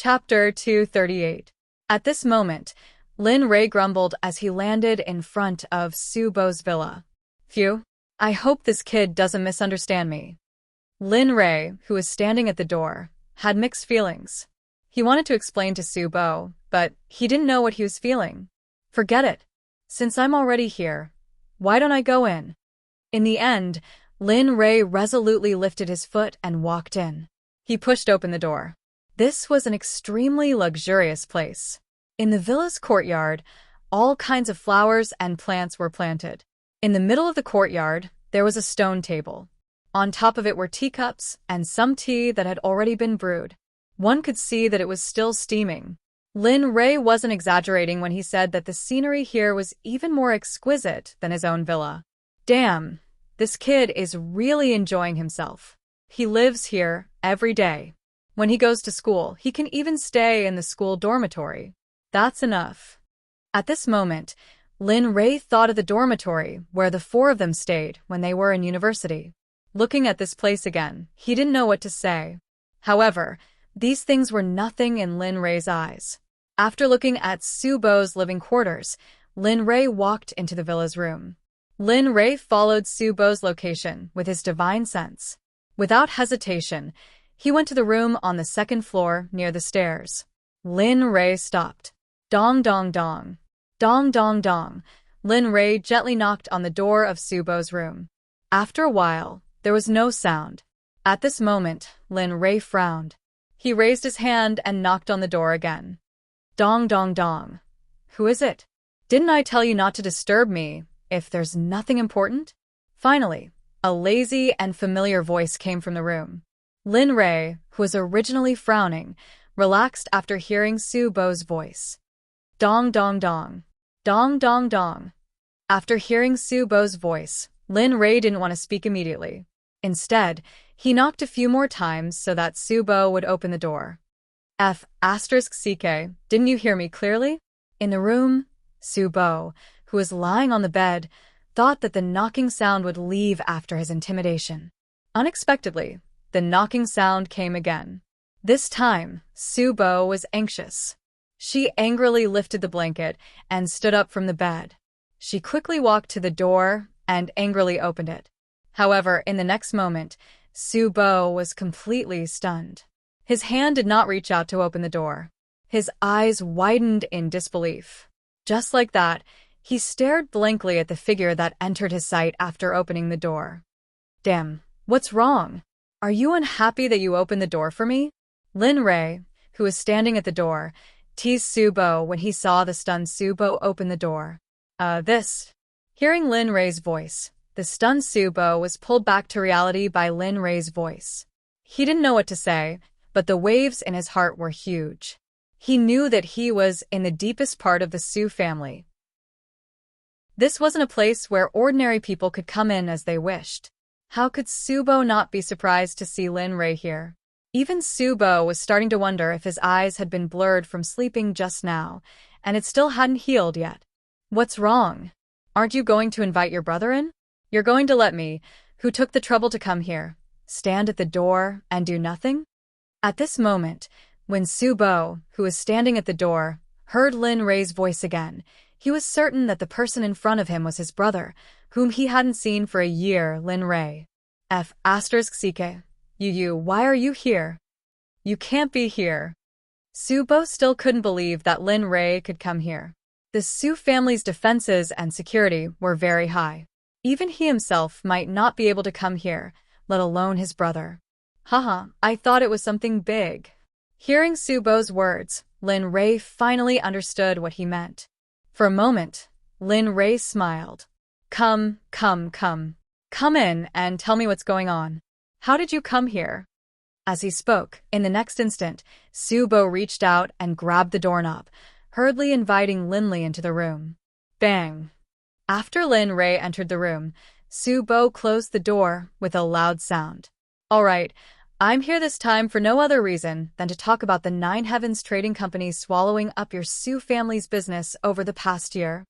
Chapter 238. At this moment, Lin Rei grumbled as he landed in front of Su Bo's villa. Phew, I hope this kid doesn't misunderstand me. Lin Rei, who was standing at the door, had mixed feelings. He wanted to explain to Su Bo, but he didn't know what he was feeling. Forget it. Since I'm already here, why don't I go in? In the end, Lin Rei resolutely lifted his foot and walked in. He pushed open the door. This was an extremely luxurious place. In the villa's courtyard, all kinds of flowers and plants were planted. In the middle of the courtyard, there was a stone table. On top of it were teacups and some tea that had already been brewed. One could see that it was still steaming. Lin Rei wasn't exaggerating when he said that the scenery here was even more exquisite than his own villa. Damn, this kid is really enjoying himself. He lives here every day. When he goes to school, he can even stay in the school dormitory. That's enough. At this moment, Lin Rei thought of the dormitory where the four of them stayed when they were in university. Looking at this place again, he didn't know what to say. However, these things were nothing in Lin Rei's eyes. After looking at Su Bo's living quarters, Lin Rei walked into the villa's room. Lin Rei followed Su Bo's location with his divine sense. Without hesitation, he went to the room on the second floor near the stairs. Lin Rei stopped. Dong dong dong. Dong dong dong. Lin Rei gently knocked on the door of Su Bo's room. After a while, there was no sound. At this moment, Lin Rei frowned. He raised his hand and knocked on the door again. Dong dong dong. Who is it? Didn't I tell you not to disturb me if there's nothing important? Finally, a lazy and familiar voice came from the room. Lin Rei, who was originally frowning, relaxed after hearing Su Bo's voice. Dong dong dong. Dong dong dong. After hearing Su Bo's voice, Lin Rei didn't want to speak immediately. Instead, he knocked a few more times so that Su Bo would open the door. *CK, didn't you hear me clearly? In the room, Su Bo, who was lying on the bed, thought that the knocking sound would leave after his intimidation. Unexpectedly, the knocking sound came again. This time, Su Bo was anxious. She angrily lifted the blanket and stood up from the bed. She quickly walked to the door and angrily opened it. However, in the next moment, Su Bo was completely stunned. His hand did not reach out to open the door. His eyes widened in disbelief. Just like that, he stared blankly at the figure that entered his sight after opening the door. Damn, what's wrong? Are you unhappy that you opened the door for me? Lin Rei, who was standing at the door, teased Su Bo when he saw the stunned Su Bo open the door. Hearing Lin Rei's voice, the stunned Su Bo was pulled back to reality by Lin Rei's voice. He didn't know what to say, but the waves in his heart were huge. He knew that he was in the deepest part of the Su family. This wasn't a place where ordinary people could come in as they wished. How could Su Bo not be surprised to see Lin Rei here? Even Su Bo was starting to wonder if his eyes had been blurred from sleeping just now, and it still hadn't healed yet. What's wrong? Aren't you going to invite your brother in? You're going to let me, who took the trouble to come here, stand at the door and do nothing? At this moment, when Su Bo, who was standing at the door, heard Lin Rei's voice again, he was certain that the person in front of him was his brother, whom he hadn't seen for a year. Lin Rei. *CK. Why are you here? You can't be here. Su Bo still couldn't believe that Lin Rei could come here. The Su family's defenses and security were very high. Even he himself might not be able to come here, let alone his brother. Haha, I thought it was something big. Hearing Su Bo's words, Lin Rei finally understood what he meant. For a moment, Lin Rei smiled. Come in and tell me what's going on. How did you come here? As he spoke, in the next instant, Su Bo reached out and grabbed the doorknob, hurriedly inviting Lin Rei into the room. Bang! After Lin Rei entered the room, Su Bo closed the door with a loud sound. All right, I'm here this time for no other reason than to talk about the Nine Heavens Trading Company swallowing up your Su family's business over the past year.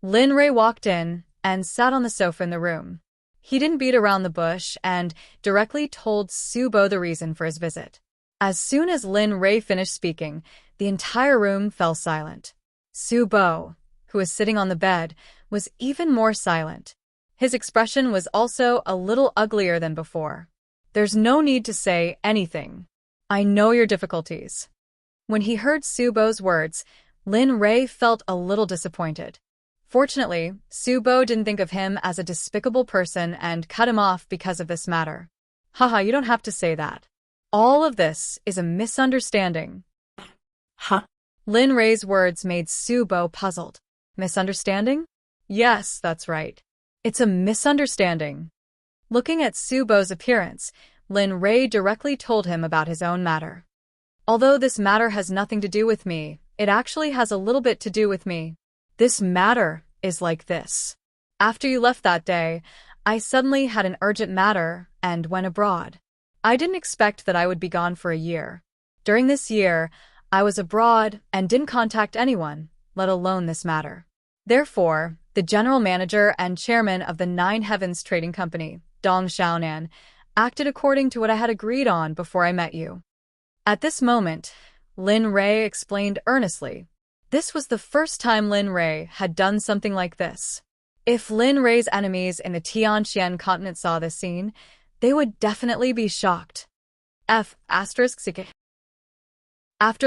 Lin Rei walked in and sat on the sofa in the room. He didn't beat around the bush and directly told Su Bo the reason for his visit. As soon as Lin Rei finished speaking, the entire room fell silent. Su Bo, who was sitting on the bed, was even more silent. His expression was also a little uglier than before. There's no need to say anything. I know your difficulties. When he heard Su Bo's words, Lin Rei felt a little disappointed. Fortunately, Su Bo didn't think of him as a despicable person and cut him off because of this matter. Haha, you don't have to say that. All of this is a misunderstanding. Huh? Lin Rei's words made Su Bo puzzled. Misunderstanding? Yes, that's right. It's a misunderstanding. Looking at Su Bo's appearance, Lin Rei directly told him about his own matter. Although this matter has nothing to do with me, it actually has a little bit to do with me. This matter is like this. After you left that day, I suddenly had an urgent matter and went abroad. I didn't expect that I would be gone for a year. During this year, I was abroad and didn't contact anyone, let alone this matter. Therefore, the general manager and chairman of the Nine Heavens Trading Company, Dong Xiaonan, acted according to what I had agreed on before I met you. At this moment, Lin Rei explained earnestly. This was the first time Lin Rei had done something like this. If Lin Rei's enemies in the Tianxian continent saw this scene, they would definitely be shocked. After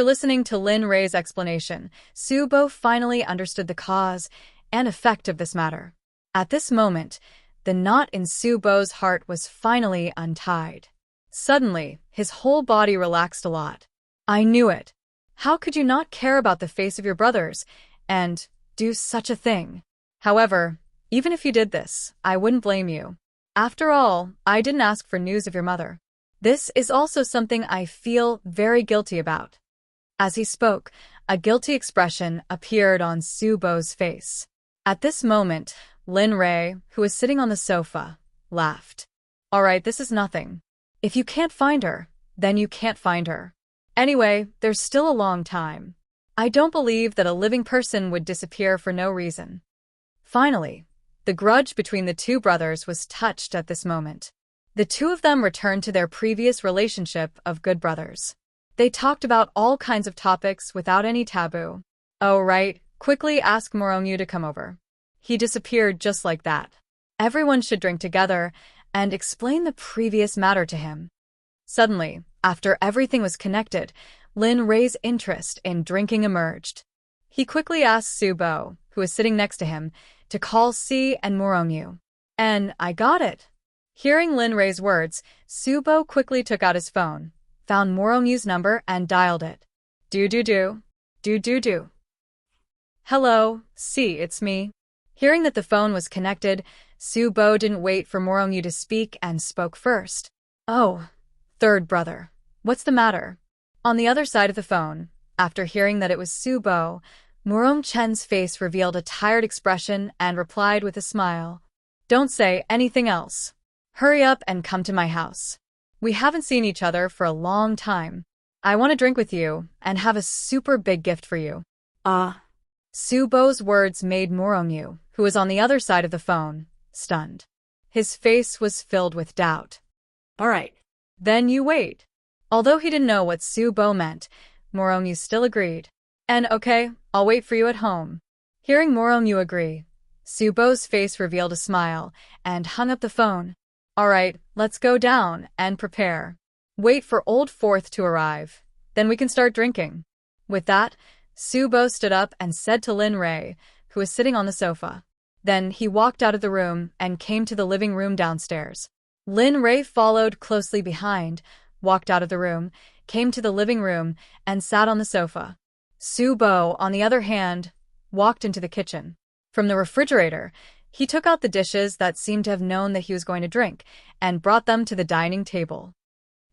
listening to Lin Rei's explanation, Su Bo finally understood the cause and effect of this matter. At this moment, the knot in Su Bo's heart was finally untied. Suddenly, his whole body relaxed a lot. I knew it. How could you not care about the face of your brothers and do such a thing? However, even if you did this, I wouldn't blame you. After all, I didn't ask for news of your mother. This is also something I feel very guilty about. As he spoke, a guilty expression appeared on Su Bo's face. At this moment, Lin Rei, who was sitting on the sofa, laughed. All right, this is nothing. If you can't find her, then you can't find her. Anyway, there's still a long time. I don't believe that a living person would disappear for no reason. Finally, the grudge between the two brothers was touched at this moment. The two of them returned to their previous relationship of good brothers. They talked about all kinds of topics without any taboo. Oh, right, quickly ask Morongyu to come over. He disappeared just like that. Everyone should drink together and explain the previous matter to him. Suddenly, after everything was connected, Lin Rei's interest in drinking emerged. He quickly asked Su Bo, who was sitting next to him, to call Si and Morongyu. And I got it. Hearing Lin Rei's words, Su Bo quickly took out his phone, found Morongyu's number and dialed it. Do. Hello, Si, it's me. Hearing that the phone was connected, Su Bo didn't wait for Morongyu to speak and spoke first. Oh, third brother. What's the matter? On the other side of the phone, after hearing that it was Su Bo, Morong Chen's face revealed a tired expression and replied with a smile. Don't say anything else. Hurry up and come to my house. We haven't seen each other for a long time. I want to drink with you and have a super big gift for you. Su Bo's words made Morongyu, who was on the other side of the phone, stunned. His face was filled with doubt. All right. Then you wait. Although he didn't know what Su Bo meant, Morongyu still agreed. And okay, I'll wait for you at home. Hearing Morongyu agree, Su Bo's face revealed a smile and hung up the phone. All right, let's go down and prepare. Wait for Old Fourth to arrive. Then we can start drinking. With that, Su Bo stood up and said to Lin Rei, who was sitting on the sofa. Then he walked out of the room and came to the living room downstairs. Lin Rei followed closely behind, walked out of the room, came to the living room, and sat on the sofa. Su Bo, on the other hand, walked into the kitchen. From the refrigerator, he took out the dishes that seemed to have known that he was going to drink and brought them to the dining table.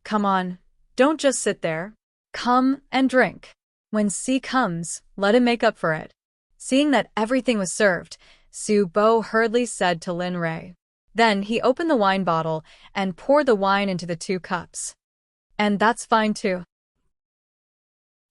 Come on, don't just sit there. Come and drink. When Si comes, let him make up for it. Seeing that everything was served, Su Bo hurriedly said to Lin Rei. Then he opened the wine bottle and poured the wine into the 2 cups. And that's fine too.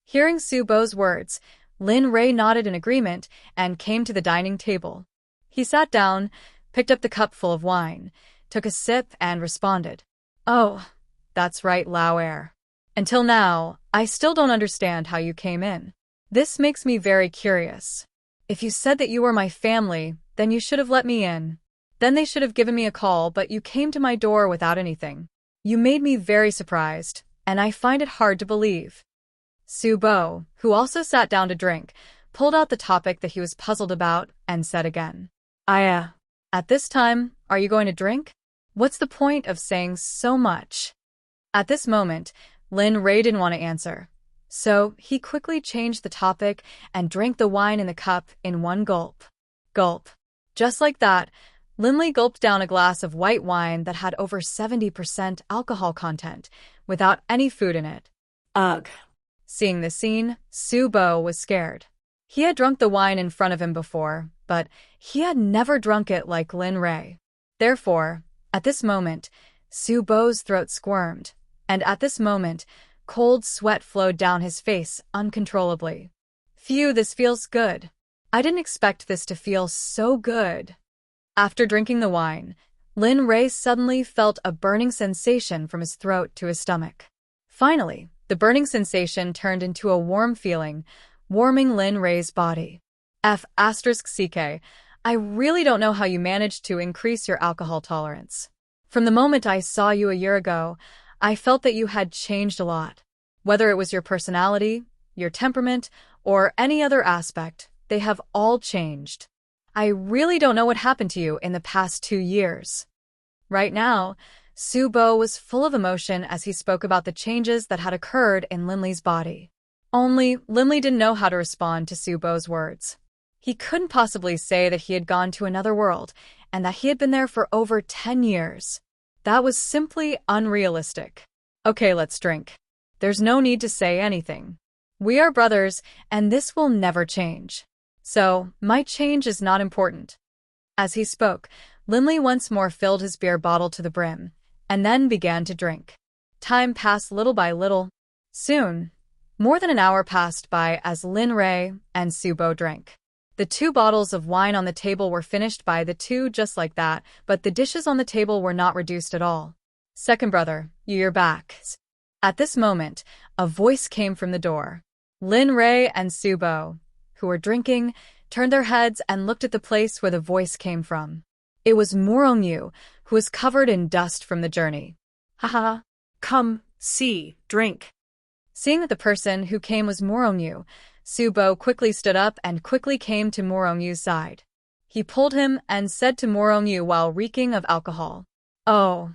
Hearing Su Bo's words, Lin Rei nodded in agreement and came to the dining table. He sat down, picked up the cup full of wine, took a sip and responded. Oh, that's right, Lao Air. Until now, I still don't understand how you came in. This makes me very curious. If you said that you were my family, then you should have let me in. Then they should have given me a call, but you came to my door without anything. You made me very surprised, and I find it hard to believe. Subo, who also sat down to drink, pulled out the topic that he was puzzled about and said again. At this time, are you going to drink? What's the point of saying so much? At this moment, Lin Ray didn't want to answer. So, he quickly changed the topic and drank the wine in the cup in one gulp. Gulp. Just like that, Linley gulped down a glass of white wine that had over 70% alcohol content, without any food in it. Ugh. Seeing the scene, Subo was scared. He had drunk the wine in front of him before, but he had never drunk it like Lin Ray. Therefore, at this moment, Subo's throat squirmed, and at this moment, cold sweat flowed down his face uncontrollably. Phew, this feels good. I didn't expect this to feel so good. After drinking the wine, Lin Ray suddenly felt a burning sensation from his throat to his stomach. Finally, the burning sensation turned into a warm feeling, warming Lin Ray's body. *CK, I really don't know how you managed to increase your alcohol tolerance. From the moment I saw you a year ago, I felt that you had changed a lot. Whether it was your personality, your temperament, or any other aspect, they have all changed. I really don't know what happened to you in the past 2 years. Right now, Subo was full of emotion as he spoke about the changes that had occurred in Linley's body. Only, Linley didn't know how to respond to Subo's words. He couldn't possibly say that he had gone to another world and that he had been there for over 10 years. That was simply unrealistic. Okay, let's drink. There's no need to say anything. We are brothers, and this will never change. So, my change is not important. As he spoke, Linley once more filled his beer bottle to the brim, and then began to drink. Time passed little by little. Soon, more than an hour passed by as Lin Ray and Subo drank. The 2 bottles of wine on the table were finished by the two just like that, but the dishes on the table were not reduced at all. Second brother, you're back. At this moment, a voice came from the door. Lin Ray and Subo, who were drinking, turned their heads and looked at the place where the voice came from. It was Morongyu, who was covered in dust from the journey. Haha. Come, see, drink. Seeing that the person who came was Morongyu, Subo quickly stood up and quickly came to Morongyu's side. He pulled him and said to Morongyu while reeking of alcohol, "Oh."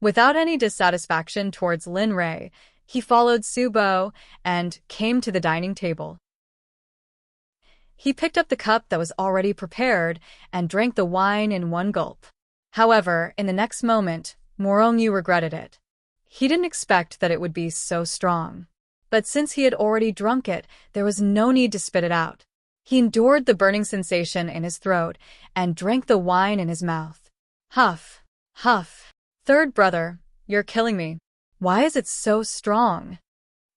Without any dissatisfaction towards Lin Ray, he followed Subo and came to the dining table. He picked up the cup that was already prepared and drank the wine in one gulp. However, in the next moment, Morongyu regretted it. He didn't expect that it would be so strong. But since he had already drunk it, there was no need to spit it out. He endured the burning sensation in his throat and drank the wine in his mouth. Huff, huff. Third brother, you're killing me. Why is it so strong?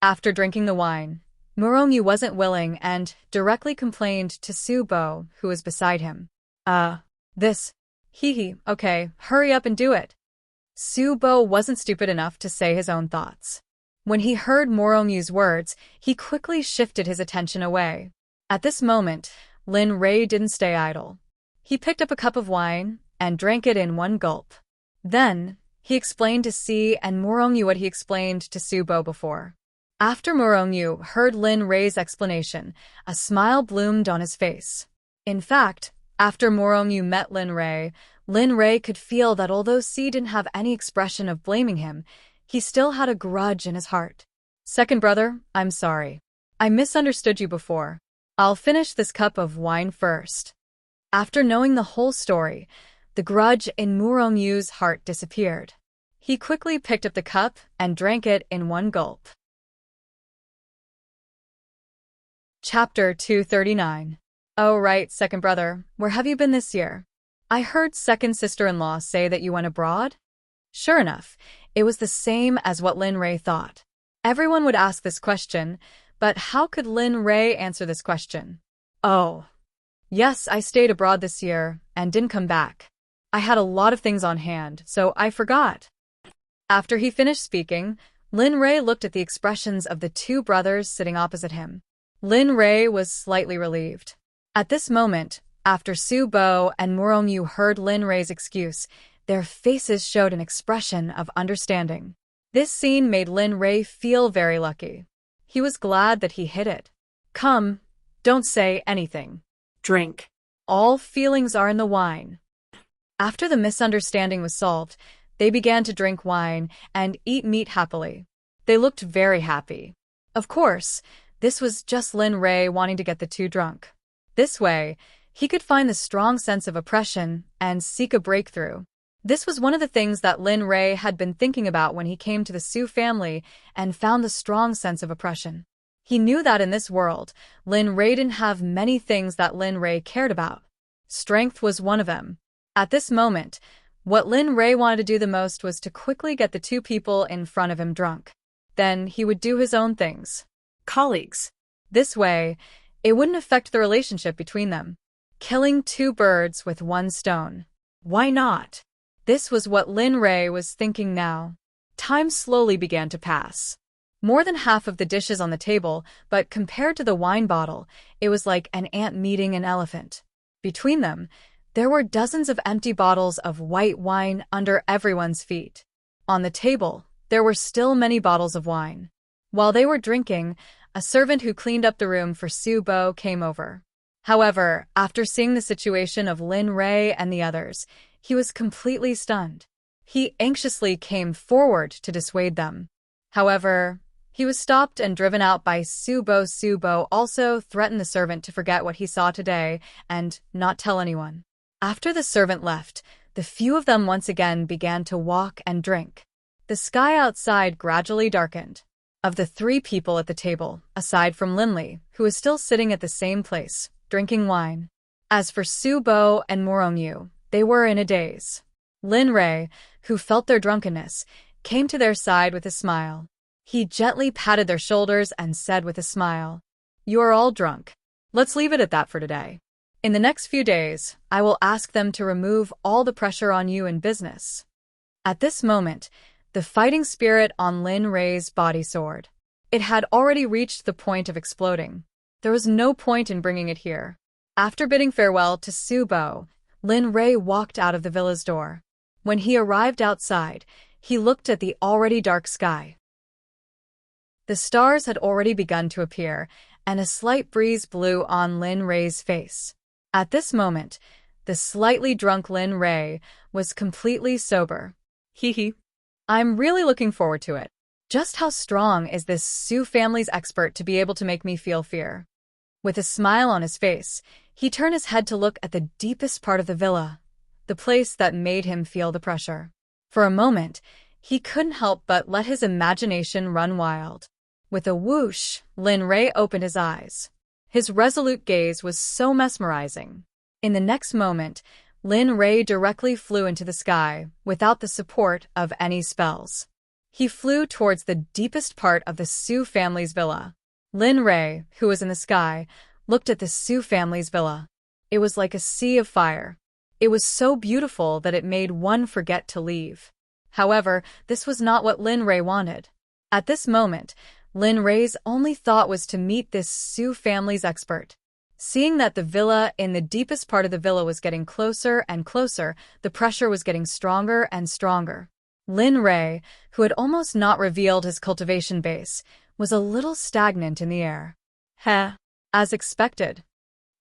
After drinking the wine, Morongyu wasn't willing and directly complained to Subo, who was beside him. This. Hee, okay, hurry up and do it. Subo wasn't stupid enough to say his own thoughts. When he heard Morongyu's words, he quickly shifted his attention away. At this moment, Lin Ray didn't stay idle. He picked up a cup of wine and drank it in one gulp. Then, he explained to Si and Morongyu what he explained to Subo before. After Morongyu heard Lin Ray's explanation, a smile bloomed on his face. In fact, after Morongyu met Lin Ray could feel that although Si didn't have any expression of blaming him, he still had a grudge in his heart. Second brother, I'm sorry. I misunderstood you before. I'll finish this cup of wine first. After knowing the whole story, the grudge in Morongyu's heart disappeared. He quickly picked up the cup and drank it in one gulp. Chapter 239. Oh right, second brother, where have you been this year? I heard second sister-in-law say that you went abroad? Sure enough, it was the same as what Lin Ray thought. Everyone would ask this question, but how could Lin Ray answer this question? Oh. Yes, I stayed abroad this year and didn't come back. I had a lot of things on hand, so I forgot. After he finished speaking, Lin Rei looked at the expressions of the two brothers sitting opposite him. Lin Rei was slightly relieved. At this moment, after Su Bo and Muromyu heard Lin Rei's excuse, their faces showed an expression of understanding. This scene made Lin Rei feel very lucky. He was glad that he hit it. Come, don't say anything. Drink. All feelings are in the wine. After the misunderstanding was solved, they began to drink wine and eat meat happily. They looked very happy. Of course, this was just Lin Rei wanting to get the two drunk. This way, he could find the strong sense of oppression and seek a breakthrough. This was one of the things that Lin Rei had been thinking about when he came to the Su family and found the strong sense of oppression. He knew that in this world, Lin Rei didn't have many things that Lin Rei cared about. Strength was one of them. At this moment, what Lin Rei wanted to do the most was to quickly get the two people in front of him drunk. Then he would do his own things. Colleagues. This way, it wouldn't affect the relationship between them. Killing two birds with one stone. Why not? This was what Lin Rei was thinking now. Time slowly began to pass. More than half of the dishes on the table, but compared to the wine bottle, it was like an ant meeting an elephant. Between them, there were dozens of empty bottles of white wine under everyone's feet. On the table, there were still many bottles of wine. While they were drinking, a servant who cleaned up the room for Su Bo came over. However, after seeing the situation of Lin Rei and the others, he was completely stunned. He anxiously came forward to dissuade them. However, he was stopped and driven out by Su Bo. Su Bo also threatened the servant to forget what he saw today and not tell anyone. After the servant left, the few of them once again began to walk and drink. The sky outside gradually darkened. Of the three people at the table, aside from Linley, who was still sitting at the same place, drinking wine. As for Su Bo and Muromyu, they were in a daze. Lin Rei, who felt their drunkenness, came to their side with a smile. He gently patted their shoulders and said with a smile, "You are all drunk. Let's leave it at that for today. In the next few days, I will ask them to remove all the pressure on you in business." At this moment, the fighting spirit on Lin Rei's body soared. It had already reached the point of exploding. There was no point in bringing it here. After bidding farewell to Su Bo, Lin Rei walked out of the villa's door. When he arrived outside, he looked at the already dark sky. The stars had already begun to appear, and a slight breeze blew on Lin Rei's face. At this moment, the slightly drunk Lin Rei was completely sober. Hee. I'm really looking forward to it. Just how strong is this Su family's expert to be able to make me feel fear? With a smile on his face, he turned his head to look at the deepest part of the villa, the place that made him feel the pressure. For a moment, he couldn't help but let his imagination run wild. With a whoosh, Lin Rei opened his eyes. His resolute gaze was so mesmerizing. In the next moment, Lin Rei directly flew into the sky without the support of any spells. He flew towards the deepest part of the Su family's villa. Lin Rei, who was in the sky, looked at the Su family's villa. It was like a sea of fire. It was so beautiful that it made one forget to leave. However, this was not what Lin Rei wanted. At this moment, Lin Rei's only thought was to meet this Su family's expert. Seeing that the villa in the deepest part of the villa was getting closer and closer, the pressure was getting stronger and stronger. Lin Rei, who had almost not revealed his cultivation base, was a little stagnant in the air. As expected.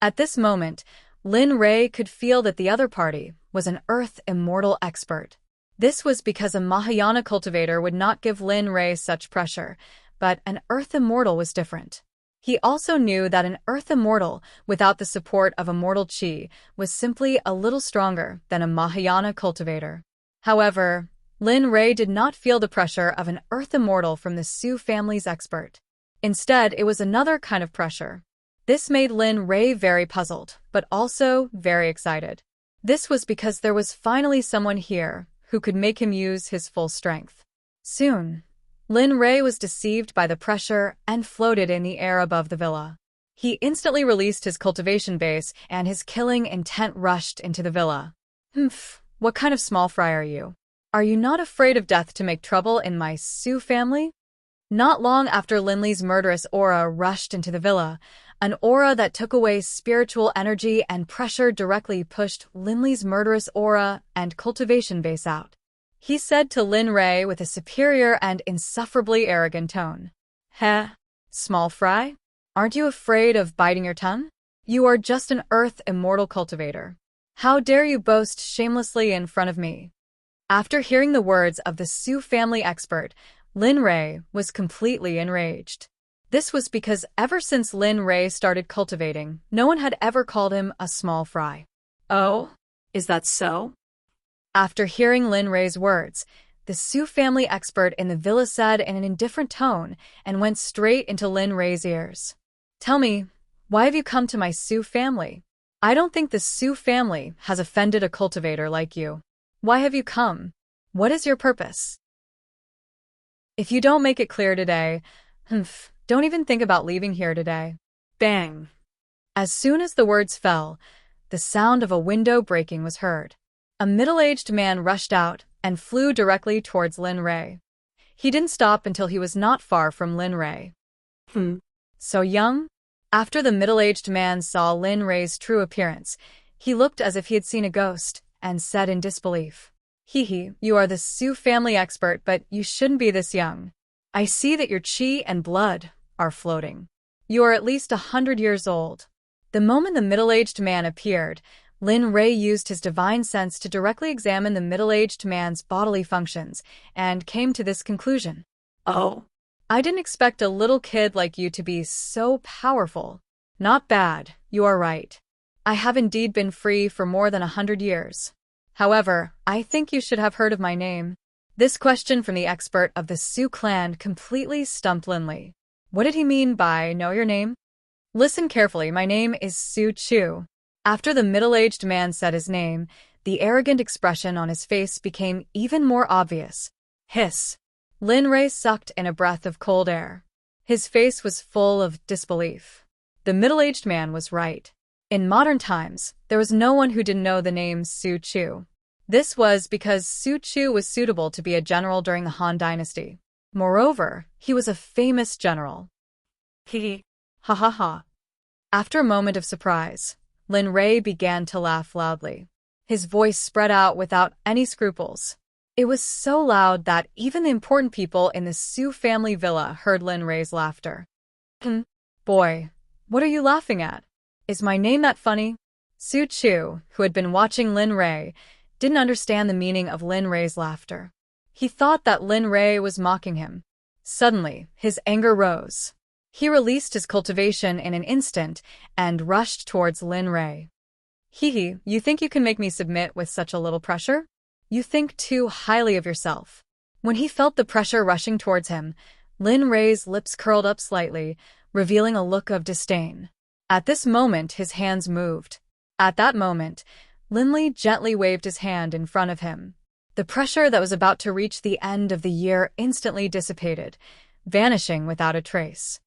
At this moment, Lin Rei could feel that the other party was an Earth Immortal expert. This was because a Mahayana cultivator would not give Lin Rei such pressure, but an Earth Immortal was different. He also knew that an Earth Immortal, without the support of Immortal Qi, was simply a little stronger than a Mahayana cultivator. However, Lin Rei did not feel the pressure of an Earth Immortal from the Su family's expert. Instead, it was another kind of pressure. This made Lin Rei very puzzled, but also very excited. This was because there was finally someone here who could make him use his full strength. Soon, Lin Rei was deceived by the pressure and floated in the air above the villa. He instantly released his cultivation base and his killing intent rushed into the villa. What kind of small fry are you? Are you not afraid of death to make trouble in my Su family? Not long after Linley's murderous aura rushed into the villa, an aura that took away spiritual energy and pressure directly pushed Linley's murderous aura and cultivation base out. He said to Lin Ray with a superior and insufferably arrogant tone, "Heh, small fry? Aren't you afraid of biting your tongue? You are just an earth immortal cultivator. How dare you boast shamelessly in front of me?" After hearing the words of the Su family expert, Lin Ray was completely enraged. This was because ever since Lin Ray started cultivating, no one had ever called him a small fry. Oh? Is that so? After hearing Lin Ray's words, the Su family expert in the villa said in an indifferent tone and went straight into Lin Ray's ears. "Tell me, why have you come to my Su family? I don't think the Su family has offended a cultivator like you. Why have you come? What is your purpose? If you don't make it clear today, don't even think about leaving here today." Bang! As soon as the words fell, the sound of a window breaking was heard. A middle-aged man rushed out and flew directly towards Lin Ray. He didn't stop until he was not far from Lin Ray. So young? After the middle-aged man saw Lin Ray's true appearance, he looked as if he had seen a ghost and said in disbelief, You are the Su family expert, but you shouldn't be this young. I see that your chi and blood are floating. You are at least 100 years old." The moment the middle-aged man appeared, Lin Ray used his divine sense to directly examine the middle-aged man's bodily functions and came to this conclusion. Oh. I didn't expect a little kid like you to be so powerful. Not bad, you are right. I have indeed been free for more than 100 years. However, I think you should have heard of my name. This question from the expert of the Su clan completely stumped Linley. What did he mean by know your name? Listen carefully, my name is Su Chu. After the middle-aged man said his name, the arrogant expression on his face became even more obvious. Hiss. Lin Ray sucked in a breath of cold air. His face was full of disbelief. The middle-aged man was right. In modern times, there was no one who didn't know the name Su Chu. This was because Su Chu was suitable to be a general during the Han Dynasty. Moreover, he was a famous general. Ha ha ha. After a moment of surprise, Lin Ray began to laugh loudly. His voice spread out without any scruples. It was so loud that even the important people in the Su family villa heard Lin Ray's laughter. Boy, what are you laughing at? Is my name that funny? Su Chu, who had been watching Lin Ray, didn't understand the meaning of Lin Ray's laughter. He thought that Lin Ray was mocking him. Suddenly, his anger rose. He released his cultivation in an instant and rushed towards Lin Ray. You think you can make me submit with such a little pressure? You think too highly of yourself. When he felt the pressure rushing towards him, Lin Ray's lips curled up slightly, revealing a look of disdain. At this moment, his hands moved. At that moment, Linley gently waved his hand in front of him. The pressure that was about to reach the end of the year instantly dissipated, vanishing without a trace.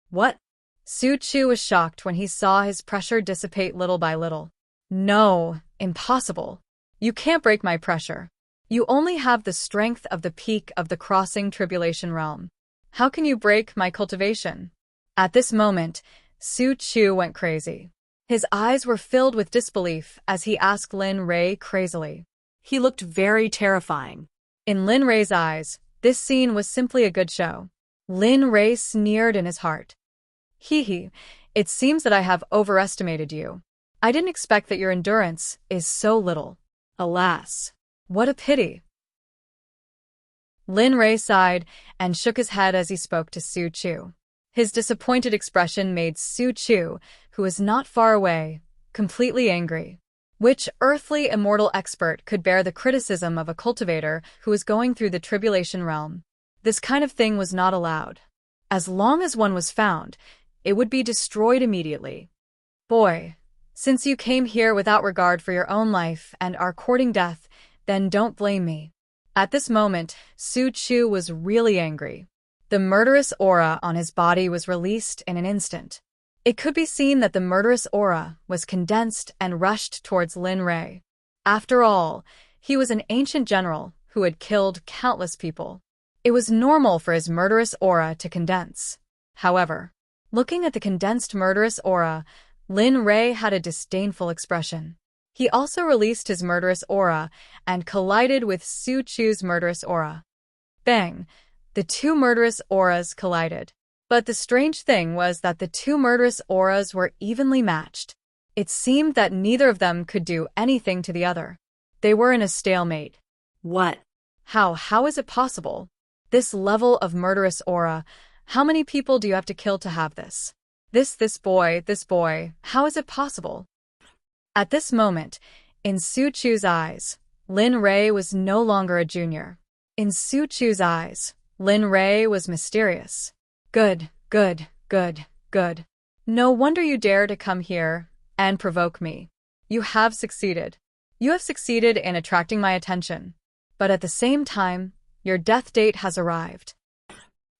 What? Su Chu was shocked when he saw his pressure dissipate little by little. No, impossible. You can't break my pressure. You only have the strength of the peak of the crossing tribulation realm. How can you break my cultivation? At this moment, Su Chu went crazy. His eyes were filled with disbelief as he asked Lin Ray crazily. He looked very terrifying. In Lin Ray's eyes, this scene was simply a good show. Lin Ray sneered in his heart. It seems that I have overestimated you. I didn't expect that your endurance is so little. Alas, what a pity. Lin Ray sighed and shook his head as he spoke to Su Chu. His disappointed expression made Su Chu, who was not far away, completely angry. Which earthly immortal expert could bear the criticism of a cultivator who was going through the tribulation realm? This kind of thing was not allowed. As long as one was found, it would be destroyed immediately. Boy, since you came here without regard for your own life and are courting death, then don't blame me. At this moment, Su Chu was really angry. The murderous aura on his body was released in an instant. It could be seen that the murderous aura was condensed and rushed towards Lin Ray. After all, he was an ancient general who had killed countless people. It was normal for his murderous aura to condense. However, looking at the condensed murderous aura, Lin Rei had a disdainful expression. He also released his murderous aura and collided with Su Chu's murderous aura. Bang! The two murderous auras collided. But the strange thing was that the two murderous auras were evenly matched. It seemed that neither of them could do anything to the other. They were in a stalemate. What? How is it possible? This level of murderous aura, how many people do you have to kill to have this? This boy, how is it possible? At this moment, in Su Chu's eyes, Lin Rei was no longer a junior. In Su Chu's eyes, Lin Rei was mysterious. Good. No wonder you dare to come here and provoke me. You have succeeded. You have succeeded in attracting my attention. But at the same time, your death date has arrived.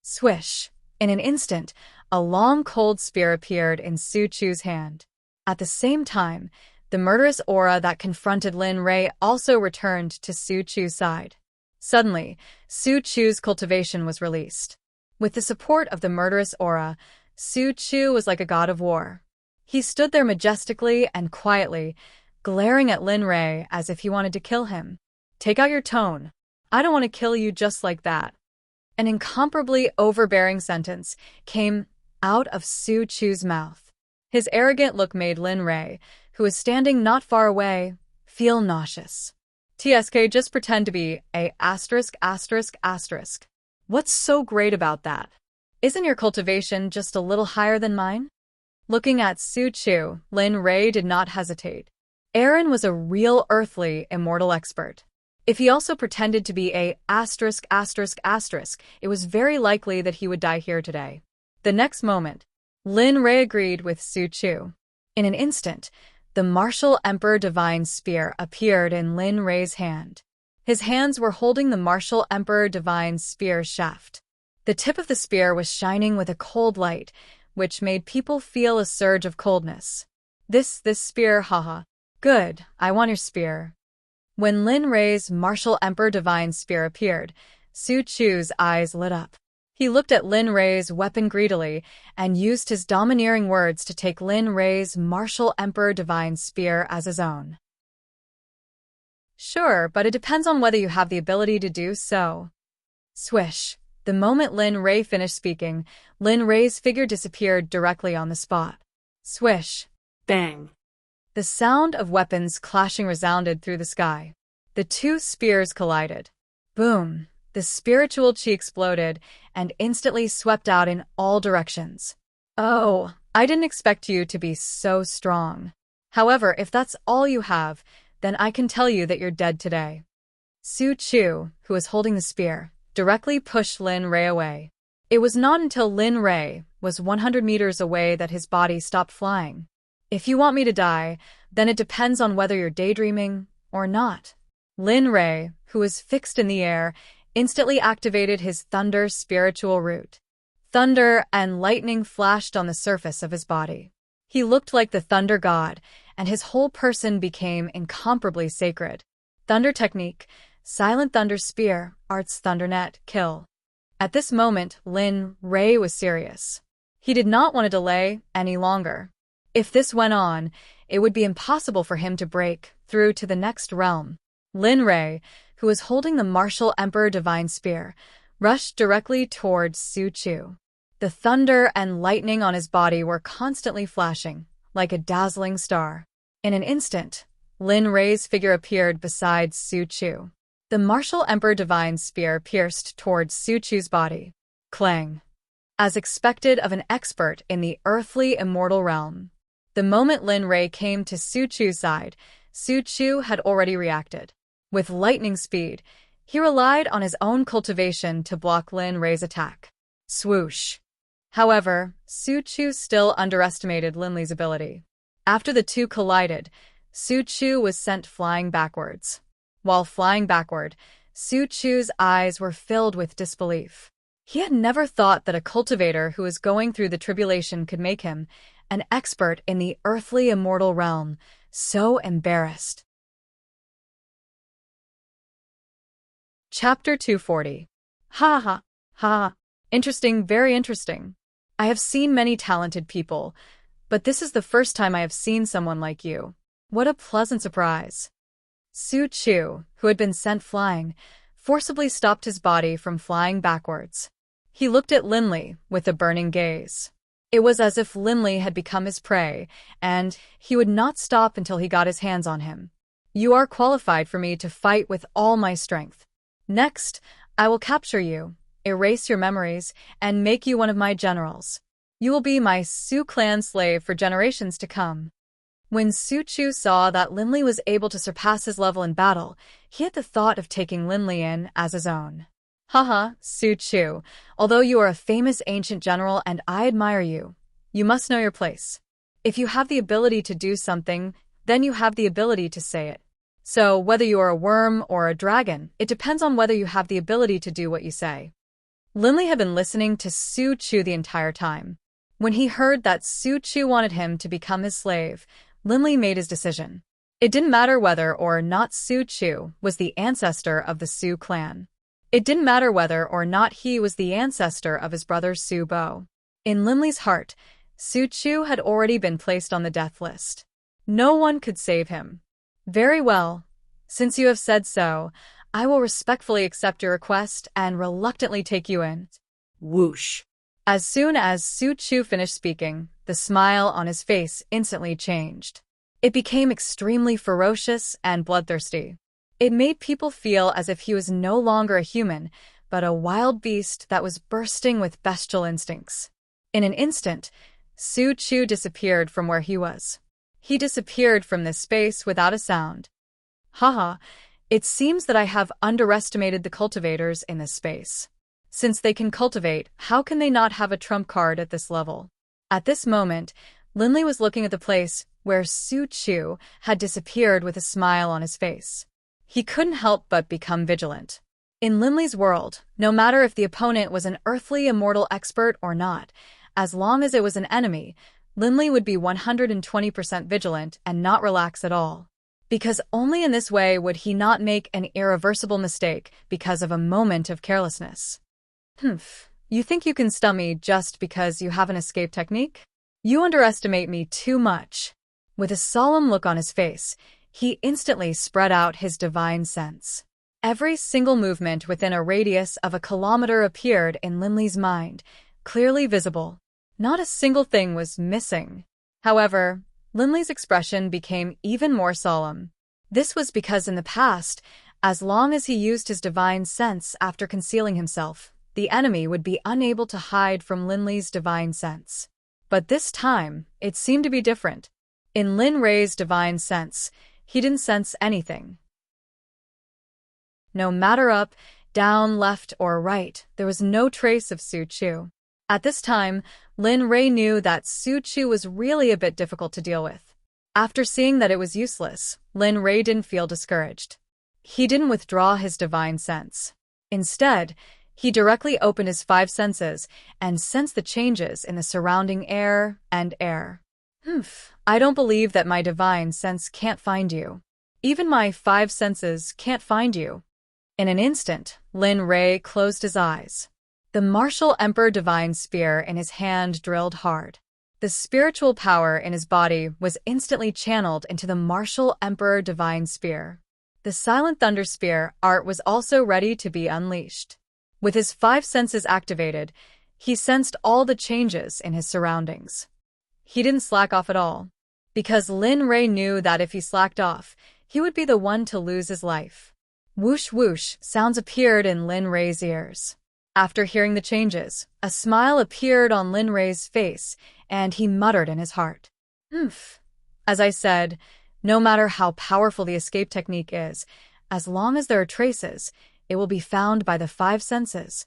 Swish! In an instant, a long cold spear appeared in Su Chu's hand. At the same time, the murderous aura that confronted Lin Rei also returned to Su Chu's side. Suddenly, Su Chu's cultivation was released. With the support of the murderous aura, Su Chu was like a god of war. He stood there majestically and quietly, glaring at Lin Rei as if he wanted to kill him. Take out your tone. I don't want to kill you just like that. An incomparably overbearing sentence came out of Su Chu's mouth. His arrogant look made Lin Rei, who was standing not far away, feel nauseous. TSK, just pretend to be a asterisk. What's so great about that? Isn't your cultivation just a little higher than mine? Looking at Su Chu, Lin Rei did not hesitate. Aaron was a real earthly immortal expert. If he also pretended to be a asterisk, it was very likely that he would die here today. The next moment, Lin Rei agreed with Su Chu. In an instant, the martial Emperor Divine Spear appeared in Lin Rei's hand. His hands were holding the martial Emperor Divine Spear shaft. The tip of the spear was shining with a cold light, which made people feel a surge of coldness. This spear, haha. Good, I want your spear. When Lin Rei's martial Emperor Divine Spear appeared, Su Chu's eyes lit up. He looked at Lin Rei's weapon greedily and used his domineering words to take Lin Rei's martial Emperor Divine Spear as his own. Sure, but it depends on whether you have the ability to do so. Swish. The moment Lin Rei finished speaking, Lin Rei's figure disappeared directly on the spot. Swish. Bang. The sound of weapons clashing resounded through the sky. The two spears collided. Boom. The spiritual chi exploded and instantly swept out in all directions. Oh, I didn't expect you to be so strong. However, if that's all you have, then I can tell you that you're dead today. Su Chu, who was holding the spear, directly pushed Lin Rei away. It was not until Lin Rei was 100 meters away that his body stopped flying. If you want me to die, then it depends on whether you're daydreaming or not. Lin Rei, who was fixed in the air, instantly activated his thunder spiritual root. Thunder and lightning flashed on the surface of his body. He looked like the thunder god, and his whole person became incomparably sacred. Thunder technique, silent thunder spear, arts thundernet, kill. At this moment, Lin Rei was serious. He did not want to delay any longer. If this went on, it would be impossible for him to break through to the next realm. Lin Rei, who was holding the martial Emperor Divine Spear, rushed directly towards Su Chu. The thunder and lightning on his body were constantly flashing, like a dazzling star. In an instant, Lin Rei's figure appeared beside Su Chu. The martial Emperor Divine Spear pierced towards Su Chu's body. Clang. As expected of an expert in the earthly immortal realm. The moment Lin Rei came to Su Chu's side, Su Chu had already reacted. With lightning speed, he relied on his own cultivation to block Lin Rei's attack. Swoosh. However, Su Chu still underestimated Lin Li's ability. After the two collided, Su Chu was sent flying backwards. While flying backward, Su Chu's eyes were filled with disbelief. He had never thought that a cultivator who was going through the tribulation could make him, an expert in the earthly immortal realm, so embarrassed. Chapter 240. Ha ha, ha. Interesting, very interesting. I have seen many talented people, but this is the first time I have seen someone like you. What a pleasant surprise. Su Chu, who had been sent flying, forcibly stopped his body from flying backwards. He looked at Linley with a burning gaze. It was as if Linley had become his prey, and he would not stop until he got his hands on him. You are qualified for me to fight with all my strength. Next, I will capture you, erase your memories, and make you one of my generals. You will be my Su clan slave for generations to come. When Su Chu saw that Linley was able to surpass his level in battle, he had the thought of taking Linley in as his own. Haha, Su Chu, although you are a famous ancient general and I admire you, you must know your place. If you have the ability to do something, then you have the ability to say it. So, whether you are a worm or a dragon, it depends on whether you have the ability to do what you say. Linley had been listening to Su Chu the entire time. When he heard that Su Chu wanted him to become his slave, Linley made his decision. It didn't matter whether or not Su Chu was the ancestor of the Su clan. It didn't matter whether or not he was the ancestor of his brother Su Bo. In Linley's heart, Su Chu had already been placed on the death list. No one could save him. Very well. Since you have said so, I will respectfully accept your request and reluctantly take you in. Whoosh. As soon as Su Chu finished speaking, the smile on his face instantly changed. It became extremely ferocious and bloodthirsty. It made people feel as if he was no longer a human, but a wild beast that was bursting with bestial instincts. In an instant, Su Chu disappeared from where he was. He disappeared from this space without a sound. Haha, it seems that I have underestimated the cultivators in this space. Since they can cultivate, how can they not have a trump card at this level? At this moment, Linley was looking at the place where Su Chu had disappeared with a smile on his face. He couldn't help but become vigilant. In Linley's world, no matter if the opponent was an earthly immortal expert or not, as long as it was an enemy, Linley would be 120% vigilant and not relax at all. Because only in this way would he not make an irreversible mistake because of a moment of carelessness. You think you can stun me just because you have an escape technique? You underestimate me too much. With a solemn look on his face, he instantly spread out his divine sense. Every single movement within a radius of a kilometer appeared in Linley's mind, clearly visible. Not a single thing was missing. However, Linley's expression became even more solemn. This was because in the past, as long as he used his divine sense after concealing himself, the enemy would be unable to hide from Linley's divine sense. But this time, it seemed to be different. In Lin Rei's divine sense, he didn't sense anything. No matter up, down, left, or right, there was no trace of Su Chu. At this time, Lin Rei knew that Su Chu was really a bit difficult to deal with. After seeing that it was useless, Lin Rei didn't feel discouraged. He didn't withdraw his divine sense. Instead, he directly opened his 5 senses and sensed the changes in the surrounding air and air. I don't believe that my divine sense can't find you. Even my 5 senses can't find you. In an instant, Lin Rei closed his eyes. The martial emperor divine spear in his hand drilled hard. The spiritual power in his body was instantly channeled into the martial emperor divine spear. The silent thunder spear art was also ready to be unleashed. With his 5 senses activated, he sensed all the changes in his surroundings. He didn't slack off at all, because Lin Rei knew that if he slacked off, he would be the one to lose his life. Whoosh whoosh sounds appeared in Lin Rei's ears. After hearing the changes, a smile appeared on Lin Rei's face, and he muttered in his heart. As I said, no matter how powerful the escape technique is, as long as there are traces, it will be found by the 5 senses.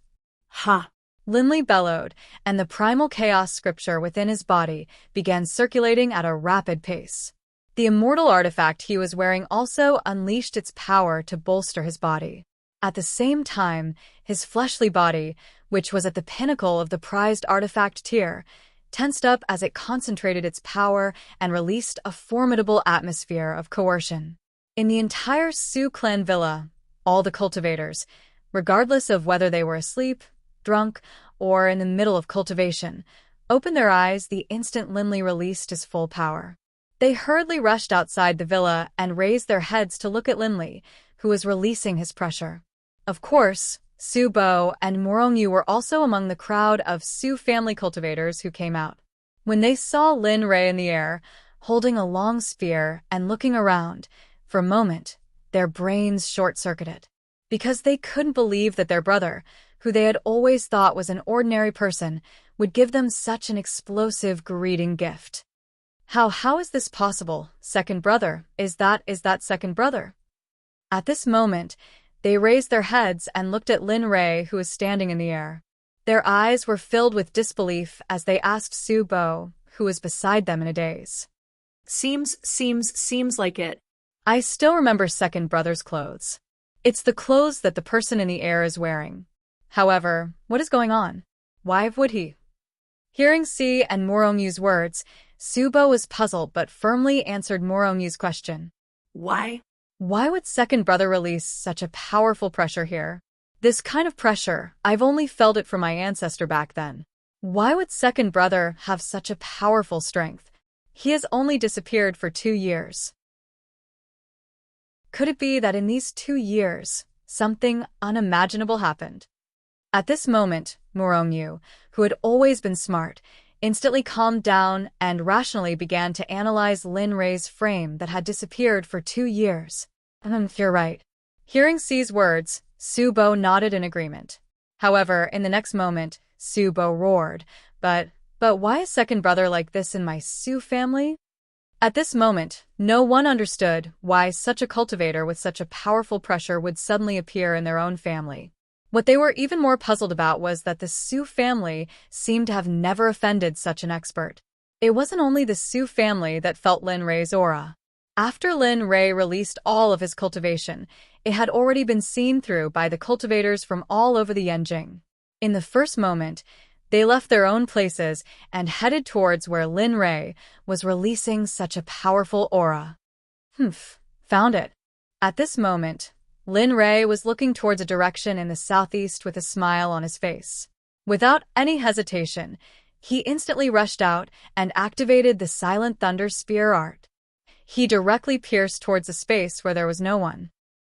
Ha! Linley bellowed, and the primal chaos scripture within his body began circulating at a rapid pace. The immortal artifact he was wearing also unleashed its power to bolster his body. At the same time, his fleshly body, which was at the pinnacle of the prized artifact tier, tensed up as it concentrated its power and released a formidable atmosphere of coercion. In the entire Su clan villa, all the cultivators, regardless of whether they were asleep, drunk, or in the middle of cultivation, opened their eyes the instant Linley released his full power. They hurriedly rushed outside the villa and raised their heads to look at Linley, who was releasing his pressure. Of course, Su Bo and Morongyu were also among the crowd of Su family cultivators who came out. When they saw Lin Rei in the air, holding a long spear and looking around, for a moment, their brains short-circuited. Because they couldn't believe that their brother, who they had always thought was an ordinary person, would give them such an explosive greeting gift. How is this possible? Second brother, is that second brother? At this moment, they raised their heads and looked at Lin Rei, who was standing in the air. Their eyes were filled with disbelief as they asked Su Bo, who was beside them in a daze. Seems like it. I still remember second brother's clothes. It's the clothes that the person in the air is wearing. However, what is going on? Why would he? Hearing Si and Morongyu's words, Su Bo was puzzled but firmly answered Morongyu's question. Why? Why would second brother release such a powerful pressure here? This kind of pressure, I've only felt it from my ancestor back then. Why would second brother have such a powerful strength? He has only disappeared for 2 years. Could it be that in these 2 years, something unimaginable happened? At this moment, Morongyu, who had always been smart, instantly calmed down and rationally began to analyze Lin Rei's frame that had disappeared for 2 years. You're right. Hearing Si's words, Su Bo nodded in agreement. However, in the next moment, Su Bo roared, But why is second brother like this in my Su family? At this moment, no one understood why such a cultivator with such a powerful pressure would suddenly appear in their own family. What they were even more puzzled about was that the Su family seemed to have never offended such an expert. It wasn't only the Su family that felt Lin Rei's aura. After Lin Rei released all of his cultivation, it had already been seen through by the cultivators from all over the Yanjing. In the first moment, they left their own places and headed towards where Lin Rei was releasing such a powerful aura. Found it. At this moment, Lin Rei was looking towards a direction in the southeast with a smile on his face. Without any hesitation, he instantly rushed out and activated the Silent Thunder Spear art. He directly pierced towards a space where there was no one.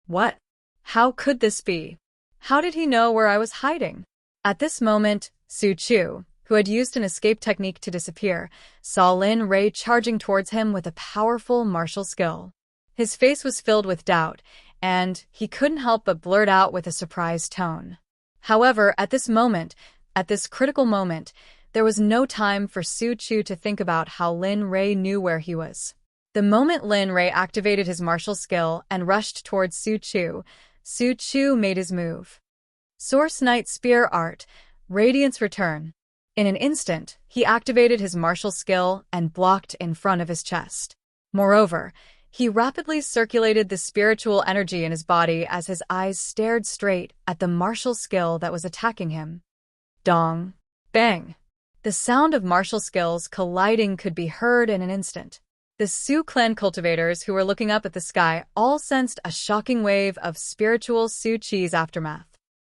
What? How could this be? How did he know where I was hiding? At this moment, Su Chu, who had used an escape technique to disappear, saw Lin Rei charging towards him with a powerful martial skill. His face was filled with doubt, and he couldn't help but blurt out with a surprised tone. However, at this critical moment, there was no time for Su Chu to think about how Lin Rei knew where he was. The moment Lin Rei activated his martial skill and rushed towards Su Chu made his move. Source Knight Spear Art, Radiance Return. In an instant, he activated his martial skill and blocked in front of his chest. Moreover, he rapidly circulated the spiritual energy in his body as his eyes stared straight at the martial skill that was attacking him. Dong. Bang. The sound of martial skills colliding could be heard in an instant. The Su clan cultivators who were looking up at the sky all sensed a shocking wave of spiritual Su Chi's aftermath.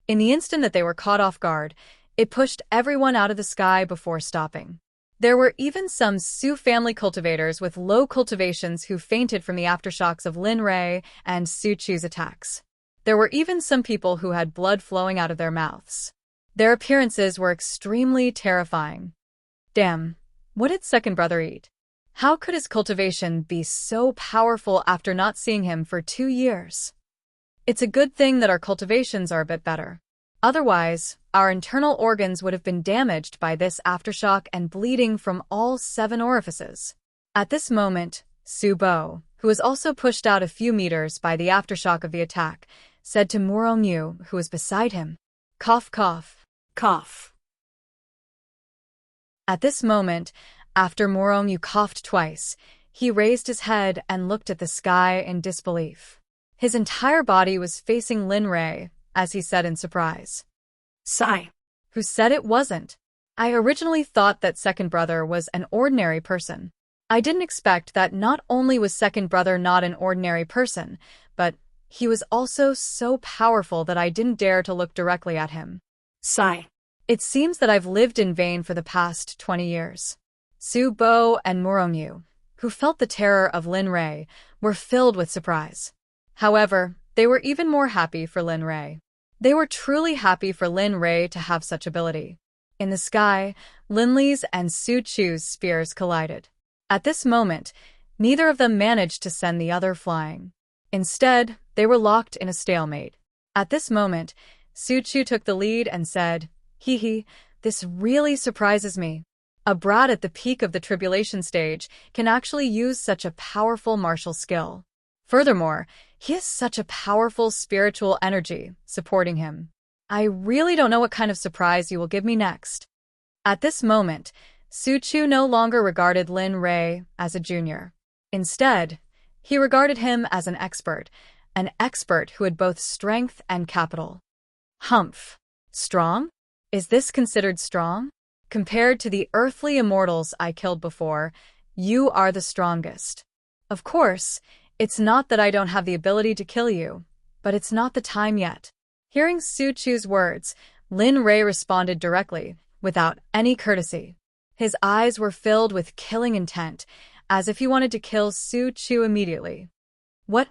In the instant that they were caught off guard, it pushed everyone out of the sky before stopping. There were even some Su family cultivators with low cultivations who fainted from the aftershocks of Lin Rei and Su Chi's attacks. There were even some people who had blood flowing out of their mouths. Their appearances were extremely terrifying. Damn, what did second brother eat? How could his cultivation be so powerful after not seeing him for 2 years? It's a good thing that our cultivations are a bit better. Otherwise, our internal organs would have been damaged by this aftershock and bleeding from all 7 orifices. At this moment, Su Bo, who was also pushed out a few meters by the aftershock of the attack, said to Morongyu, who was beside him, "Cough, cough, Cough. At this moment, after Morongyu coughed twice, he raised his head and looked at the sky in disbelief. His entire body was facing Lin Rei, as he said in surprise. Sigh. Who said it wasn't? I originally thought that second brother was an ordinary person. I didn't expect that not only was second brother not an ordinary person, but He was also so powerful that I didn't dare to look directly at him. Sigh. It seems that I've lived in vain for the past 20 years. Su Bo and Murongyu, who felt the terror of Lin Rei, were filled with surprise. However, they were even more happy for Lin Rei. They were truly happy for Lin Rei to have such ability. In the sky, Lin Li's and Su Chu's spears collided. At this moment, neither of them managed to send the other flying. Instead, they were locked in a stalemate. At this moment, Su Chu took the lead and said, "Hee hee, this really surprises me. A brat at the peak of the tribulation stage can actually use such a powerful martial skill. Furthermore, he has such a powerful spiritual energy supporting him. I really don't know what kind of surprise you will give me next." At this moment, Su Chu no longer regarded Lin Rei as a junior. Instead, he regarded him as an expert who had both strength and capital. Humph. Strong? Is this considered strong? Compared to the earthly immortals I killed before, you are the strongest. Of course, it's not that I don't have the ability to kill you, but it's not the time yet. Hearing Su Chu's words, Lin Rei responded directly, without any courtesy. His eyes were filled with killing intent, as if he wanted to kill Su Chu immediately. What?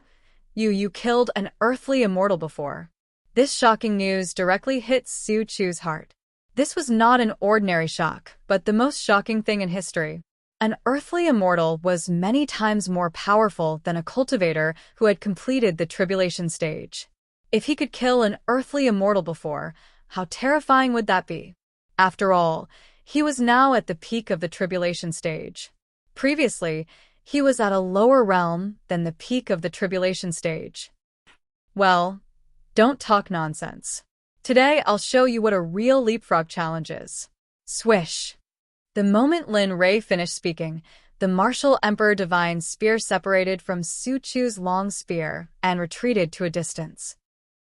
You killed an earthly immortal before? This shocking news directly hit Su Chu's heart. This was not an ordinary shock, but the most shocking thing in history. An earthly immortal was many times more powerful than a cultivator who had completed the tribulation stage. If he could kill an earthly immortal before, how terrifying would that be? After all, he was now at the peak of the tribulation stage. Previously, he was at a lower realm than the peak of the tribulation stage. Well, don't talk nonsense. Today, I'll show you what a real leapfrog challenge is. Swish. The moment Lin Rei finished speaking, the martial Emperor Divine Spear separated from Su Chu's long spear and retreated to a distance.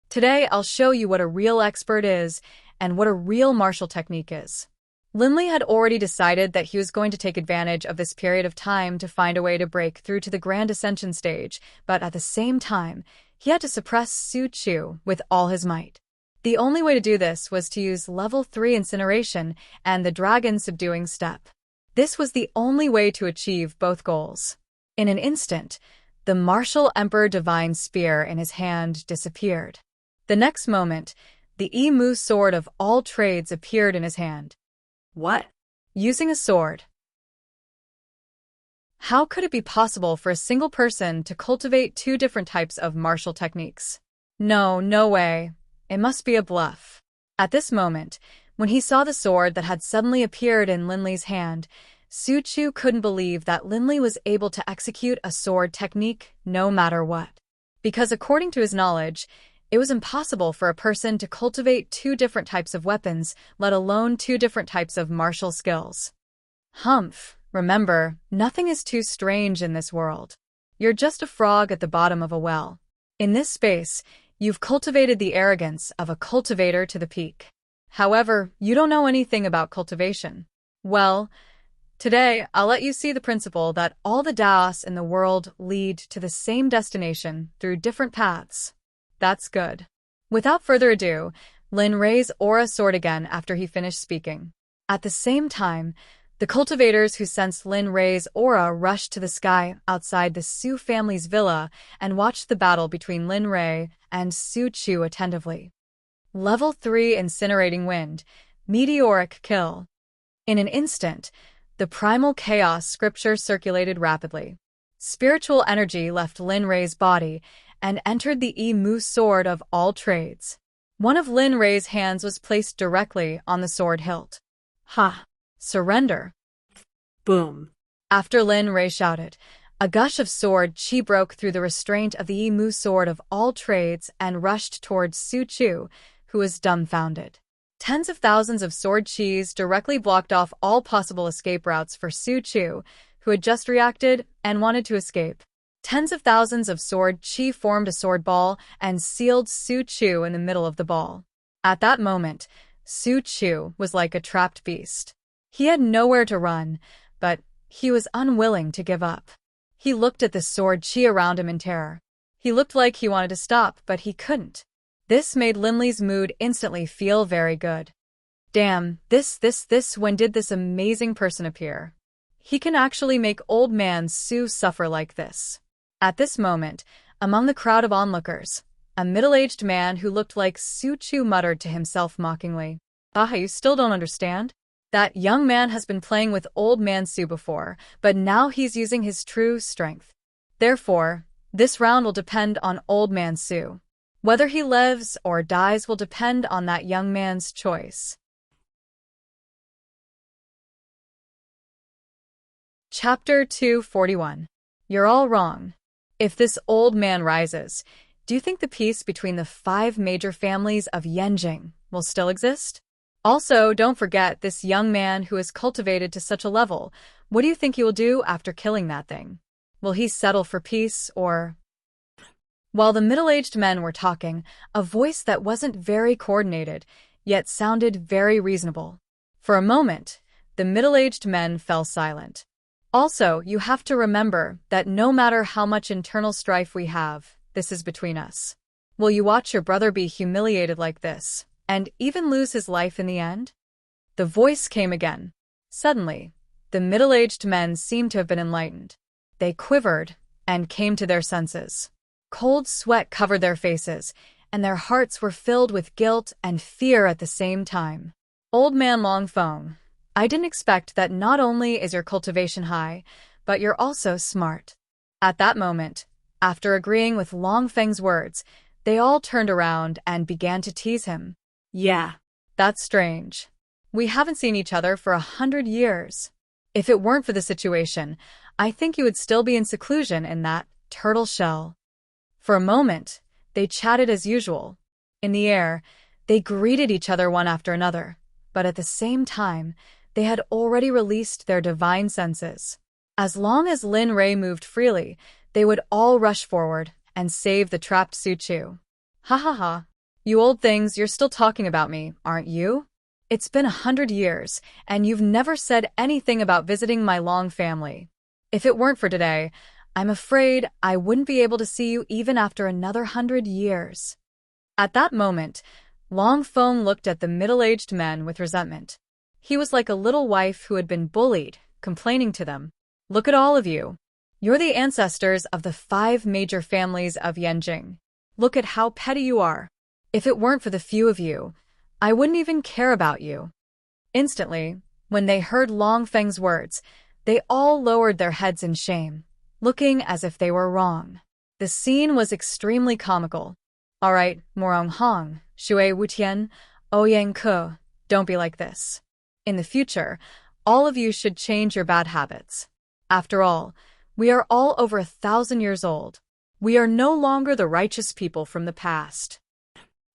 Today, I'll show you what a real expert is and what a real martial technique is. Lin Li had already decided that he was going to take advantage of this period of time to find a way to break through to the Grand Ascension stage, but at the same time, he had to suppress Su Chu with all his might. The only way to do this was to use level 3 incineration and the dragon subduing step. This was the only way to achieve both goals. In an instant, the martial Emperor Divine Spear in his hand disappeared. The next moment, the Mu sword of all trades appeared in his hand. What? Using a sword. How could it be possible for a single person to cultivate 2 different types of martial techniques? No way. It must be a bluff. At this moment, when he saw the sword that had suddenly appeared in Lin Li's hand, Su Chu couldn't believe that Lin Li was able to execute a sword technique no matter what. Because according to his knowledge, it was impossible for a person to cultivate 2 different types of weapons, let alone 2 different types of martial skills. Humph. Remember, nothing is too strange in this world. You're just a frog at the bottom of a well. In this space, you've cultivated the arrogance of a cultivator to the peak. However, you don't know anything about cultivation. Well, today I'll let you see the principle that all the Daos in the world lead to the same destination through different paths. That's good. Without further ado, Lin Rei's aura soared again after he finished speaking. At the same time, the cultivators who sensed Lin Rei's aura rushed to the sky outside the Su family's villa and watched the battle between Lin Rei and Su Chu attentively. Level 3 Incinerating Wind, Meteoric Kill. In an instant, the primal chaos scripture circulated rapidly. Spiritual energy left Lin Rei's body and entered the Mu sword of all trades. One of Lin Rei's hands was placed directly on the sword hilt. Ha! Surrender! Boom. After Lin Rei shouted, a gush of sword chi broke through the restraint of the Mu sword of all trades and rushed towards Su Chu, who was dumbfounded. Tens of thousands of sword chis directly blocked off all possible escape routes for Su Chu, who had just reacted and wanted to escape. Tens of thousands of sword chi formed a sword ball and sealed Su Chu in the middle of the ball. At that moment, Su Chu was like a trapped beast. He had nowhere to run, but he was unwilling to give up. He looked at the sword chi around him in terror. He looked like he wanted to stop, but he couldn't. This made Linley's mood instantly feel very good. Damn, when did this amazing person appear? He can actually make old man Su suffer like this. At this moment, among the crowd of onlookers, a middle-aged man who looked like Su Chu muttered to himself mockingly, "Ah, you still don't understand? That young man has been playing with old man Su before, but now he's using his true strength. Therefore, this round will depend on old man Su. Whether he lives or dies will depend on that young man's choice." Chapter 241. You're all wrong. If this old man rises, do you think the peace between the 5 major families of Yanjing will still exist? Also, don't forget this young man who is cultivated to such a level. What do you think he will do after killing that thing? Will he settle for peace or... While the middle-aged men were talking, a voice that wasn't very coordinated, yet sounded very reasonable. For a moment, the middle-aged men fell silent. Also, you have to remember that no matter how much internal strife we have, this is between us. Will you watch your brother be humiliated like this, and even lose his life in the end? The voice came again. Suddenly, the middle-aged men seemed to have been enlightened. They quivered and came to their senses. Cold sweat covered their faces, and their hearts were filled with guilt and fear at the same time. Old man Longfeng, I didn't expect that not only is your cultivation high, but you're also smart. At that moment, after agreeing with Longfeng's words, they all turned around and began to tease him. Yeah. That's strange. We haven't seen each other for 100 years. If it weren't for the situation, I think you would still be in seclusion in that turtle shell. For a moment, they chatted as usual. In the air, they greeted each other one after another, but at the same time, they had already released their divine senses. As long as Lin Rei moved freely, they would all rush forward and save the trapped Su Chu. Ha ha ha. You old things, you're still talking about me, aren't you? It's been 100 years, and you've never said anything about visiting my Long family. If it weren't for today, I'm afraid I wouldn't be able to see you even after another 100 years. At that moment, Long Feng looked at the middle-aged men with resentment. He was like a little wife who had been bullied, complaining to them. Look at all of you. You're the ancestors of the 5 major families of Yanjing. Look at how petty you are. If it weren't for the few of you, I wouldn't even care about you. Instantly, when they heard Long Feng's words, they all lowered their heads in shame, looking as if they were wrong. The scene was extremely comical. All right, Morong Hong, Shui Wutian, Ouyang Ke, don't be like this. In the future, all of you should change your bad habits. After all, we are all over 1,000 years old. We are no longer the righteous people from the past.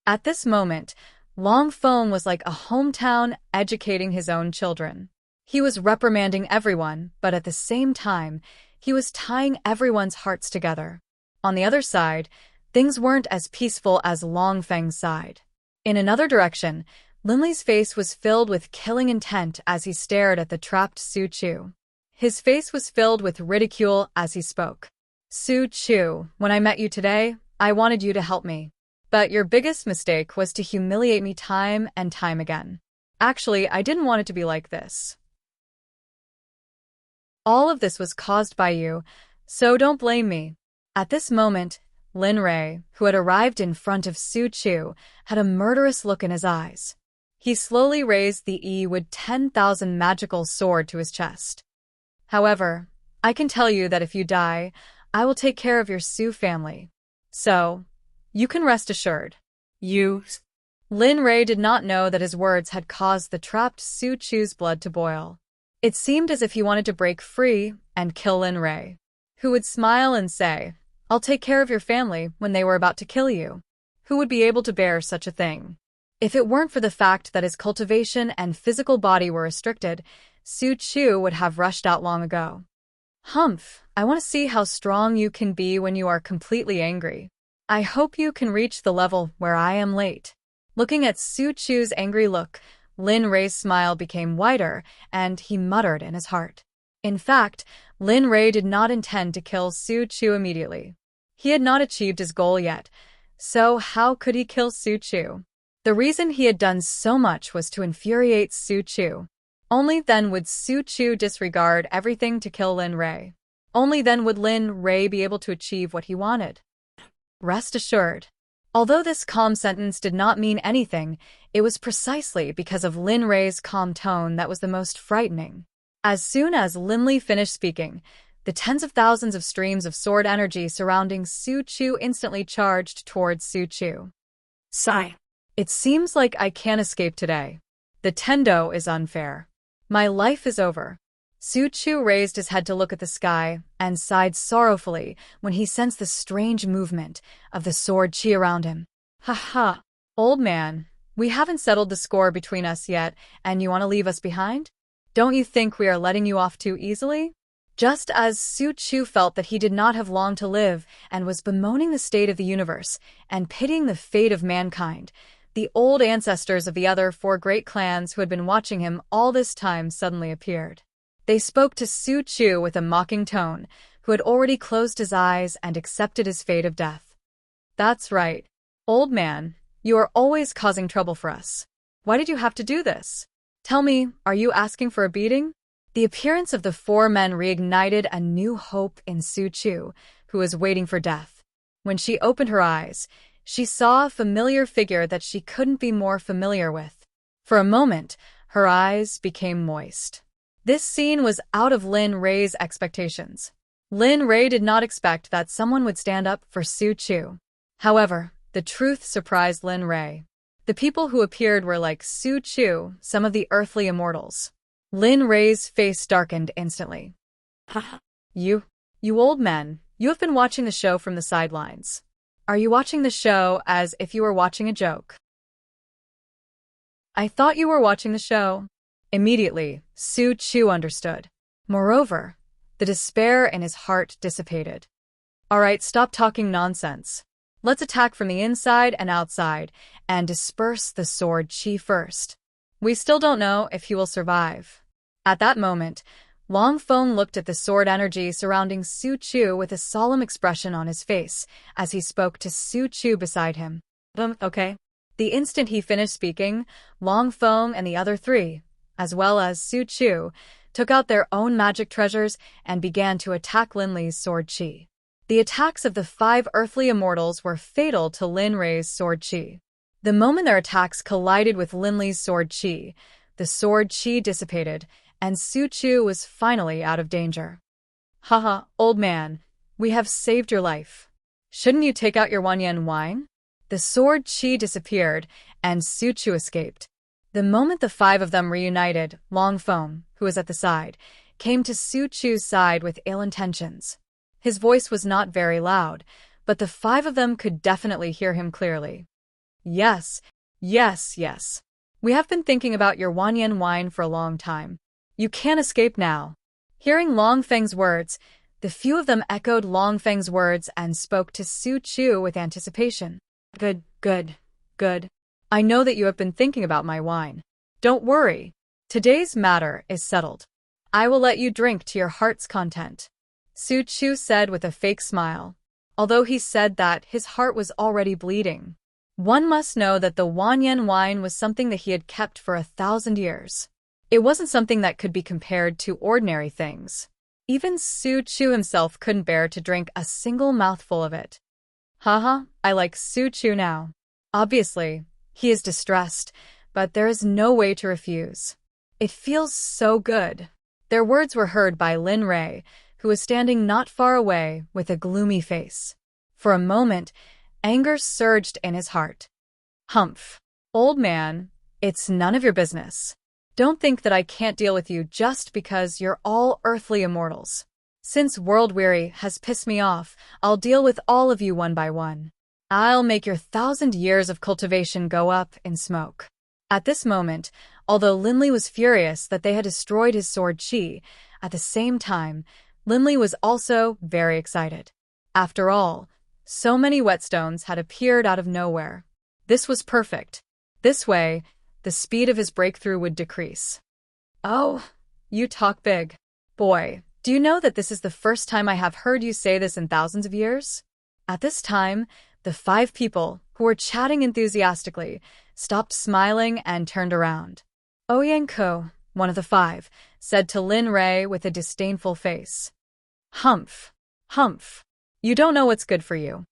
At this moment, Long Feng was like a hometown educating his own children. He was reprimanding everyone, but at the same time, he was tying everyone's hearts together. On the other side, things weren't as peaceful as Long Feng's side. In another direction, Linley's face was filled with killing intent as he stared at the trapped Su Chu. His face was filled with ridicule as he spoke. Su Chu, when I met you today, I wanted you to help me. But your biggest mistake was to humiliate me time and time again. Actually, I didn't want it to be like this. All of this was caused by you, so don't blame me. At this moment, Lin Rei, who had arrived in front of Su Chu, had a murderous look in his eyes. He slowly raised the Yi-Wood 10,000 magical sword to his chest. However, I can tell you that if you die, I will take care of your Su family. So, you can rest assured. Lin Rei did not know that his words had caused the trapped Su Chu's blood to boil. It seemed as if he wanted to break free and kill Lin Rei, who would smile and say, I'll take care of your family when they were about to kill you. Who would be able to bear such a thing? If it weren't for the fact that his cultivation and physical body were restricted, Su Chu would have rushed out long ago. Humph, I want to see how strong you can be when you are completely angry. I hope you can reach the level where I am late. Looking at Su Chu's angry look, Lin Rei's smile became wider, and he muttered in his heart. In fact, Lin Rei did not intend to kill Su Chu immediately. He had not achieved his goal yet, so how could he kill Su Chu? The reason he had done so much was to infuriate Su Chu. Only then would Su Chu disregard everything to kill Lin Rei. Only then would Lin Rei be able to achieve what he wanted. Rest assured. Although this calm sentence did not mean anything, it was precisely because of Lin Rei's calm tone that was the most frightening. As soon as Lin Li finished speaking, the tens of thousands of streams of sword energy surrounding Su Chu instantly charged towards Su Chu. Sigh. It seems like I can't escape today. The Tendo is unfair. My life is over. Su Chu raised his head to look at the sky and sighed sorrowfully when he sensed the strange movement of the sword chi around him. Ha ha, old man, we haven't settled the score between us yet, and you want to leave us behind? Don't you think we are letting you off too easily? Just as Su Chu felt that he did not have long to live and was bemoaning the state of the universe and pitying the fate of mankind, the old ancestors of the other 4 great clans who had been watching him all this time suddenly appeared. They spoke to Su Chu with a mocking tone, who had already closed his eyes and accepted his fate of death. That's right. Old man, you are always causing trouble for us. Why did you have to do this? Tell me, are you asking for a beating? The appearance of the 4 men reignited a new hope in Su Chu, who was waiting for death. When she opened her eyes, she saw a familiar figure that she couldn't be more familiar with. For a moment, her eyes became moist. This scene was out of Lin Rei's expectations. Lin Rei did not expect that someone would stand up for Su Chu. However, the truth surprised Lin Rei. The people who appeared were like Su Chu, some of the earthly immortals. Lin Rei's face darkened instantly. Haha. You old men, you have been watching the show from the sidelines. Are you watching the show as if you were watching a joke? I thought you were watching the show. Immediately, Su Chu understood. Moreover, the despair in his heart dissipated. All right, stop talking nonsense. Let's attack from the inside and outside and disperse the sword chi first. We still don't know if he will survive. At that moment, Long Feng looked at the sword energy surrounding Su Chu with a solemn expression on his face as he spoke to Su Chu beside him. Okay. The instant he finished speaking, Long Feng and the other 3, as well as Su Chu, took out their own magic treasures and began to attack Lin Li's sword chi. The attacks of the 5 earthly immortals were fatal to Lin Rei's sword chi. The moment their attacks collided with Lin Li's sword chi, the sword chi dissipated, and Su Chu was finally out of danger. Haha, old man, we have saved your life. Shouldn't you take out your Wanyan wine? The sword chi disappeared, and Su Chu escaped. The moment the 5 of them reunited, Long Feng, who was at the side, came to Su Chu's side with ill intentions. His voice was not very loud, but the 5 of them could definitely hear him clearly. Yes. We have been thinking about your Wanyan wine for a long time. You can't escape now. Hearing Long Feng's words, the few of them echoed Long Feng's words and spoke to Su Chu with anticipation. Good. I know that you have been thinking about my wine. Don't worry. Today's matter is settled. I will let you drink to your heart's content. Su Chu said with a fake smile. Although he said that, his heart was already bleeding. One must know that the Wanyan wine was something that he had kept for 1,000 years. It wasn't something that could be compared to ordinary things. Even Su Chu himself couldn't bear to drink a single mouthful of it. Haha, I like Su Chu now. Obviously, he is distressed, but there is no way to refuse. It feels so good. Their words were heard by Lin Rei, who was standing not far away with a gloomy face. For a moment, anger surged in his heart. Humph. Old man, it's none of your business. Don't think that I can't deal with you just because you're all earthly immortals. Since World Weary has pissed me off, I'll deal with all of you one by one. I'll make your 1,000 years of cultivation go up in smoke. At this moment, although Lin Li was furious that they had destroyed his sword chi, at the same time, Lin Li was also very excited. After all, so many whetstones had appeared out of nowhere. This was perfect. This way, the speed of his breakthrough would decrease. Oh, you talk big. Boy, do you know that this is the first time I have heard you say this in thousands of years? At this time, the 5 people, who were chatting enthusiastically, stopped smiling and turned around. Oyenko, one of the 5, said to Lin Rei with a disdainful face. Humph. Humph. You don't know what's good for you.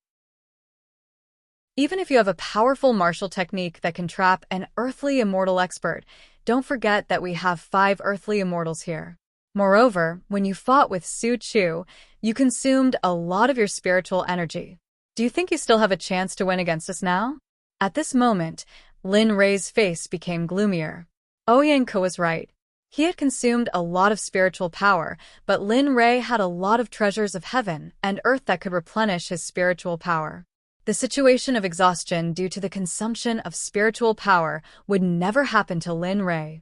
Even if you have a powerful martial technique that can trap an earthly immortal expert, don't forget that we have 5 earthly immortals here. Moreover, when you fought with Su Chu, you consumed a lot of your spiritual energy. Do you think you still have a chance to win against us now? At this moment, Lin Rei's face became gloomier. Oyenko was right. He had consumed a lot of spiritual power, but Lin Rei had a lot of treasures of heaven and earth that could replenish his spiritual power. The situation of exhaustion due to the consumption of spiritual power would never happen to Lin Rei.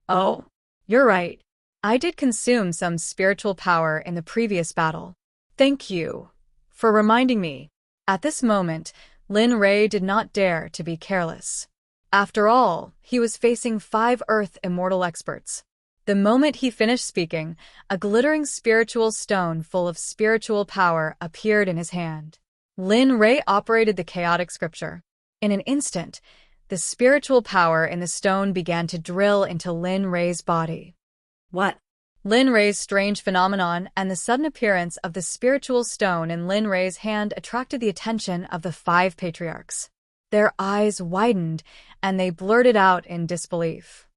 Oh, you're right. I did consume some spiritual power in the previous battle. Thank you for reminding me. At this moment, Lin Rei did not dare to be careless. After all, he was facing 5 Earth Immortal experts. The moment he finished speaking, a glittering spiritual stone full of spiritual power appeared in his hand. Lin Rei operated the chaotic scripture. In an instant, the spiritual power in the stone began to drill into Lin Rei's body. What? Lin Rei's strange phenomenon and the sudden appearance of the spiritual stone in Lin Rei's hand attracted the attention of the 5 patriarchs. Their eyes widened, and they blurted out in disbelief.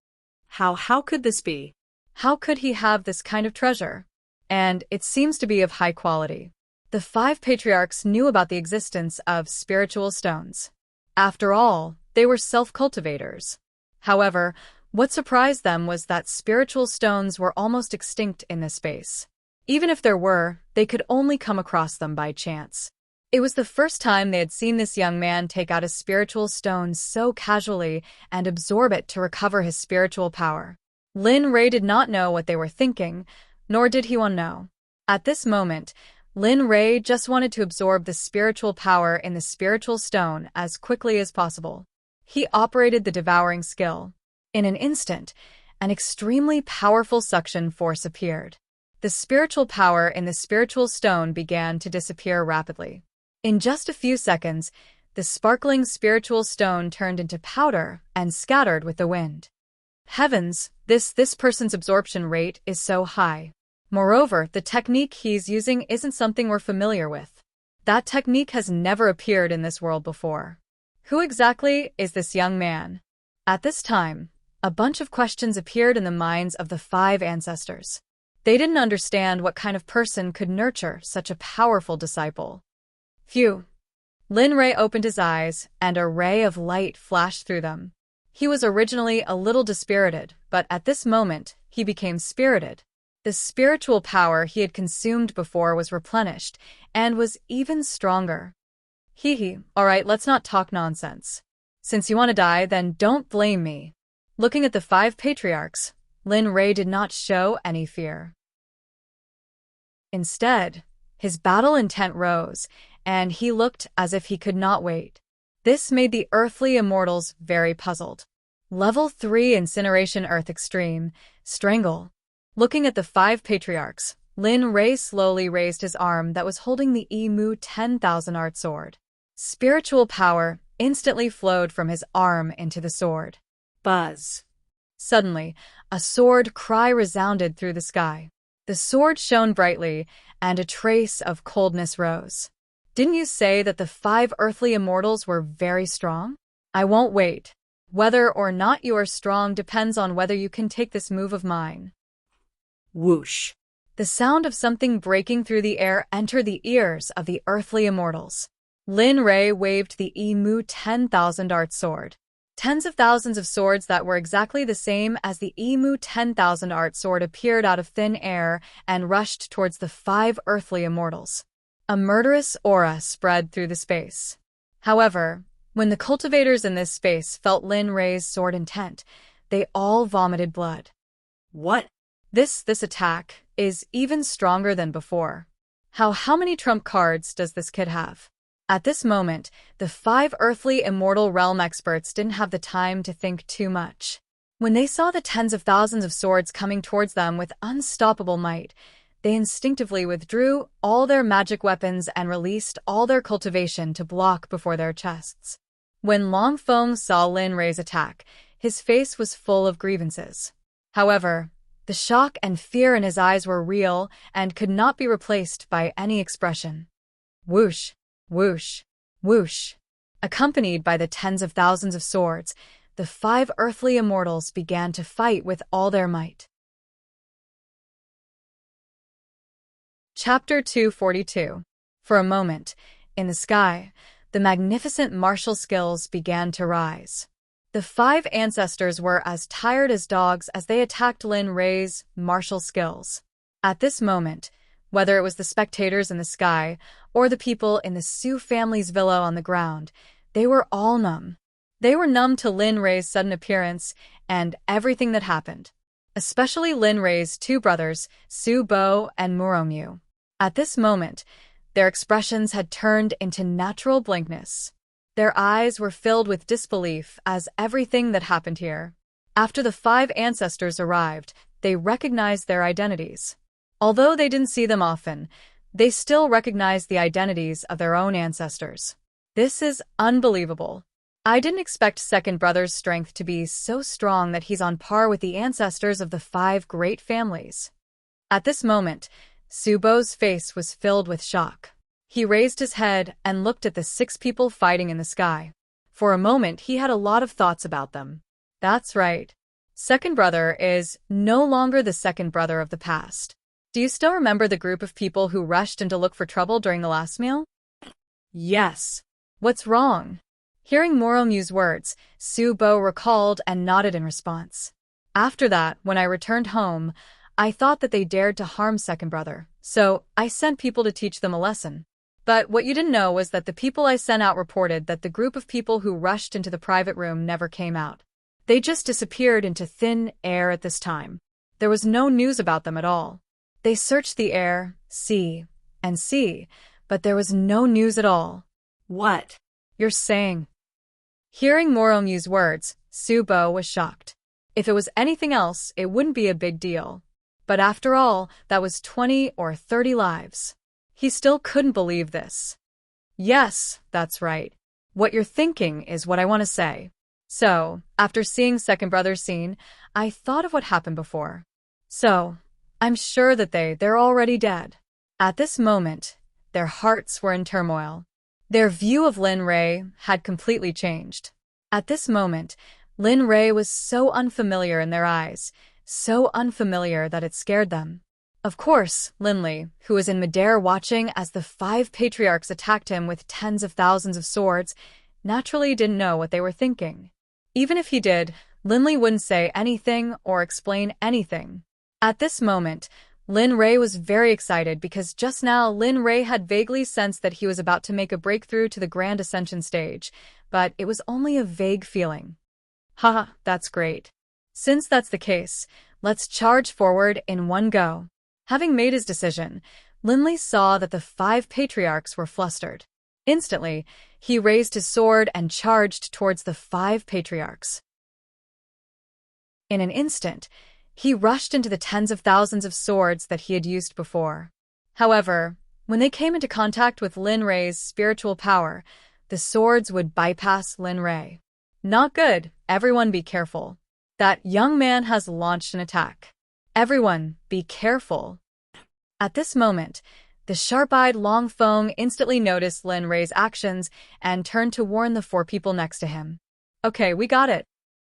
How could this be? How could he have this kind of treasure? And it seems to be of high quality. The 5 patriarchs knew about the existence of spiritual stones. After all, they were self-cultivators. However, what surprised them was that spiritual stones were almost extinct in this space. Even if there were, they could only come across them by chance. It was the first time they had seen this young man take out a spiritual stone so casually and absorb it to recover his spiritual power. Lin Rei did not know what they were thinking, nor did he want to know. At this moment, Lin Rei just wanted to absorb the spiritual power in the spiritual stone as quickly as possible. He operated the devouring skill. In an instant, an extremely powerful suction force appeared. The spiritual power in the spiritual stone began to disappear rapidly. In just a few seconds, the sparkling spiritual stone turned into powder and scattered with the wind. Heavens, this person's absorption rate is so high. Moreover, the technique he's using isn't something we're familiar with. That technique has never appeared in this world before. Who exactly is this young man? At this time, a bunch of questions appeared in the minds of the 5 ancestors. They didn't understand what kind of person could nurture such a powerful disciple. Phew. Lin Rei opened his eyes, and a ray of light flashed through them. He was originally a little dispirited, but at this moment, he became spirited. The spiritual power he had consumed before was replenished, and was even stronger. All right, let's not talk nonsense. Since you want to die, then don't blame me. Looking at the 5 patriarchs, Lin Rei did not show any fear. Instead, his battle intent rose, and he looked as if he could not wait. This made the earthly immortals very puzzled. Level 3 Incineration Earth Extreme, Strangle. Looking at the 5 patriarchs, Lin Rei slowly raised his arm that was holding the Emu 10,000 art sword. Spiritual power instantly flowed from his arm into the sword. Buzz. Suddenly, a sword cry resounded through the sky. The sword shone brightly, and a trace of coldness rose. Didn't you say that the 5 earthly immortals were very strong? I won't wait. Whether or not you are strong depends on whether you can take this move of mine. Whoosh. The sound of something breaking through the air entered the ears of the earthly immortals. Lin Rei waved the Emu 10,000 art sword. Tens of thousands of swords that were exactly the same as the Emu 10,000 art sword appeared out of thin air and rushed towards the 5 earthly immortals. A murderous aura spread through the space. However, when the cultivators in this space felt Lin Rei's sword intent, they all vomited blood. What? This attack is even stronger than before. How many trump cards does this kid have? At this moment, the 5 earthly immortal realm experts didn't have the time to think too much. When they saw the tens of thousands of swords coming towards them with unstoppable might, they instinctively withdrew all their magic weapons and released all their cultivation to block before their chests. When Long Feng saw Lin Rei's attack, his face was full of grievances. However, the shock and fear in his eyes were real and could not be replaced by any expression. Whoosh, whoosh, whoosh. Accompanied by the tens of thousands of swords, the 5 earthly immortals began to fight with all their might. Chapter 242. For a moment, in the sky, the magnificent martial skills began to rise. The 5 ancestors were as tired as dogs as they attacked Lin Rei's martial skills. At this moment, whether it was the spectators in the sky or the people in the Su family's villa on the ground, they were all numb. They were numb to Lin Rei's sudden appearance and everything that happened, especially Lin Rei's 2 brothers, Su Bo and Muromyu. At this moment, their expressions had turned into natural blankness. Their eyes were filled with disbelief as everything that happened here. After the 5 ancestors arrived, they recognized their identities. Although they didn't see them often, they still recognized the identities of their own ancestors. This is unbelievable. I didn't expect second brother's strength to be so strong that he's on par with the ancestors of the 5 great families. At this moment, Subo's face was filled with shock. He raised his head and looked at the 6 people fighting in the sky. For a moment, he had a lot of thoughts about them. That's right. Second brother is no longer the second brother of the past. Do you still remember the group of people who rushed in to look for trouble during the last meal? Yes. What's wrong? Hearing Moromyu's words, Subo recalled and nodded in response. After that, when I returned home, I thought that they dared to harm second brother, so I sent people to teach them a lesson. But what you didn't know was that the people I sent out reported that the group of people who rushed into the private room never came out. They just disappeared into thin air at this time. There was no news about them at all. They searched the air, sea, and sea, but there was no news at all. What? You're saying? Hearing Moromyu's words, Subo was shocked. If it was anything else, it wouldn't be a big deal. But after all, that was 20 or 30 lives. He still couldn't believe this. Yes, that's right. What you're thinking is what I want to say. So, after seeing second brother's scene, I thought of what happened before. So, I'm sure that they're already dead. At this moment, their hearts were in turmoil. Their view of Lin Rei had completely changed. At this moment, Lin Rei was so unfamiliar in their eyes, so unfamiliar that it scared them. Of course, Linli, who was in midair watching as the 5 patriarchs attacked him with tens of thousands of swords, naturally didn't know what they were thinking. Even if he did, Linli wouldn't say anything or explain anything. At this moment, Lin Rei was very excited because just now Lin Rei had vaguely sensed that he was about to make a breakthrough to the Grand Ascension stage, but it was only a vague feeling. Haha, that's great. Since that's the case, let's charge forward in one go. Having made his decision, Linli saw that the 5 patriarchs were flustered. Instantly, he raised his sword and charged towards the 5 patriarchs. In an instant, he rushed into the tens of thousands of swords that he had used before. However, when they came into contact with Lin Rei's spiritual power, the swords would bypass Lin Rei. Not good, everyone be careful. That young man has launched an attack. Everyone, be careful. At this moment, the sharp-eyed Long Feng instantly noticed Lin Rei's actions and turned to warn the 4 people next to him. Okay, we got it.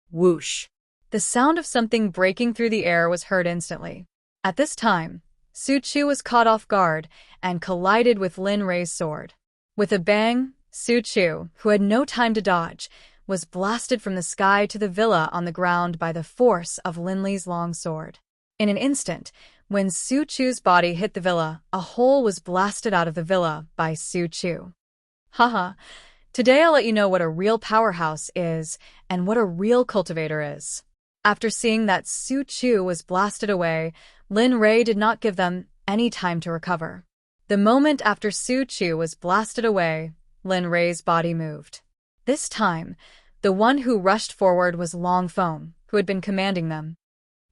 Whoosh. The sound of something breaking through the air was heard instantly. At this time, Su Chu was caught off guard and collided with Lin Rei's sword. With a bang, Su Chu, who had no time to dodge, was blasted from the sky to the villa on the ground by the force of Linli's long sword. In an instant, when Su Chu's body hit the villa, a hole was blasted out of the villa by Su Chu. Haha, today I'll let you know what a real powerhouse is and what a real cultivator is. After seeing that Su Chu was blasted away, Lin Rei did not give them any time to recover. The moment after Su Chu was blasted away, Lin Rei's body moved. This time, the one who rushed forward was Long Feng, who had been commanding them.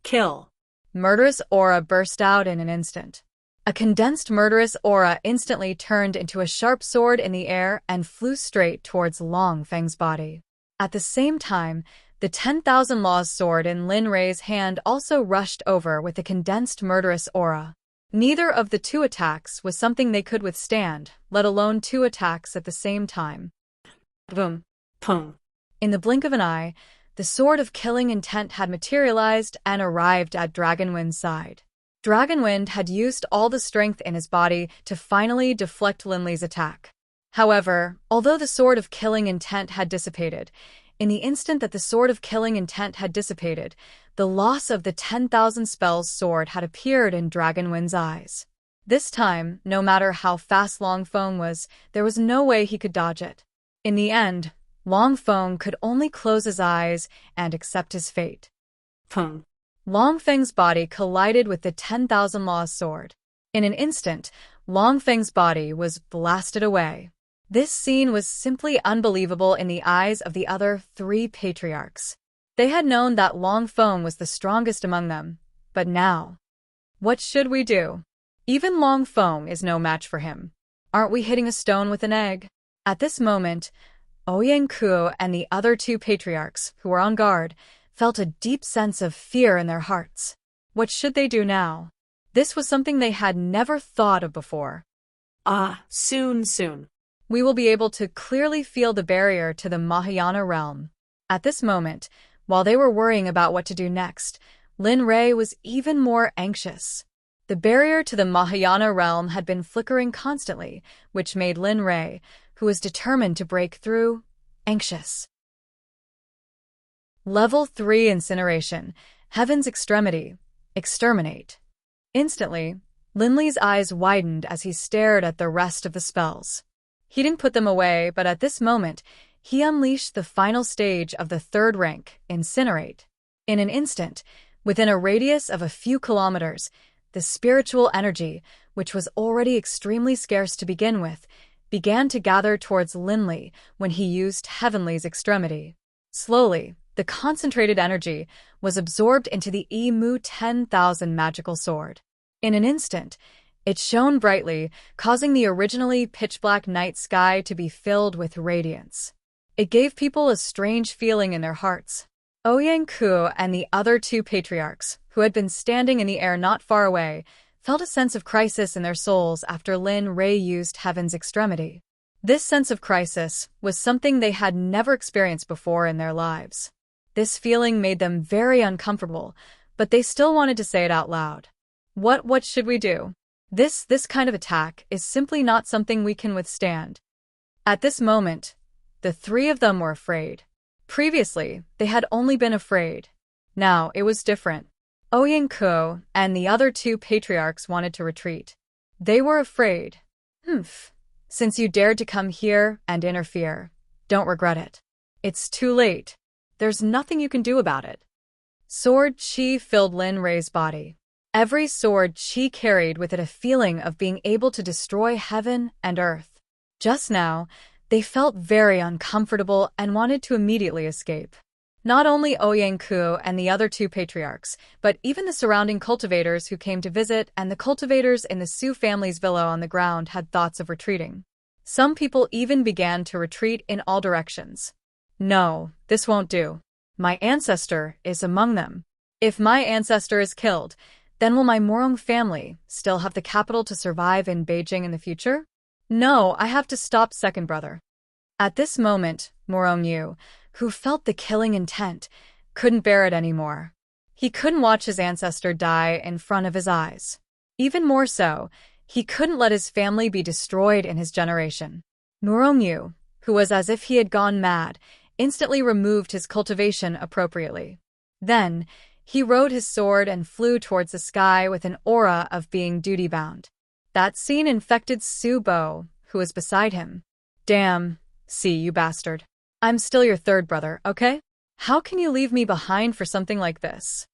Kill. Murderous aura burst out in an instant. A condensed murderous aura instantly turned into a sharp sword in the air and flew straight towards Long Feng's body. At the same time, the 10,000 Laws sword in Lin Rei's hand also rushed over with a condensed murderous aura. Neither of the two attacks was something they could withstand, let alone two attacks at the same time. Boom. Pum. In the blink of an eye, the sword of killing intent had materialized and arrived at Dragonwind's side. Dragonwind had used all the strength in his body to finally deflect Linley's attack. However, although the sword of killing intent had dissipated, in the instant that the sword of killing intent had dissipated, the loss of the 10,000 spells sword had appeared in Dragonwind's eyes. This time, no matter how fast Long Feng was, there was no way he could dodge it. In the end, Long Feng could only close his eyes and accept his fate. Pum. Long Feng's body collided with the 10,000 Laws sword. In an instant, Long Feng's body was blasted away. This scene was simply unbelievable in the eyes of the other three patriarchs. They had known that Long Feng was the strongest among them, but now... What should we do? Even Long Feng is no match for him. Aren't we hitting a stone with an egg? At this moment, Ouyang Ku and the other two patriarchs, who were on guard, felt a deep sense of fear in their hearts. What should they do now? This was something they had never thought of before. Soon. We will be able to clearly feel the barrier to the Mahayana realm. At this moment, while they were worrying about what to do next, Lin Rei was even more anxious. The barrier to the Mahayana realm had been flickering constantly, which made Lin Rei, who was determined to break through, anxious. Level 3 Incineration, Heaven's Extremity, Exterminate. Instantly, Linley's eyes widened as he stared at the rest of the spells. He didn't put them away, but at this moment, he unleashed the final stage of the third rank, Incinerate. In an instant, within a radius of a few kilometers, the spiritual energy, which was already extremely scarce to begin with, began to gather towards Linley when he used Heavenly's Extremity. Slowly, the concentrated energy was absorbed into the Mu 10,000 magical sword. In an instant, it shone brightly, causing the originally pitch-black night sky to be filled with radiance. It gave people a strange feeling in their hearts. Ouyang Ku and the other two patriarchs, who had been standing in the air not far away, felt a sense of crisis in their souls after Lin Rei used Heaven's Extremity. This sense of crisis was something they had never experienced before in their lives. This feeling made them very uncomfortable, but they still wanted to say it out loud. What should we do? This kind of attack is simply not something we can withstand. At this moment, the three of them were afraid. Previously, they had only been afraid. Now, it was different. Ouyang Ku and the other two patriarchs wanted to retreat. They were afraid. Since you dared to come here and interfere, don't regret it. It's too late. There's nothing you can do about it. Sword chi filled Lin Rei's body. Every sword chi carried with it a feeling of being able to destroy heaven and earth. Just now, they felt very uncomfortable and wanted to immediately escape. Not only Ouyang Ku and the other two patriarchs, but even the surrounding cultivators who came to visit and the cultivators in the Su family's villa on the ground had thoughts of retreating. Some people even began to retreat in all directions. No, this won't do. My ancestor is among them. If my ancestor is killed, then will my Morong family still have the capital to survive in Beijing in the future? No, I have to stop second brother. At this moment, Morong Yu, who felt the killing intent, couldn't bear it anymore. He couldn't watch his ancestor die in front of his eyes. Even more so, he couldn't let his family be destroyed in his generation. Morong Yu, who was as if he had gone mad, instantly removed his cultivation appropriately. Then, he rode his sword and flew towards the sky with an aura of being duty-bound. That scene infected Su Bo, who was beside him. Damn, see you bastard. I'm still your third brother, okay? How can you leave me behind for something like this?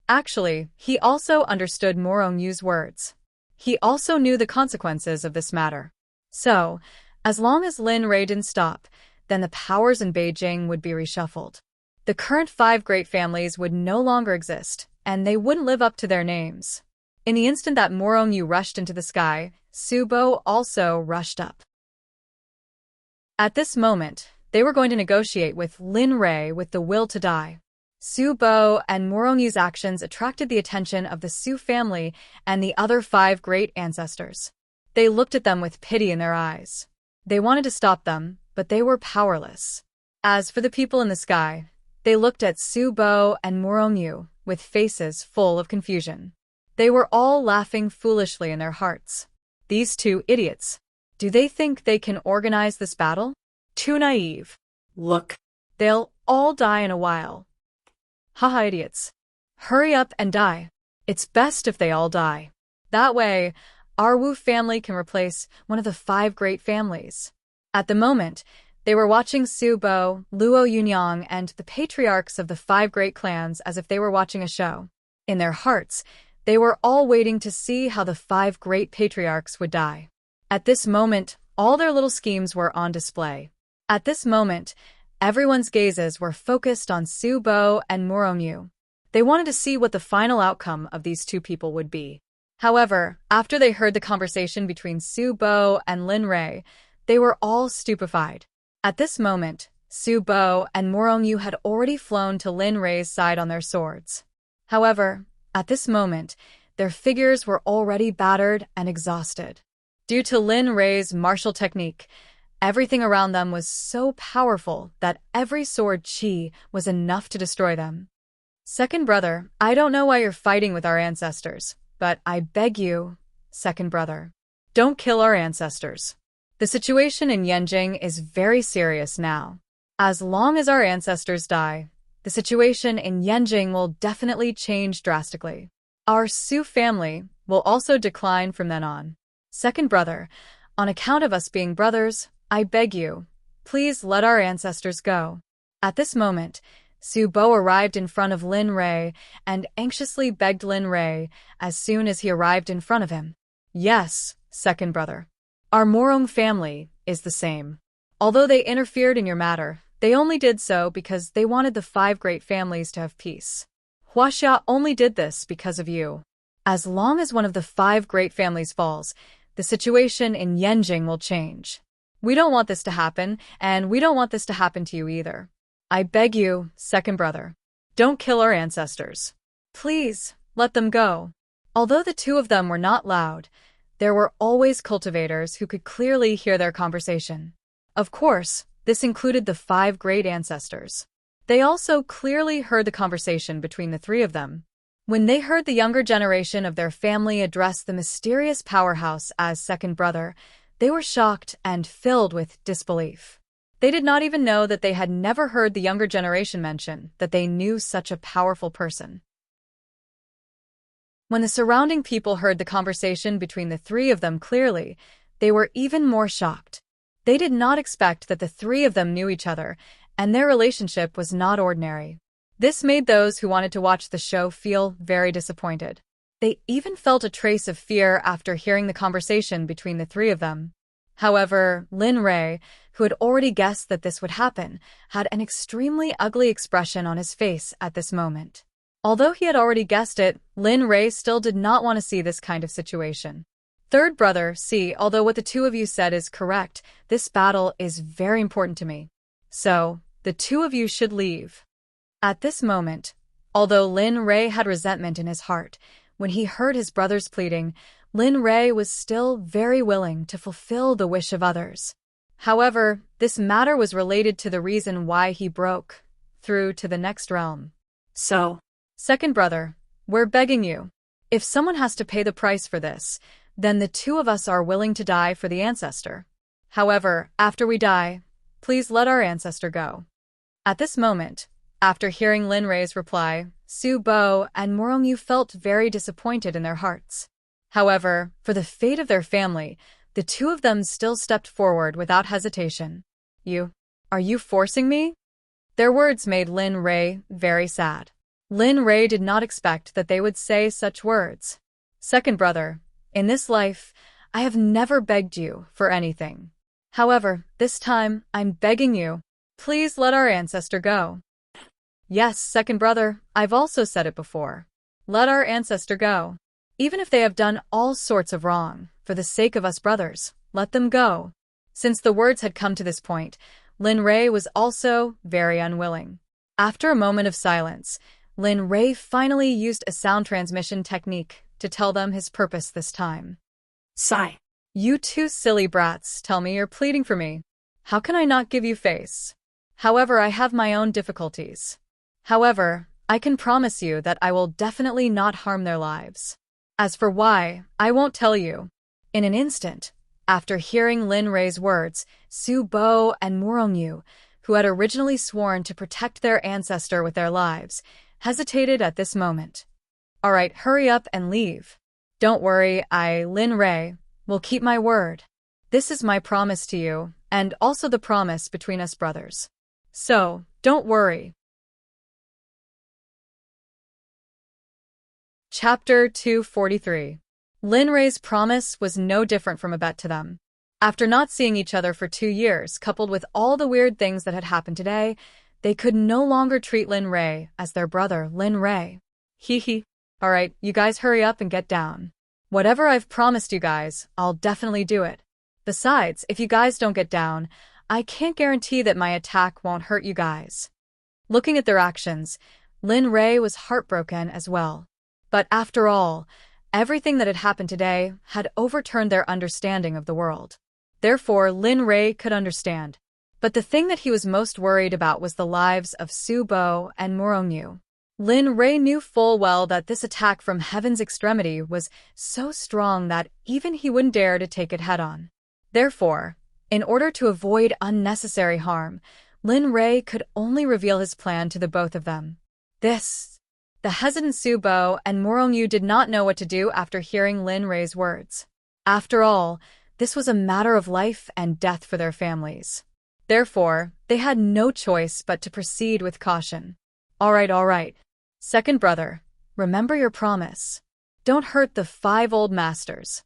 Actually, he also understood Morong Yu's words. He also knew the consequences of this matter. So, as long as Lin Rei didn't stop, then the powers in Beijing would be reshuffled. The current 5 great families would no longer exist, and they wouldn't live up to their names. In the instant that Morongyu rushed into the sky, Subo also rushed up. At this moment, they were going to negotiate with Lin Rei with the will to die. Subo and Morongyu's actions attracted the attention of the Su family and the other 5 great ancestors. They looked at them with pity in their eyes. They wanted to stop them, but they were powerless. As for the people in the sky, they looked at Subo and Morongyu with faces full of confusion. They were all laughing foolishly in their hearts. These 2 idiots. Do they think they can organize this battle? Too naive. Look. They'll all die in a while. Haha, idiots. Hurry up and die. It's best if they all die. That way, our Wu family can replace one of the 5 great families. At the moment, they were watching Subo, Luo Yunyang, and the patriarchs of the 5 great clans as if they were watching a show. In their hearts, they were all waiting to see how the 5 great patriarchs would die. At this moment, all their little schemes were on display. At this moment, everyone's gazes were focused on Subo and Morongyu. They wanted to see what the final outcome of these 2 people would be. However, after they heard the conversation between Subo and Lin Rei, they were all stupefied. At this moment, Subo and Morongyu had already flown to Lin Rei's side on their swords. However, at this moment, their figures were already battered and exhausted. Due to Lin Rei's martial technique, everything around them was so powerful that every sword chi was enough to destroy them. Second brother, I don't know why you're fighting with our ancestors, but I beg you, second brother, don't kill our ancestors. The situation in Yanjing is very serious now. As long as our ancestors die, the situation in Yanjing will definitely change drastically. Our Su family will also decline from then on. Second brother, on account of us being brothers, I beg you, please let our ancestors go. At this moment, Subo arrived in front of Lin Rei and anxiously begged Lin Rei as soon as he arrived in front of him. Yes, second brother. Our Morong family is the same. Although they interfered in your matter, they only did so because they wanted the 5 great families to have peace. Wuxia only did this because of you. As long as one of the 5 great families falls, the situation in Yanjing will change. We don't want this to happen, and we don't want this to happen to you either. I beg you, second brother, don't kill our ancestors. Please, let them go. Although the 2 of them were not loud, there were always cultivators who could clearly hear their conversation. Of course, this included the 5 great ancestors. They also clearly heard the conversation between the 3 of them. When they heard the younger generation of their family address the mysterious powerhouse as second brother, they were shocked and filled with disbelief. They did not even know that they had never heard the younger generation mention that they knew such a powerful person. When the surrounding people heard the conversation between the 3 of them clearly, they were even more shocked. They did not expect that the 3 of them knew each other, and their relationship was not ordinary. This made those who wanted to watch the show feel very disappointed. They even felt a trace of fear after hearing the conversation between the 3 of them. However, Lin Rei, who had already guessed that this would happen, had an extremely ugly expression on his face at this moment. Although he had already guessed it, Lin Rei still did not want to see this kind of situation. Third brother, see, although what the 2 of you said is correct, this battle is very important to me. So, the 2 of you should leave. At this moment, although Lin Rei had resentment in his heart, when he heard his brother's pleading, Lin Rei was still very willing to fulfill the wish of others. However, this matter was related to the reason why he broke through to the next realm. So, second brother, we're begging you. If someone has to pay the price for this, then the 2 of us are willing to die for the ancestor. However, after we die, please let our ancestor go. At this moment, after hearing Lin Rei's reply, Su Bo and Morongyu felt very disappointed in their hearts. However, for the fate of their family, the 2 of them still stepped forward without hesitation. Are you forcing me? Their words made Lin Rei very sad. Lin Rei did not expect that they would say such words. Second brother, in this life, I have never begged you for anything. However, this time, I'm begging you, please let our ancestor go. Yes, second brother, I've also said it before. Let our ancestor go. Even if they have done all sorts of wrong, for the sake of us brothers, let them go. Since the words had come to this point, Lin Rei was also very unwilling. After a moment of silence, Lin Rei finally used a sound transmission technique to tell them his purpose this time. Sigh. You two silly brats tell me you're pleading for me. How can I not give you face? However, I have my own difficulties. However, I can promise you that I will definitely not harm their lives. As for why, I won't tell you. In an instant, after hearing Lin Rei's words, Su Bo and Morongyu, who had originally sworn to protect their ancestor with their lives, hesitated at this moment. All right, hurry up and leave. Don't worry, Lin Rei, will keep my word. This is my promise to you, and also the promise between us brothers. So, don't worry. Chapter 243. Lin Rei's promise was no different from a bet to them. After not seeing each other for 2 years, coupled with all the weird things that had happened today, they could no longer treat Lin Rei as their brother, Lin Rei. Hee hee. Alright, you guys hurry up and get down. Whatever I've promised you guys, I'll definitely do it. Besides, if you guys don't get down, I can't guarantee that my attack won't hurt you guys. Looking at their actions, Lin Rei was heartbroken as well. But after all, everything that had happened today had overturned their understanding of the world. Therefore, Lin Rei could understand. But the thing that he was most worried about was the lives of Su Bo and Morongyu. Lin Rei knew full well that this attack from Heaven's extremity was so strong that even he wouldn't dare to take it head-on. Therefore, in order to avoid unnecessary harm, Lin Rei could only reveal his plan to the both of them. The hesitant Su Bo and Morongyu did not know what to do after hearing Lin Rei's words. After all, this was a matter of life and death for their families. Therefore, they had no choice but to proceed with caution. All right. Second brother, remember your promise. Don't hurt the 5 old masters.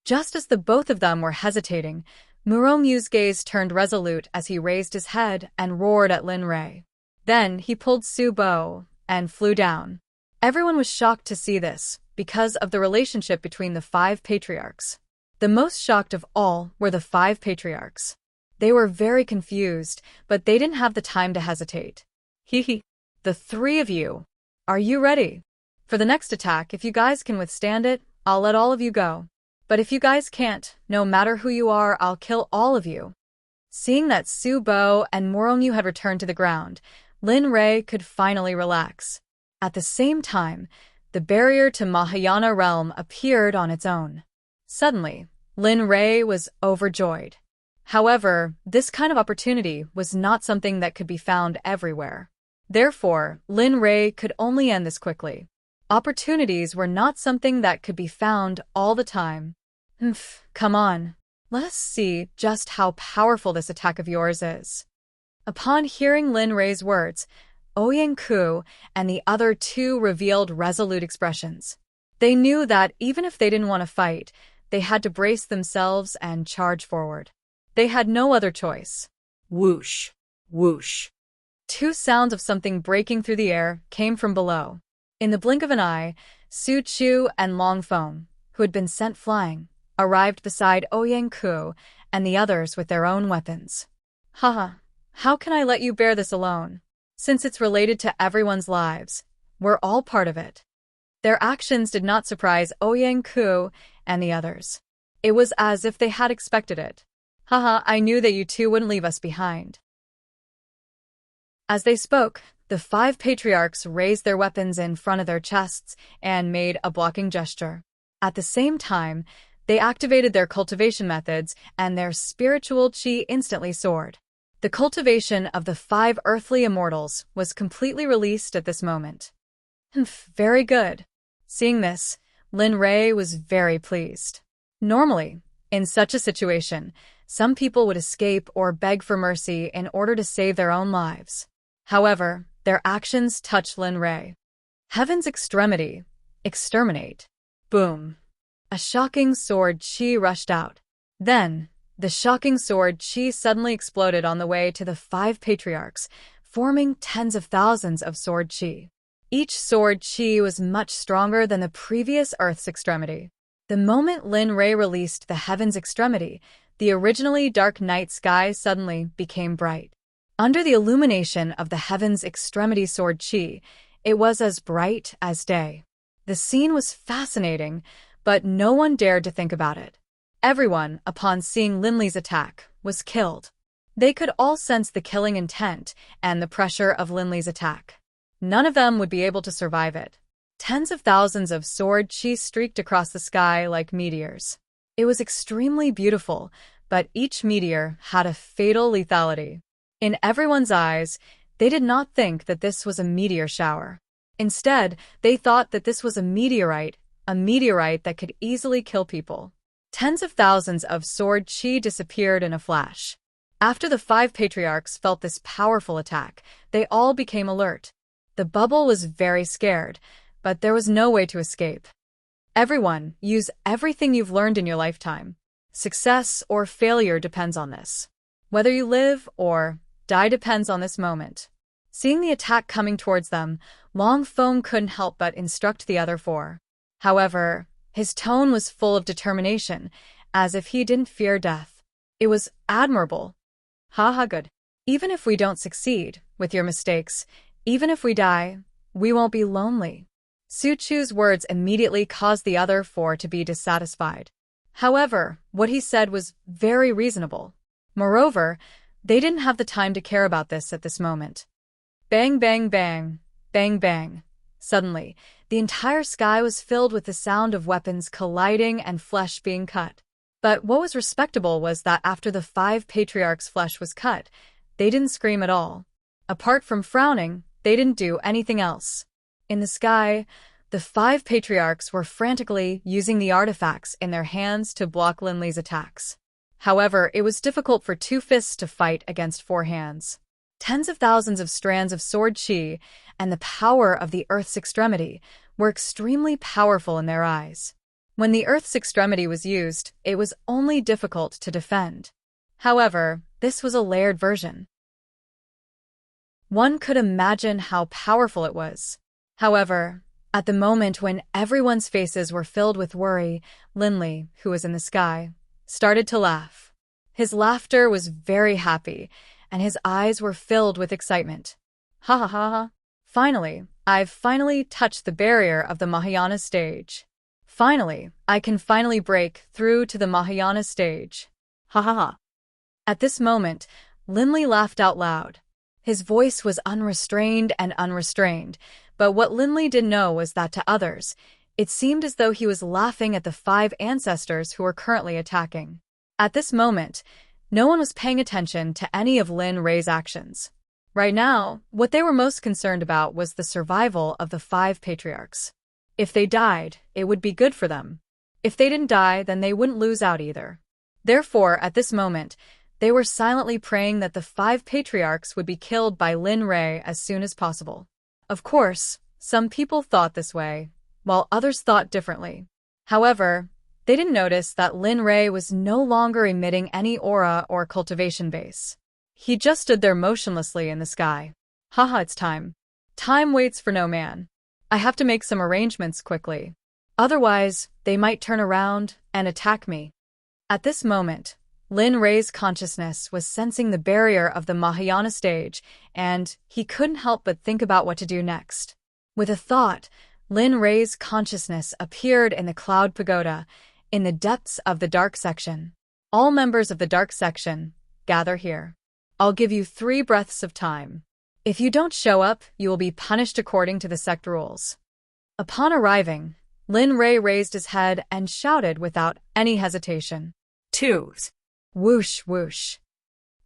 Just as the both of them were hesitating, Murongyu's gaze turned resolute as he raised his head and roared at Lin Rei. Then he pulled Su Bo and flew down. Everyone was shocked to see this because of the relationship between the 5 patriarchs. The most shocked of all were the 5 patriarchs. They were very confused, but they didn't have the time to hesitate. Hee. The 3 of you. Are you ready? For the next attack, if you guys can withstand it, I'll let all of you go. But if you guys can't, no matter who you are, I'll kill all of you. Seeing that Su Bo and Morongyu had returned to the ground, Lin Rei could finally relax. At the same time, the barrier to Mahayana realm appeared on its own. Suddenly, Lin Rei was overjoyed. However, this kind of opportunity was not something that could be found everywhere. Therefore, Lin Rei could only end this quickly. Opportunities were not something that could be found all the time. Come on. Let us see just how powerful this attack of yours is. Upon hearing Lin Rei's words, Ouyang-ku and the other 2 revealed resolute expressions. They knew that even if they didn't want to fight, they had to brace themselves and charge forward. They had no other choice. Whoosh. Whoosh. 2 sounds of something breaking through the air came from below. In the blink of an eye, Su Chu and Long Feng, who had been sent flying, arrived beside Ouyang-ku and the others with their own weapons. Haha, how can I let you bear this alone? Since it's related to everyone's lives, we're all part of it. Their actions did not surprise Ouyang-ku and the others. It was as if they had expected it. Haha, I knew that you 2 wouldn't leave us behind. As they spoke, the 5 patriarchs raised their weapons in front of their chests and made a blocking gesture. At the same time, they activated their cultivation methods and their spiritual chi instantly soared. The cultivation of the 5 earthly immortals was completely released at this moment. Very good. Seeing this, Lin Rei was very pleased. Normally, in such a situation, some people would escape or beg for mercy in order to save their own lives. However, their actions touched Lin Rei. Heaven's extremity. Exterminate. Boom. A shocking sword chi rushed out. Then, the shocking sword chi suddenly exploded on the way to the 5 patriarchs, forming tens of thousands of sword chi. Each sword chi was much stronger than the previous Earth's extremity. The moment Lin Rei released the heaven's extremity, the originally dark night sky suddenly became bright. Under the illumination of the heaven's extremity sword chi, it was as bright as day. The scene was fascinating, but no one dared to think about it. Everyone, upon seeing Lin Li's attack, was killed. They could all sense the killing intent and the pressure of Lin Li's attack. None of them would be able to survive it. Tens of thousands of sword chi streaked across the sky like meteors. It was extremely beautiful, but each meteor had a fatal lethality. In everyone's eyes, they did not think that this was a meteor shower. Instead, they thought that this was a meteorite that could easily kill people. Tens of thousands of sword chi disappeared in a flash. After the 5 patriarchs felt this powerful attack, they all became alert. The bubble was very scared, but there was no way to escape. Everyone, use everything you've learned in your lifetime. Success or failure depends on this. Whether you live or die depends on this moment. Seeing the attack coming towards them, Long Feng couldn't help but instruct the other 4. However, his tone was full of determination, as if he didn't fear death. It was admirable. Haha, good. Even if we don't succeed with your mistakes, even if we die, we won't be lonely. Su Chu's words immediately caused the other 4 to be dissatisfied. However, what he said was very reasonable. Moreover, they didn't have the time to care about this at this moment. Bang, bang, bang, bang, bang. Suddenly, the entire sky was filled with the sound of weapons colliding and flesh being cut. But what was respectable was that after the 5 patriarchs' flesh was cut, they didn't scream at all. Apart from frowning, they didn't do anything else. In the sky, the 5 patriarchs were frantically using the artifacts in their hands to block Lin Li's attacks. However, it was difficult for 2 fists to fight against 4 hands. Tens of thousands of strands of sword chi and the power of the Earth's extremity were extremely powerful in their eyes. When the Earth's extremity was used, it was only difficult to defend. However, this was a layered version. One could imagine how powerful it was. However, at the moment when everyone's faces were filled with worry, Lin Li, who was in the sky, started to laugh. His laughter was very happy, and his eyes were filled with excitement. Ha ha ha ha. I've finally touched the barrier of the Mahayana stage. Finally, I can finally break through to the Mahayana stage. Ha ha ha. At this moment, Lin Li laughed out loud. His voice was unrestrained, but what Lin Li didn't know was that to others, it seemed as though he was laughing at the 5 ancestors who were currently attacking. At this moment, no one was paying attention to any of Lin Rei's actions. Right now, what they were most concerned about was the survival of the 5 patriarchs. If they died, it would be good for them. If they didn't die, then they wouldn't lose out either. Therefore, at this moment, they were silently praying that the 5 patriarchs would be killed by Lin Rei as soon as possible. Of course, some people thought this way, while others thought differently. However, they didn't notice that Lin Rei was no longer emitting any aura or cultivation base. He just stood there motionlessly in the sky. Haha, it's time. Time waits for no man. I have to make some arrangements quickly. Otherwise, they might turn around and attack me. At this moment, Lin Rei's consciousness was sensing the barrier of the Mahayana stage, and he couldn't help but think about what to do next. With a thought, Lin Rei's consciousness appeared in the cloud pagoda, in the depths of the dark section. All members of the dark section, gather here. I'll give you 3 breaths of time. If you don't show up, you will be punished according to the sect rules. Upon arriving, Lin Rei raised his head and shouted without any hesitation. 2. Whoosh, whoosh.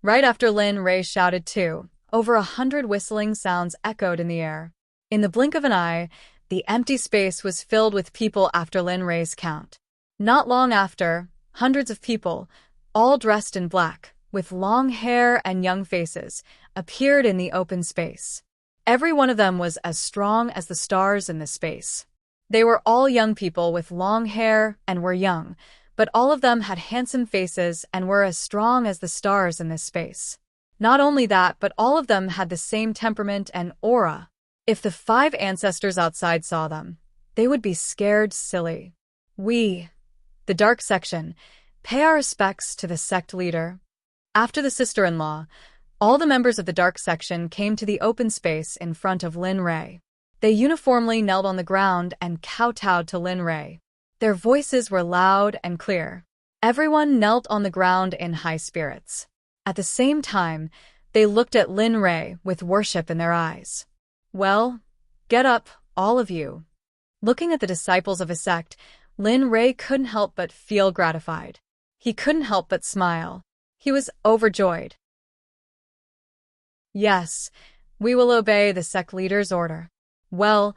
Right after Lin Rei shouted 2, over 100 whistling sounds echoed in the air. In the blink of an eye, the empty space was filled with people after Lin Rei's count. Not long after, hundreds of people, all dressed in black, with long hair and young faces, appeared in the open space. Every one of them was as strong as the stars in this space. They were all young people with long hair and were young, but all of them had handsome faces and were as strong as the stars in this space. Not only that, but all of them had the same temperament and aura. If the 5 ancestors outside saw them, they would be scared silly. We, the Dark Section, pay our respects to the sect leader. After the sister-in-law, all the members of the Dark Section came to the open space in front of Lin Rei. They uniformly knelt on the ground and kowtowed to Lin Rei. Their voices were loud and clear. Everyone knelt on the ground in high spirits. At the same time, they looked at Lin Rei with worship in their eyes. Well, get up, all of you. Looking at the disciples of his sect, Lin Rei couldn't help but feel gratified. He couldn't help but smile. He was overjoyed. Yes, we will obey the sect leader's order. Well,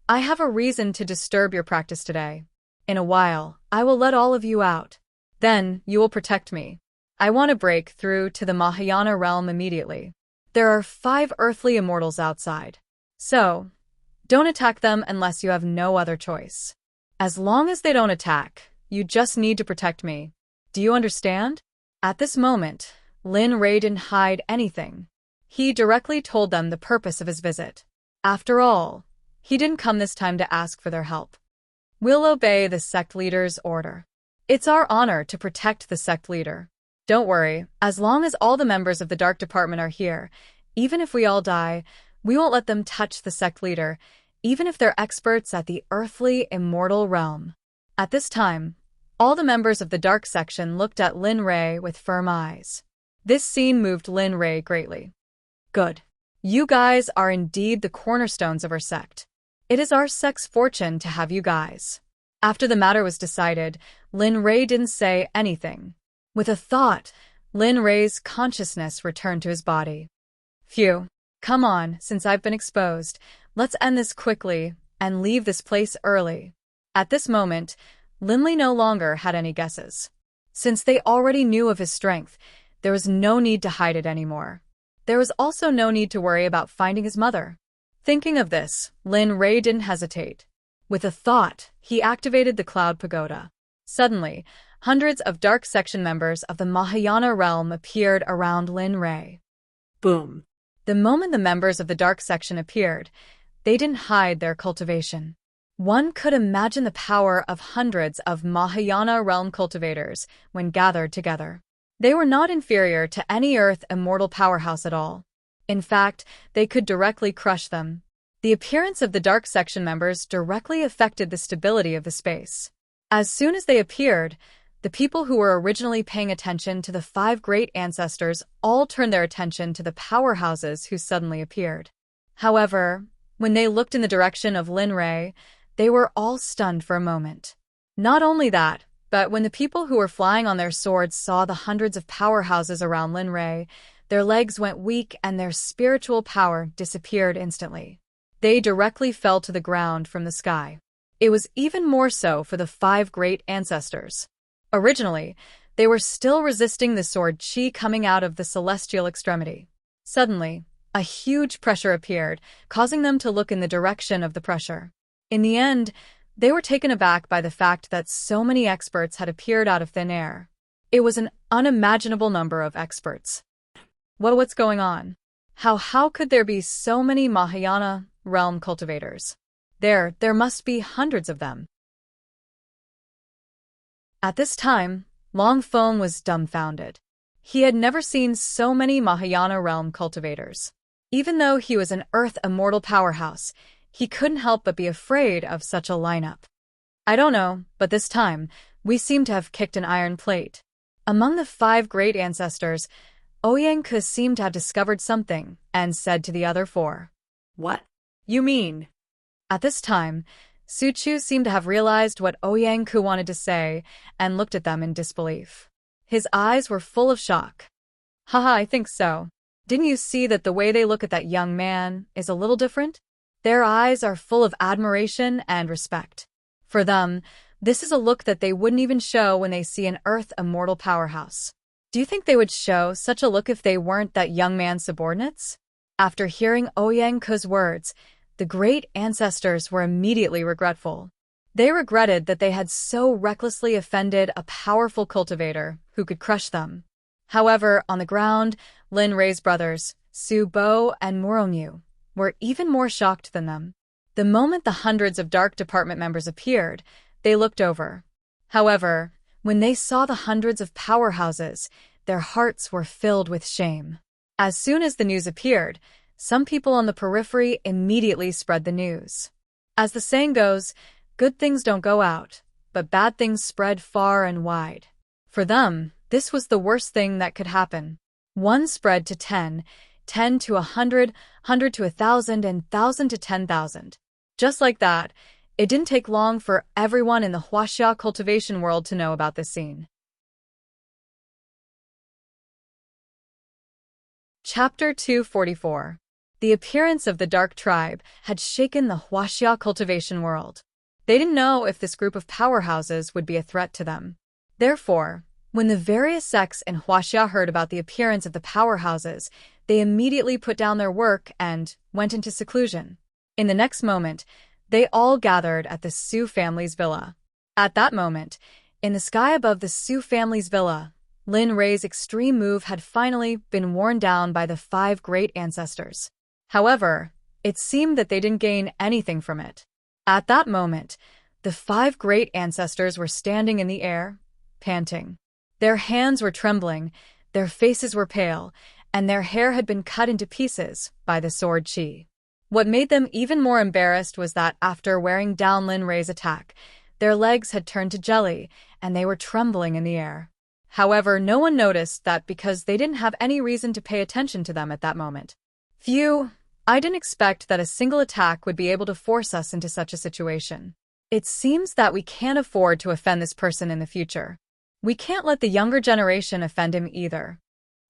I have a reason to disturb your practice today. In a while, I will let all of you out. Then, you will protect me. I want to break through to the Mahayana realm immediately. There are 5 earthly immortals outside. So, don't attack them unless you have no other choice. As long as they don't attack, you just need to protect me. Do you understand? At this moment, Lin Rei didn't hide anything. He directly told them the purpose of his visit. After all, he didn't come this time to ask for their help. We'll obey the sect leader's order. It's our honor to protect the sect leader. Don't worry, as long as all the members of the Dark Department are here, even if we all die, we won't let them touch the sect leader, even if they're experts at the earthly immortal realm. At this time, all the members of the Dark Section looked at Lin Rei with firm eyes. This scene moved Lin Rei greatly. Good. You guys are indeed the cornerstones of our sect. It is our sect's fortune to have you guys. After the matter was decided, Lin Rei didn't say anything. With a thought, Lin Rei's consciousness returned to his body. Phew. Come on, since I've been exposed, let's end this quickly and leave this place early. At this moment, Lin Li no longer had any guesses. Since they already knew of his strength, there was no need to hide it anymore. There was also no need to worry about finding his mother. Thinking of this, Lin Rei didn't hesitate. With a thought, he activated the Cloud Pagoda. Suddenly, hundreds of Dark Section members of the Mahayana realm appeared around Lin Rei. Boom. The moment the members of the Dark Section appeared, they didn't hide their cultivation. One could imagine the power of hundreds of Mahayana realm cultivators when gathered together. They were not inferior to any Earth immortal powerhouse at all. In fact, they could directly crush them. The appearance of the Dark Section members directly affected the stability of the space. As soon as they appeared, the people who were originally paying attention to the 5 great ancestors all turned their attention to the powerhouses who suddenly appeared. However, when they looked in the direction of Lin Rei, they were all stunned for a moment. Not only that, but when the people who were flying on their swords saw the hundreds of powerhouses around Lin Rei, their legs went weak and their spiritual power disappeared instantly. They directly fell to the ground from the sky. It was even more so for the 5 great ancestors. Originally, they were still resisting the sword chi coming out of the celestial extremity. Suddenly, a huge pressure appeared, causing them to look in the direction of the pressure. In the end, they were taken aback by the fact that so many experts had appeared out of thin air. It was an unimaginable number of experts. What's going on? How could there be so many Mahayana realm cultivators? There must be hundreds of them. At this time, Long Feng was dumbfounded. He had never seen so many Mahayana realm cultivators. Even though he was an Earth immortal powerhouse, he couldn't help but be afraid of such a lineup. I don't know, but this time, we seem to have kicked an iron plate. Among the 5 great ancestors, Ouyang seemed to have discovered something and said to the other 4. What? You mean? At this time, Su Chu seemed to have realized what Ouyang wanted to say and looked at them in disbelief. His eyes were full of shock. Haha, I think so. Didn't you see that the way they look at that young man is a little different? Their eyes are full of admiration and respect. For them, this is a look that they wouldn't even show when they see an Earth immortal powerhouse. Do you think they would show such a look if they weren't that young man's subordinates? After hearing Ouyang words, the great ancestors were immediately regretful. They regretted that they had so recklessly offended a powerful cultivator who could crush them. However, on the ground, Lin Rei's brothers, Su Bo and Murongyu, were even more shocked than them. The moment the hundreds of Dark Department members appeared, they looked over. However, when they saw the hundreds of powerhouses, their hearts were filled with shame. As soon as the news appeared, some people on the periphery immediately spread the news. As the saying goes, good things don't go out, but bad things spread far and wide. For them, this was the worst thing that could happen. One spread to 10, 10 to 100, 100 to 1,000, and 1,000 to 10,000. Just like that, it didn't take long for everyone in the Wuxia cultivation world to know about this scene. Chapter 244. The appearance of the Dark Tribe had shaken the Wuxia cultivation world. They didn't know if this group of powerhouses would be a threat to them. Therefore, when the various sects in Wuxia heard about the appearance of the powerhouses, they immediately put down their work and went into seclusion. In the next moment, they all gathered at the Su family's villa. At that moment, in the sky above the Su family's villa, Lin Rei's extreme move had finally been worn down by the 5 great ancestors. However, it seemed that they didn't gain anything from it. At that moment, the 5 great ancestors were standing in the air, panting. Their hands were trembling, their faces were pale, and their hair had been cut into pieces by the sword Qi. What made them even more embarrassed was that after wearing down Lin Rei's attack, their legs had turned to jelly, and they were trembling in the air. However, no one noticed that because they didn't have any reason to pay attention to them at that moment. Phew, I didn't expect that a single attack would be able to force us into such a situation. It seems that we can't afford to offend this person in the future. We can't let the younger generation offend him either.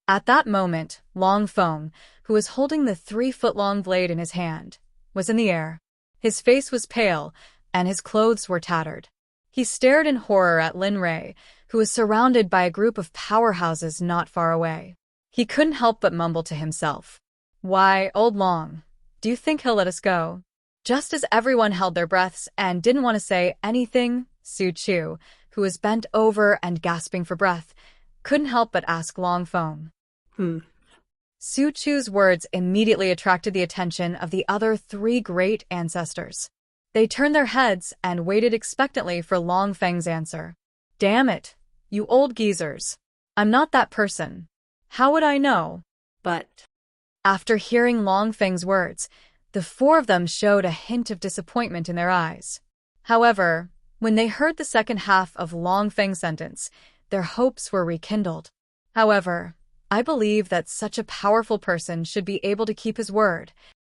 At that moment, Long Feng, who was holding the 3-foot-long blade in his hand, was in the air. His face was pale, and his clothes were tattered. He stared in horror at Lin Rei, who was surrounded by a group of powerhouses not far away. He couldn't help but mumble to himself, "Why, old Long, do you think he'll let us go?" Just as everyone held their breaths and didn't want to say anything, Su Chu, who was bent over and gasping for breath, couldn't help but ask Long Feng. Su Chu's words immediately attracted the attention of the other 3 great ancestors. They turned their heads and waited expectantly for Long Feng's answer. "Damn it, you old geezers. I'm not that person. How would I know?" But After hearing Long Feng's words, the 4 of them showed a hint of disappointment in their eyes. However, when they heard the second half of Long Feng's sentence, their hopes were rekindled. However, I believe that such a powerful person should be able to keep his word.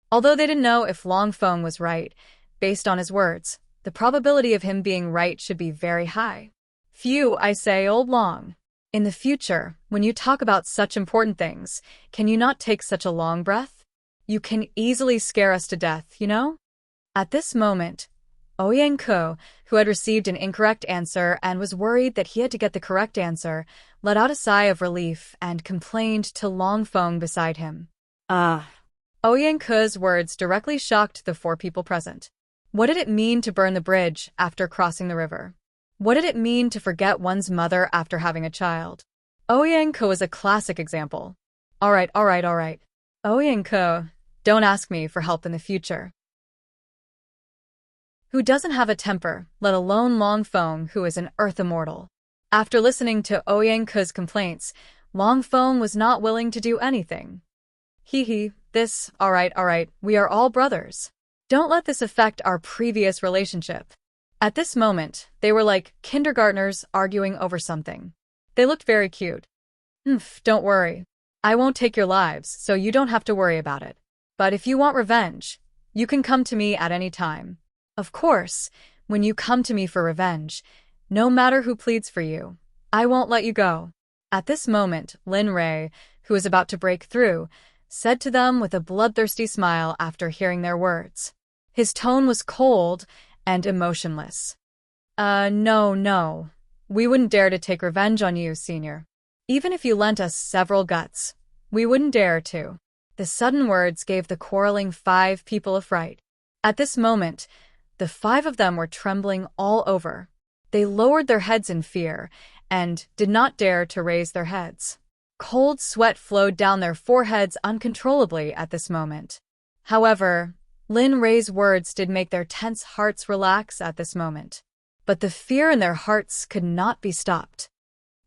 Although they didn't know if Long Feng was right, based on his words, the probability of him being right should be very high. Phew, I say, old Long. In the future, when you talk about such important things, can you not take such a long breath? You can easily scare us to death, you know? At this moment, Ouyang Ko, who had received an incorrect answer and was worried that he had to get the correct answer, let out a sigh of relief and complained to Long Feng beside him. Ouyang Ko's words directly shocked the 4 people present. What did it mean to burn the bridge after crossing the river? What did it mean to forget one's mother after having a child? Ouyang Ko is a classic example. All right. Ouyang Ko, don't ask me for help in the future. Who doesn't have a temper, let alone Long Feng, who is an earth immortal? After listening to Ouyang Ko's complaints, Long Feng was not willing to do anything. All right, we are all brothers. Don't let this affect our previous relationship. At this moment, they were like kindergartners arguing over something. They looked very cute. Don't worry. I won't take your lives, so you don't have to worry about it. But if you want revenge, you can come to me at any time. Of course, when you come to me for revenge, no matter who pleads for you, I won't let you go." At this moment, Lin Rei, who was about to break through, said to them with a bloodthirsty smile after hearing their words. His tone was cold and emotionless. No. We wouldn't dare to take revenge on you, senior. Even if you lent us several guts, we wouldn't dare to." The sudden words gave the quarreling 5 people a fright. At this moment, the 5 of them were trembling all over. They lowered their heads in fear and did not dare to raise their heads. Cold sweat flowed down their foreheads uncontrollably at this moment. However, Lin Rei's words did make their tense hearts relax at this moment. But the fear in their hearts could not be stopped.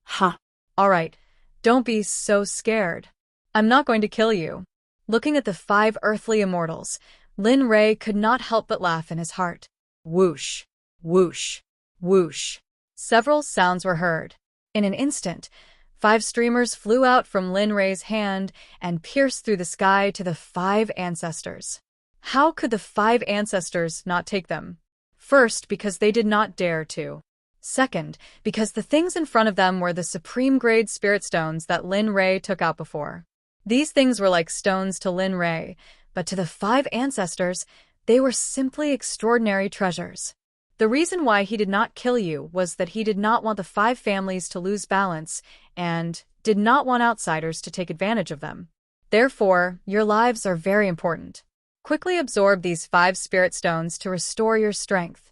Ha! All right, don't be so scared. I'm not going to kill you. Looking at the 5 earthly immortals, Lin Rei could not help but laugh in his heart. Whoosh! Whoosh! Whoosh! Several sounds were heard. In an instant, 5 streamers flew out from Lin Rei's hand and pierced through the sky to the 5 ancestors. How could the 5 ancestors not take them? First, because they did not dare to. Second, because the things in front of them were the supreme-grade spirit stones that Lin Rei took out before. These things were like stones to Lin Rei, but to the 5 ancestors, they were simply extraordinary treasures. The reason why he did not kill you was that he did not want the 5 families to lose balance and did not want outsiders to take advantage of them. Therefore, your lives are very important. Quickly absorb these 5 spirit stones to restore your strength.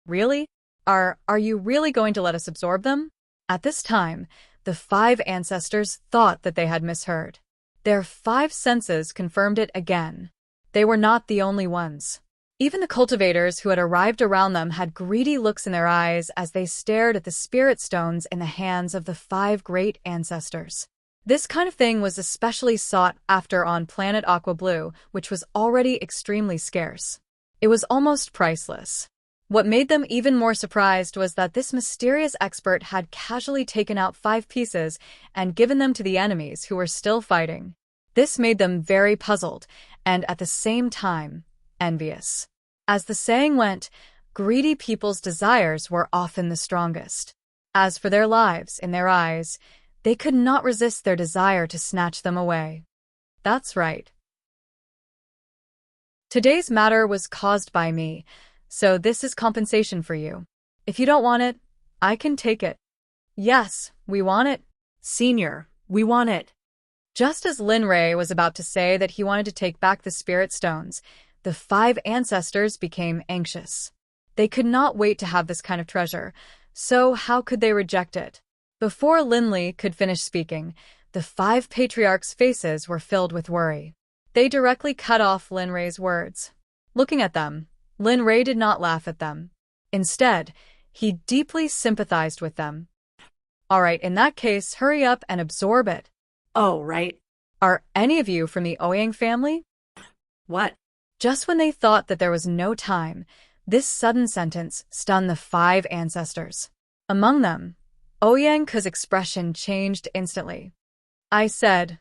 Really? Are you really going to let us absorb them? At this time, the 5 ancestors thought that they had misheard. Their 5 senses confirmed it again. They were not the only ones. Even the cultivators who had arrived around them had greedy looks in their eyes as they stared at the spirit stones in the hands of the 5 great ancestors. This kind of thing was especially sought after on planet Aqua Blue, which was already extremely scarce. It was almost priceless. What made them even more surprised was that this mysterious expert had casually taken out 5 pieces and given them to the enemies who were still fighting. This made them very puzzled and, at the same time, envious. As the saying went, greedy people's desires were often the strongest. As for their lives, in their eyes, they could not resist their desire to snatch them away. That's right. Today's matter was caused by me, so this is compensation for you. If you don't want it, I can take it. Yes, we want it. Senior, we want it. Just as Lin Rei was about to say that he wanted to take back the spirit stones, the 5 ancestors became anxious. They could not wait to have this kind of treasure, so how could they reject it? Before Lin Li could finish speaking, the 5 patriarchs' faces were filled with worry. They directly cut off Lin Rei's words. Looking at them, Lin Rei did not laugh at them. Instead, he deeply sympathized with them. All right, in that case, hurry up and absorb it. Oh, right. Are any of you from the Ouyang family? What? Just when they thought that there was no time, this sudden sentence stunned the 5 ancestors. Among them, Ouyang Ke's expression changed instantly. I said,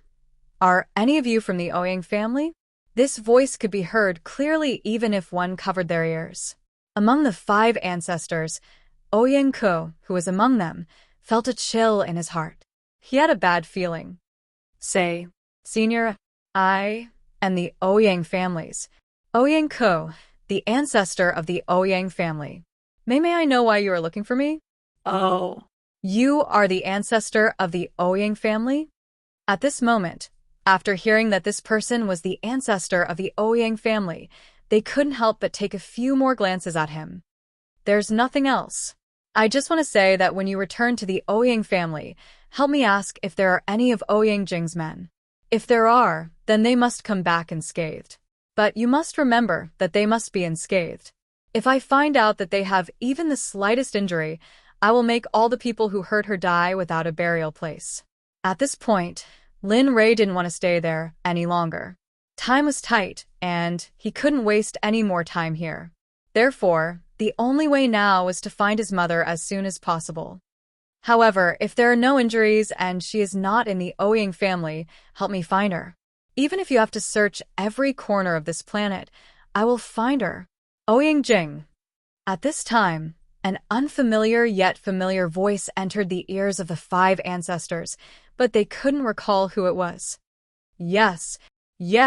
"Are any of you from the Ouyang family?" This voice could be heard clearly even if one covered their ears. Among the 5 ancestors, Ouyang Ke, who was among them, felt a chill in his heart. He had a bad feeling. Say, Senior, I and the Ouyang families. Ouyang Ke, the ancestor of the Ouyang family. May I know why you are looking for me? oh, You are the ancestor of the Ouyang family? At this moment, after hearing that this person was the ancestor of the Ouyang family, they couldn't help but take a few more glances at him. There's nothing else. I just want to say that when you return to the Ouyang family, help me ask if there are any of Ouyang Jing's men. If there are, then they must come back unscathed. But you must remember that they must be unscathed. If I find out that they have even the slightest injury, I will make all the people who hurt her die without a burial place. At this point, Lin Rei didn't want to stay there any longer. Time was tight, and he couldn't waste any more time here. Therefore, the only way now was to find his mother as soon as possible. However, if there are no injuries and she is not in the Ouyang family, help me find her. Even if you have to search every corner of this planet, I will find her. Ouyang Jing. At this time, an unfamiliar yet familiar voice entered the ears of the 5 ancestors, but they couldn't recall who it was. Yes,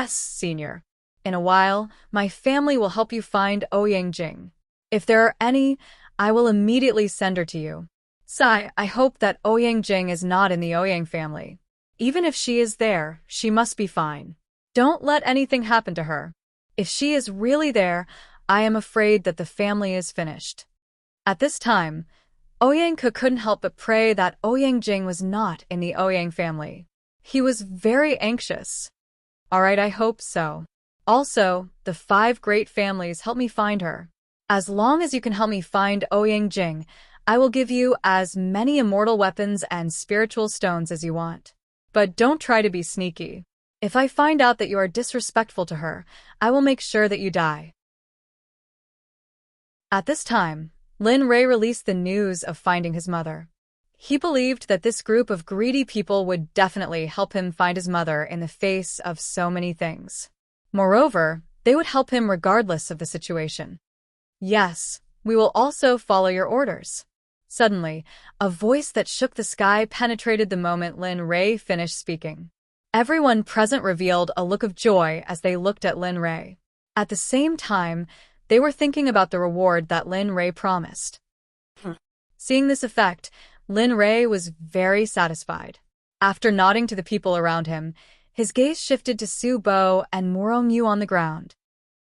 Senior. In a while, my family will help you find Ouyang Jing. If there are any, I will immediately send her to you. Sai, I hope that Ouyang Jing is not in the Ouyang family. Even if she is there, she must be fine. Don't let anything happen to her. If she is really there, I am afraid that the family is finished. At this time, Ouyang Ke couldn't help but pray that Ouyang Jing was not in the Ouyang family. He was very anxious. All right, I hope so. Also, the 5 great families help me find her. As long as you can help me find Ouyang Jing, I will give you as many immortal weapons and spiritual stones as you want. But don't try to be sneaky. If I find out that you are disrespectful to her, I will make sure that you die. At this time, Lin Rei released the news of finding his mother. He believed that this group of greedy people would definitely help him find his mother in the face of so many things. Moreover, they would help him regardless of the situation. Yes, we will also follow your orders. Suddenly, a voice that shook the sky penetrated the moment Lin Rei finished speaking. Everyone present revealed a look of joy as they looked at Lin Rei. At the same time, they were thinking about the reward that Lin Rei promised. Seeing this effect, Lin Rei was very satisfied. After nodding to the people around him, his gaze shifted to Su Bo and Moro Mu on the ground.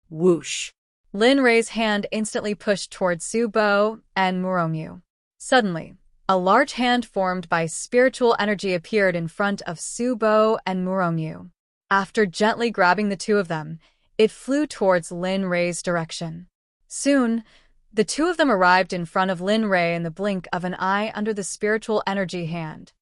Whoosh. Lin Rei's hand instantly pushed towards Su Bo and Moro Mu. Suddenly, a large hand formed by spiritual energy appeared in front of Su Bo and Moro Mu. After gently grabbing the two of them, it flew towards Lin Rei's direction. Soon, the two of them arrived in front of Lin Rei in the blink of an eye under the spiritual energy hand.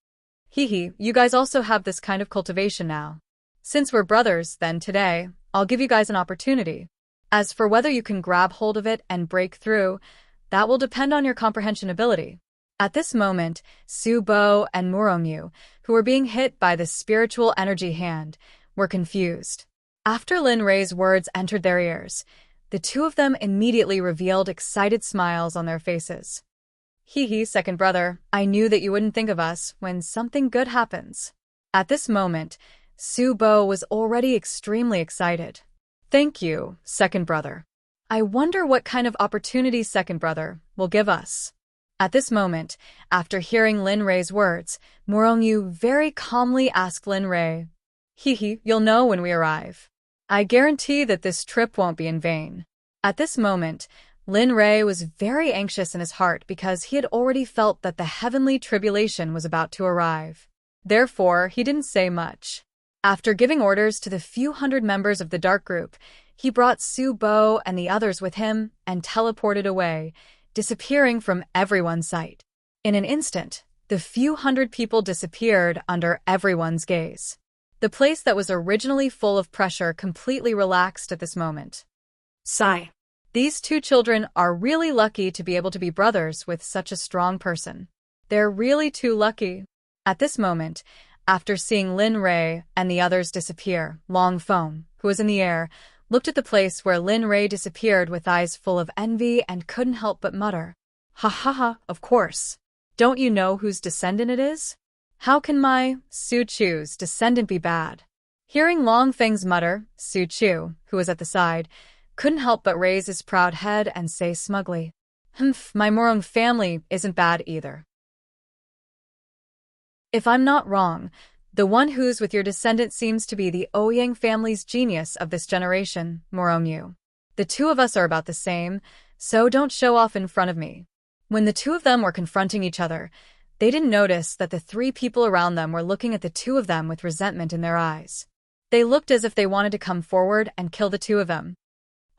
Hee, you guys also have this kind of cultivation now. Since we're brothers, then today, I'll give you guys an opportunity. As for whether you can grab hold of it and break through, that will depend on your comprehension ability. At this moment, Su Bo and Moro Mu, who were being hit by the spiritual energy hand, were confused. After Lin Rei's words entered their ears, the two of them immediately revealed excited smiles on their faces. Hee, second brother, I knew that you wouldn't think of us when something good happens. At this moment, Su Bo was already extremely excited. Thank you, second brother. I wonder what kind of opportunity second brother will give us. At this moment, after hearing Lin Rei's words, Moro Mu very calmly asked Lin Rei, Hee, you'll know when we arrive. I guarantee that this trip won't be in vain. At this moment, Lin Rei was very anxious in his heart because he had already felt that the heavenly tribulation was about to arrive. Therefore, he didn't say much. After giving orders to the few hundred members of the dark group, he brought Su Bo and the others with him and teleported away, disappearing from everyone's sight. In an instant, the few hundred people disappeared under everyone's gaze. The place that was originally full of pressure completely relaxed at this moment. Sigh. These two children are really lucky to be able to be brothers with such a strong person. They're really too lucky. At this moment, after seeing Lin Rei and the others disappear, Long Feng, who was in the air, looked at the place where Lin Rei disappeared with eyes full of envy and couldn't help but mutter, Ha ha ha, of course. Don't you know whose descendant it is? How can my Su Chu's descendant be bad? Hearing Long Feng's mutter, Su Chu, who was at the side, couldn't help but raise his proud head and say smugly, my Morong family isn't bad either. If I'm not wrong, the one who's with your descendant seems to be the Ouyang family's genius of this generation, Moro Mu. The two of us are about the same, so don't show off in front of me. When the two of them were confronting each other, they didn't notice that the three people around them were looking at the two of them with resentment in their eyes. They looked as if they wanted to come forward and kill the two of them.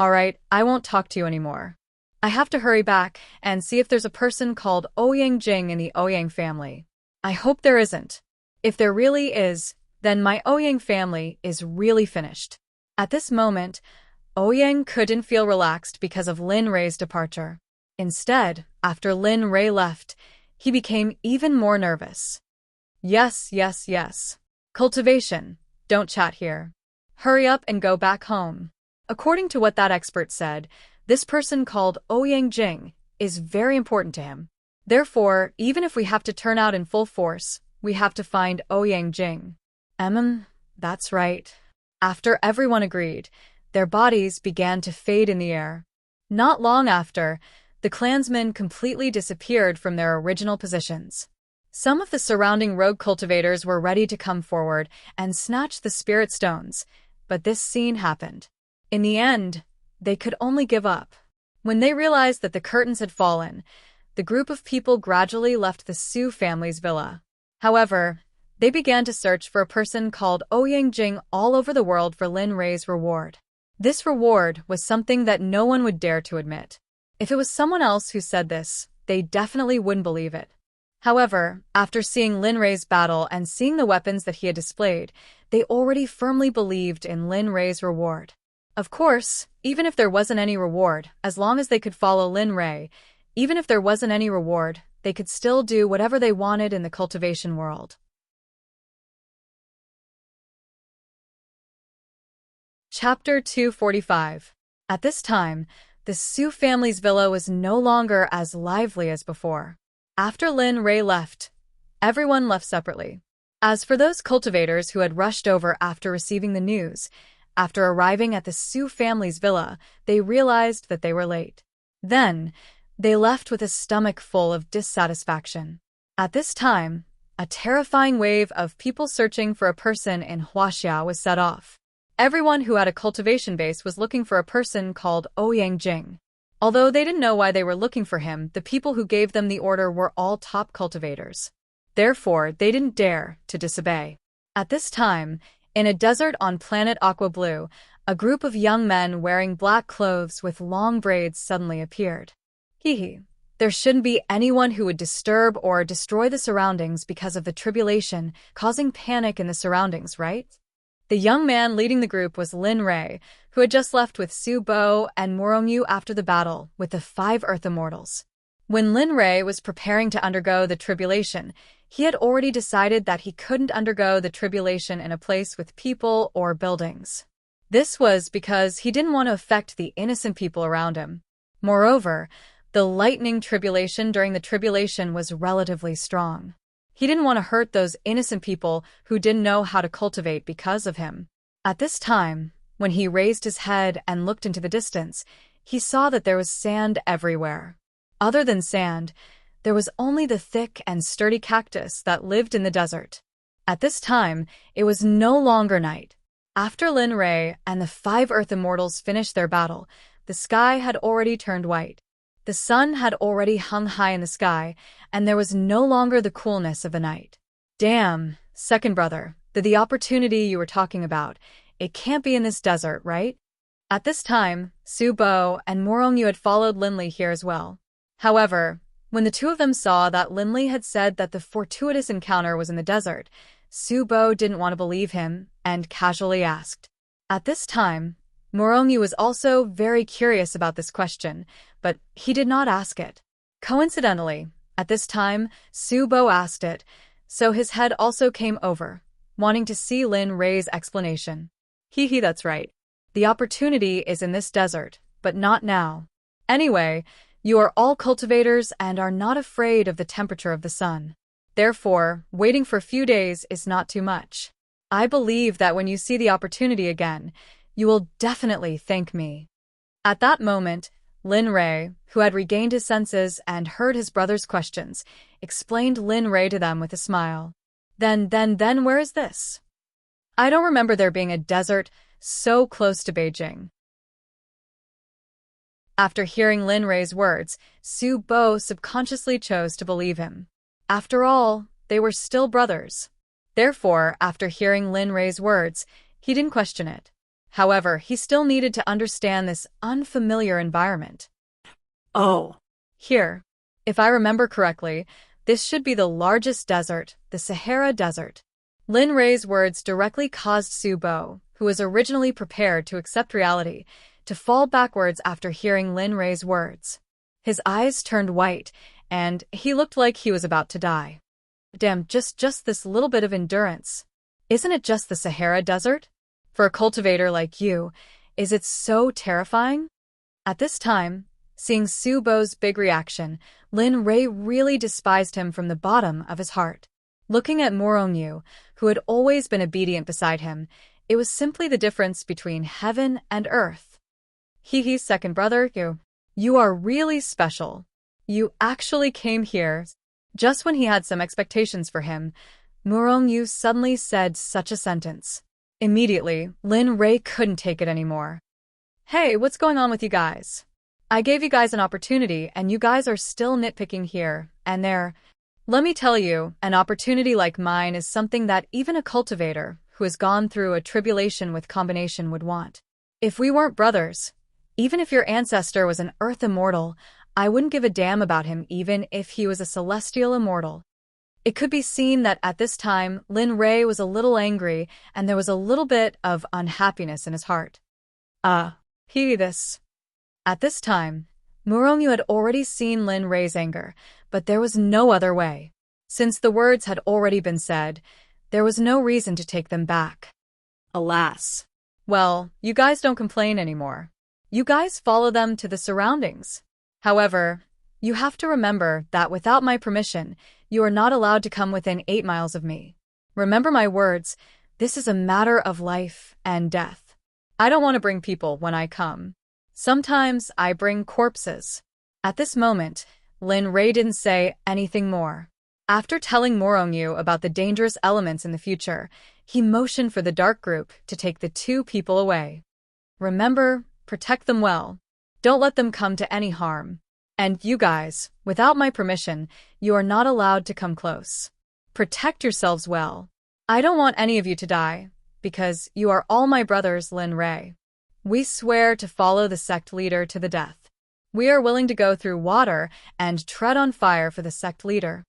Alright, I won't talk to you anymore. I have to hurry back and see if there's a person called Ouyang Jing in the Ouyang family. I hope there isn't. If there really is, then my Ouyang family is really finished. At this moment, Ouyang couldn't feel relaxed because of Lin Rei's departure. Instead, after Lin Rei left, he became even more nervous. Yes. Cultivation, don't chat here. Hurry up and go back home. According to what that expert said, this person called Ouyang Jing is very important to him. Therefore, even if we have to turn out in full force, we have to find Ouyang Jing. That's right. After everyone agreed, their bodies began to fade in the air. Not long after, the clansmen completely disappeared from their original positions. Some of the surrounding rogue cultivators were ready to come forward and snatch the spirit stones, but this scene happened. In the end, they could only give up. When they realized that the curtains had fallen, the group of people gradually left the Su family's villa. However, they began to search for a person called Ouyang Jing all over the world for Lin Rei's reward. This reward was something that no one would dare to admit. If it was someone else who said this, they definitely wouldn't believe it. However, after seeing Lin Rei's battle and seeing the weapons that he had displayed, they already firmly believed in Lin Rei's reward. Of course, even if there wasn't any reward, as long as they could follow Lin Rei, even if there wasn't any reward, they could still do whatever they wanted in the cultivation world. Chapter 245. At this time, the Su family's villa was no longer as lively as before. After Lin Rei left, everyone left separately. As for those cultivators who had rushed over after receiving the news, after arriving at the Su family's villa, they realized that they were late. Then, they left with a stomach full of dissatisfaction. At this time, a terrifying wave of people searching for a person in Wuxia was set off. Everyone who had a cultivation base was looking for a person called Ouyang Jing. Although they didn't know why they were looking for him, the people who gave them the order were all top cultivators. Therefore, they didn't dare to disobey. At this time, in a desert on planet Aqua Blue, a group of young men wearing black clothes with long braids suddenly appeared. There shouldn't be anyone who would disturb or destroy the surroundings because of the tribulation, causing panic in the surroundings, right? The young man leading the group was Lin Rei, who had just left with Su Bo and Morongyu after the battle with the 5 Earth Immortals. When Lin Rei was preparing to undergo the tribulation, he had already decided that he couldn't undergo the tribulation in a place with people or buildings. This was because he didn't want to affect the innocent people around him. Moreover, the lightning tribulation during the tribulation was relatively strong. He didn't want to hurt those innocent people who didn't know how to cultivate because of him. At this time, when he raised his head and looked into the distance, he saw that there was sand everywhere. Other than sand, there was only the thick and sturdy cactus that lived in the desert. At this time, it was no longer night. After Lin Rei and the 5 Earth Immortals finished their battle, the sky had already turned white. The sun had already hung high in the sky, and there was no longer the coolness of the night. Damn, second brother, the opportunity you were talking about, it can't be in this desert, right? At this time, Su Bo and Morongyu had followed Linli here as well. However, when the two of them saw that Linli had said that the fortuitous encounter was in the desert, Su Bo didn't want to believe him and casually asked. At this time, Morongyu was also very curious about this question, but he did not ask it. Coincidentally, at this time, Su Bo asked it, so his head also came over, wanting to see Lin Rei's explanation. That's right. The opportunity is in this desert, but not now. Anyway, you are all cultivators and are not afraid of the temperature of the sun. Therefore, waiting for a few days is not too much. I believe that when you see the opportunity again, you will definitely thank me. At that moment, Lin Rei, who had regained his senses and heard his brother's questions, explained Lin Rei to them with a smile. Then where is this? I don't remember there being a desert so close to Beijing. After hearing Lin Rei's words, Su Bo subconsciously chose to believe him. After all, they were still brothers. Therefore, after hearing Lin Rei's words, he didn't question it. However, he still needed to understand this unfamiliar environment. Oh. Here, if I remember correctly, this should be the largest desert, the Sahara Desert. Lin Rei's words directly caused Su Bo, who was originally prepared to accept reality, to fall backwards after hearing Lin Rei's words. His eyes turned white, and he looked like he was about to die. Damn, just this little bit of endurance. Isn't it just the Sahara Desert? For a cultivator like you, is it so terrifying? At this time, seeing Su Bo's big reaction, Lin Rei really despised him from the bottom of his heart. Looking at Morongyu, who had always been obedient beside him, it was simply the difference between heaven and earth. Second brother, you are really special. You actually came here. Just when he had some expectations for him, Morongyu suddenly said such a sentence. Immediately, Lin Rei couldn't take it anymore. Hey, what's going on with you guys? I gave you guys an opportunity and you guys are still nitpicking here and there. Let me tell you, an opportunity like mine is something that even a cultivator who has gone through a tribulation with combination would want. If we weren't brothers, even if your ancestor was an earth immortal, I wouldn't give a damn about him even if he was a celestial immortal. It could be seen that at this time, Lin Rei was a little angry and there was a little bit of unhappiness in his heart. This. At this time, Murongyu had already seen Lin Rei's anger, but there was no other way. Since the words had already been said, there was no reason to take them back. Alas. Well, you guys don't complain anymore. You guys follow them to the surroundings. However, you have to remember that without my permission, you are not allowed to come within 8 miles of me. Remember my words, this is a matter of life and death. I don't want to bring people when I come. Sometimes I bring corpses. At this moment, Lin Rei didn't say anything more. After telling Murongyu about the dangerous elements in the future, he motioned for the dark group to take the 2 people away. Remember, protect them well. Don't let them come to any harm. And you guys, without my permission, you are not allowed to come close. Protect yourselves well. I don't want any of you to die, because you are all my brothers, Lin Rei. We swear to follow the sect leader to the death. We are willing to go through water and tread on fire for the sect leader.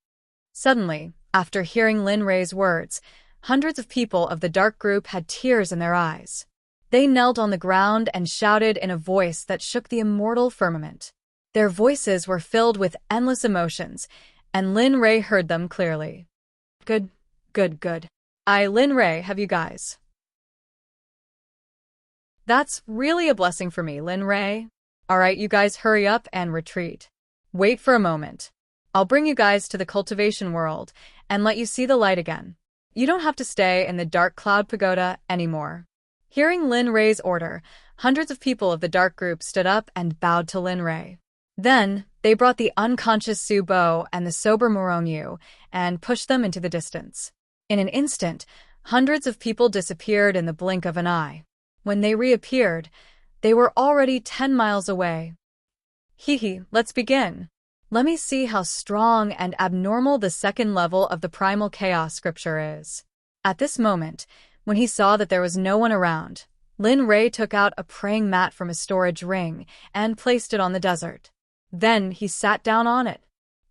Suddenly, after hearing Lin Rei's words, hundreds of people of the dark group had tears in their eyes. They knelt on the ground and shouted in a voice that shook the immortal firmament. Their voices were filled with endless emotions, and Lin Rei heard them clearly. Good. Lin Rei, have you guys? That's really a blessing for me, Lin Rei. Alright, you guys hurry up and retreat. Wait for a moment. I'll bring you guys to the cultivation world and let you see the light again. You don't have to stay in the dark cloud pagoda anymore. Hearing Lin Rei's order, hundreds of people of the dark group stood up and bowed to Lin Rei. Then, they brought the unconscious Su Bo and the sober Murongyu and pushed them into the distance. In an instant, hundreds of people disappeared in the blink of an eye. When they reappeared, they were already 10 miles away. Let's begin. Let me see how strong and abnormal the second level of the primal chaos scripture is. At this moment, when he saw that there was no one around, Lin Rei took out a praying mat from his storage ring and placed it on the desert. Then he sat down on it.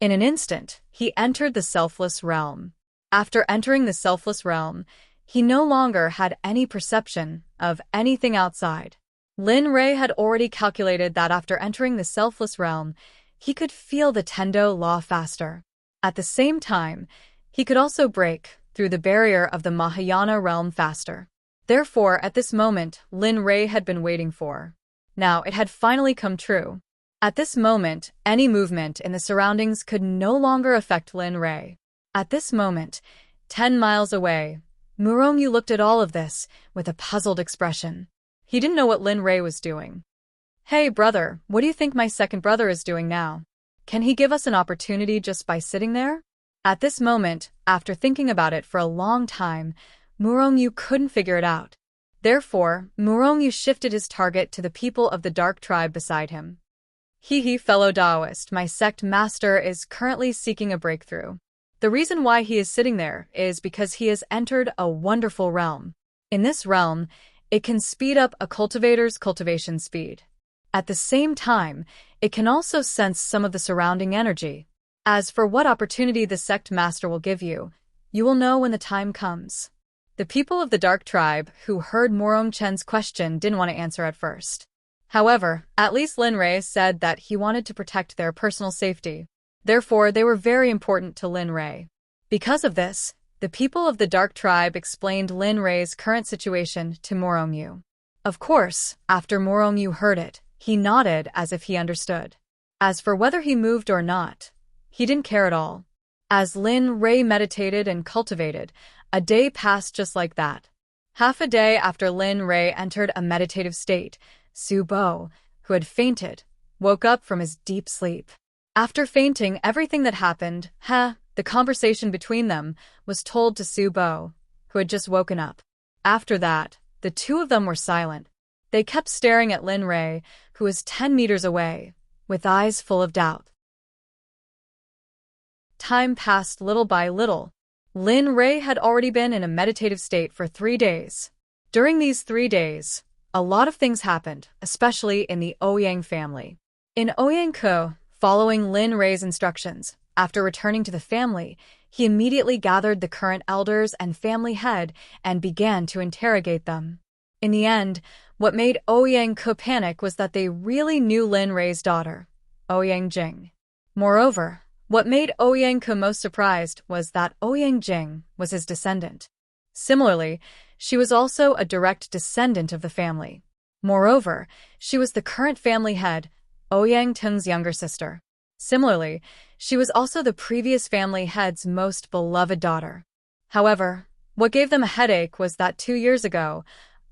In an instant, he entered the selfless realm. After entering the selfless realm, he no longer had any perception of anything outside. Lin Rei had already calculated that after entering the selfless realm, he could feel the Tendo law faster. At the same time, he could also break through the barrier of the Mahayana realm faster. Therefore, at this moment, Lin Rei had been waiting for. Now, it had finally come true. At this moment, any movement in the surroundings could no longer affect Lin Rei. At this moment, 10 miles away, Murongyu looked at all of this with a puzzled expression. He didn't know what Lin Rei was doing. Hey, brother, what do you think my second brother is doing now? Can he give us an opportunity just by sitting there? At this moment, after thinking about it for a long time, Murongyu couldn't figure it out. Therefore, Murongyu shifted his target to the people of the dark tribe beside him. Fellow Taoist, my sect master is currently seeking a breakthrough. The reason why he is sitting there is because he has entered a wonderful realm. In this realm, it can speed up a cultivator's cultivation speed. At the same time, it can also sense some of the surrounding energy. As for what opportunity the sect master will give you, you will know when the time comes. The people of the dark tribe who heard Morong Chen's question didn't want to answer at first. However, at least Lin Rei said that he wanted to protect their personal safety. Therefore, they were very important to Lin Rei. Because of this, the people of the dark tribe explained Lin Rei's current situation to Murongyu. Of course, after Murongyu heard it, he nodded as if he understood. As for whether he moved or not, he didn't care at all. As Lin Rei meditated and cultivated, a day passed just like that. Half a day after Lin Rei entered a meditative state, Su Bo, who had fainted, woke up from his deep sleep. After fainting, everything that happened, the conversation between them, was told to Su Bo, who had just woken up. After that, the two of them were silent. They kept staring at Lin Rei, who was 10 meters away, with eyes full of doubt. Time passed little by little. Lin Rei had already been in a meditative state for 3 days. During these 3 days, a lot of things happened, especially in the Ouyang family. In Ouyang-ko, following Lin Rei's instructions, after returning to the family, he immediately gathered the current elders and family head and began to interrogate them. In the end, what made Ouyang-ko panic was that they really knew Lin Rei's daughter, Ouyang Jing. Moreover, what made Ouyang-ko most surprised was that Ouyang Jing was his descendant. Similarly, she was also a direct descendant of the family. Moreover, she was the current family head, Ouyang Tung's younger sister. Similarly, she was also the previous family head's most beloved daughter. However, what gave them a headache was that 2 years ago,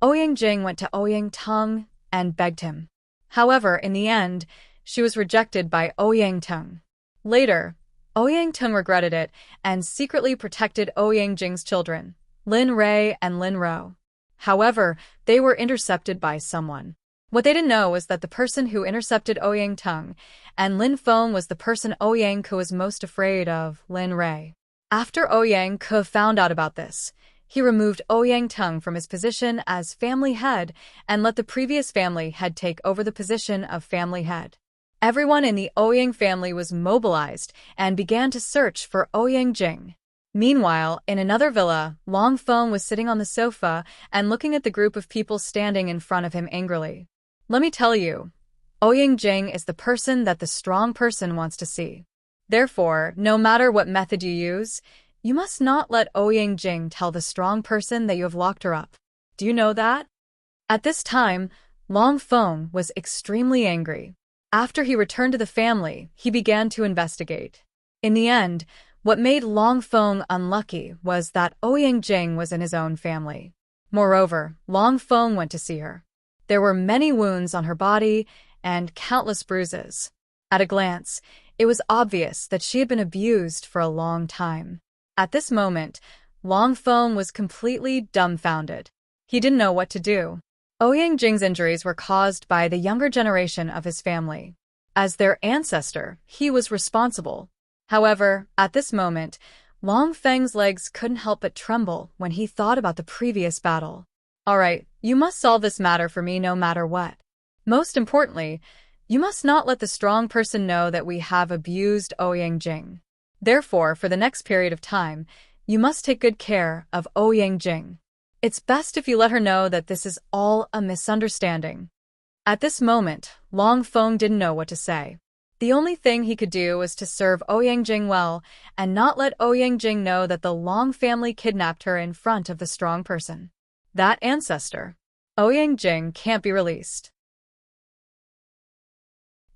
Ouyang Jing went to Ouyang Tung and begged him. However, in the end, she was rejected by Ouyang Tung. Later, Ouyang Tung regretted it and secretly protected Ouyang Jing's children, Lin Rei and Lin Ro. However, they were intercepted by someone. What they didn't know was that the person who intercepted Ouyang Tung and Lin Feng was the person Ouyang-ko was most afraid of, Lin Rei. After Ouyang-ko found out about this, he removed Ouyang Tung from his position as family head and let the previous family head take over the position of family head. Everyone in the Ouyang family was mobilized and began to search for Ouyang Jing. Meanwhile, in another villa, Long Feng was sitting on the sofa and looking at the group of people standing in front of him angrily. Let me tell you, Ouyang Jing is the person that the strong person wants to see. Therefore, no matter what method you use, you must not let Ouyang Jing tell the strong person that you have locked her up. Do you know that? At this time, Long Feng was extremely angry. After he returned to the family, he began to investigate. In the end, what made Long Feng unlucky was that Ouyang Jing was in his own family. Moreover, Long Feng went to see her. There were many wounds on her body and countless bruises. At a glance, it was obvious that she had been abused for a long time. At this moment, Long Feng was completely dumbfounded. He didn't know what to do. Ouyang Jing's injuries were caused by the younger generation of his family. As their ancestor, he was responsible. However, at this moment, Long Feng's legs couldn't help but tremble when he thought about the previous battle. All right, you must solve this matter for me no matter what. Most importantly, you must not let the strong person know that we have abused Ouyang Jing. Therefore, for the next period of time, you must take good care of Ouyang Jing. It's best if you let her know that this is all a misunderstanding. At this moment, Long Feng didn't know what to say. The only thing he could do was to serve Ouyang Jing well and not let Ouyang Jing know that the Long family kidnapped her in front of the strong person. That ancestor, Ouyang Jing, can't be released.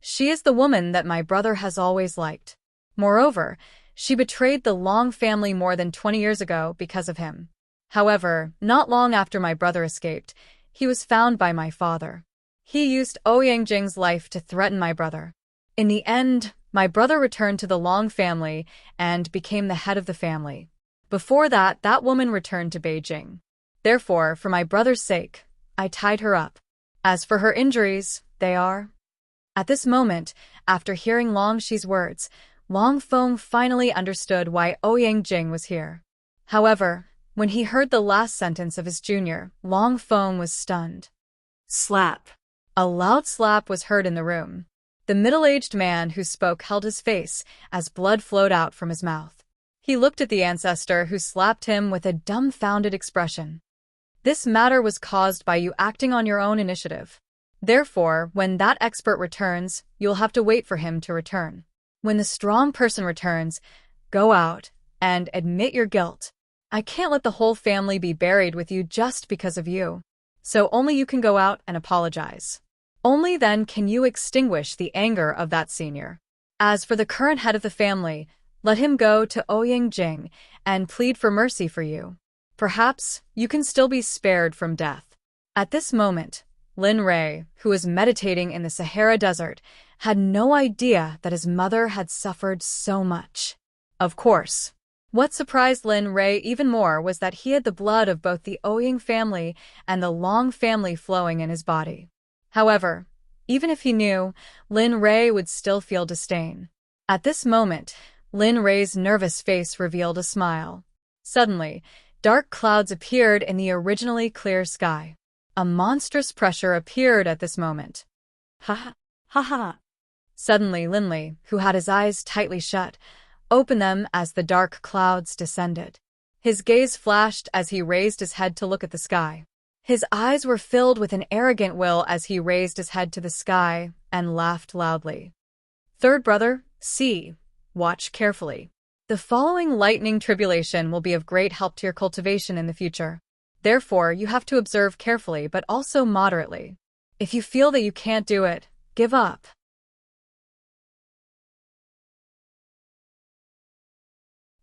She is the woman that my brother has always liked. Moreover, she betrayed the Long family more than 20 years ago because of him. However, not long after my brother escaped, he was found by my father. He used Ouyang Jing's life to threaten my brother. In the end, my brother returned to the Long family and became the head of the family. Before that, that woman returned to Beijing. Therefore, for my brother's sake, I tied her up. As for her injuries, they are... At this moment, after hearing Long Shi's words, Long Feng finally understood why Ouyang Jing was here. However, when he heard the last sentence of his junior, Long Feng was stunned. Slap. A loud slap was heard in the room. The middle-aged man who spoke held his face as blood flowed out from his mouth. He looked at the ancestor who slapped him with a dumbfounded expression. This matter was caused by you acting on your own initiative. Therefore, when that expert returns, you'll have to wait for him to return. When the strong person returns, go out and admit your guilt. I can't let the whole family be buried with you just because of you. So only you can go out and apologize. Only then can you extinguish the anger of that senior. As for the current head of the family, let him go to Ouyang Jing and plead for mercy for you. Perhaps you can still be spared from death. At this moment, Lin Rei, who was meditating in the Sahara Desert, had no idea that his mother had suffered so much. Of course, what surprised Lin Rei even more was that he had the blood of both the Ouyang family and the Long family flowing in his body. However, even if he knew, Lin Rei would still feel disdain. At this moment, Lin Rei's nervous face revealed a smile. Suddenly, dark clouds appeared in the originally clear sky. A monstrous pressure appeared at this moment. Ha ha ha ha. Suddenly, Linley, who had his eyes tightly shut, opened them as the dark clouds descended. His gaze flashed as he raised his head to look at the sky. His eyes were filled with an arrogant will as he raised his head to the sky and laughed loudly. Third brother, see, watch carefully. The following lightning tribulation will be of great help to your cultivation in the future. Therefore, you have to observe carefully but also moderately. If you feel that you can't do it, give up.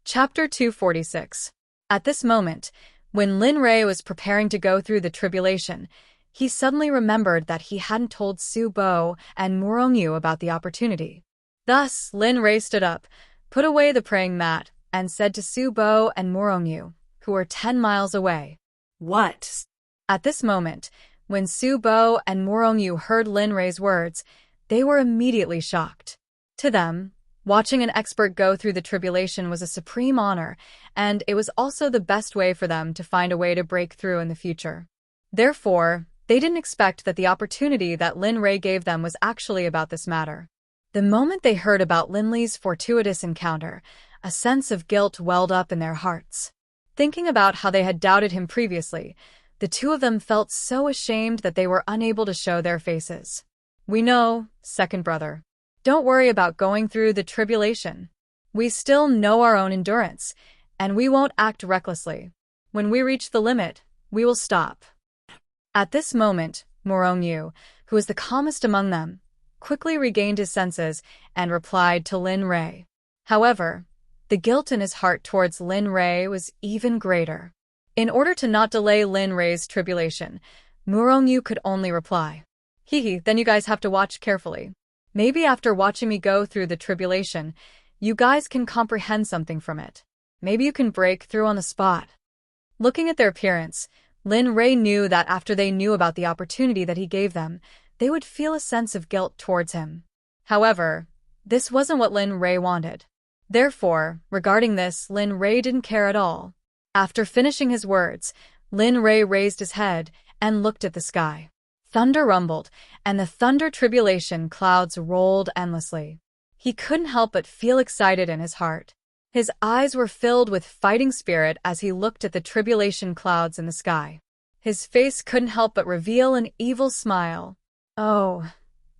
Chapter 246. At this moment, when Lin Rei was preparing to go through the tribulation, he suddenly remembered that he hadn't told Su Bo and Murongyu about the opportunity. Thus, Lin Rei stood up, put away the praying mat, and said to Su Bo and Murongyu, who were 10 miles away. What? At this moment, when Su Bo and Murongyu heard Lin Rei's words, they were immediately shocked. To them, watching an expert go through the tribulation was a supreme honor, and it was also the best way for them to find a way to break through in the future. Therefore, they didn't expect that the opportunity that Lin Rei gave them was actually about this matter. The moment they heard about Linley's fortuitous encounter, a sense of guilt welled up in their hearts. Thinking about how they had doubted him previously, the two of them felt so ashamed that they were unable to show their faces. We know, second brother. Don't worry about going through the tribulation. We still know our own endurance, and we won't act recklessly. When we reach the limit, we will stop. At this moment, Murongyu, who was the calmest among them, quickly regained his senses and replied to Lin Rei. However, the guilt in his heart towards Lin Rei was even greater. In order to not delay Lin Rei's tribulation, Murongyu could only reply, "Hee, then you guys have to watch carefully. Maybe after watching me go through the tribulation, you guys can comprehend something from it. Maybe you can break through on the spot." Looking at their appearance, Lin Rei knew that after they knew about the opportunity that he gave them, they would feel a sense of guilt towards him. However, this wasn't what Lin Rei wanted. Therefore, regarding this, Lin Rei didn't care at all. After finishing his words, Lin Rei raised his head and looked at the sky. Thunder rumbled, and the thunder tribulation clouds rolled endlessly. He couldn't help but feel excited in his heart. His eyes were filled with fighting spirit as he looked at the tribulation clouds in the sky. His face couldn't help but reveal an evil smile. "Oh,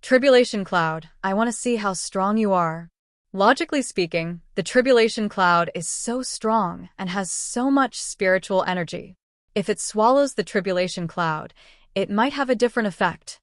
tribulation cloud, I want to see how strong you are." Logically speaking, the tribulation cloud is so strong and has so much spiritual energy. If it swallows the tribulation cloud, it might have a different effect.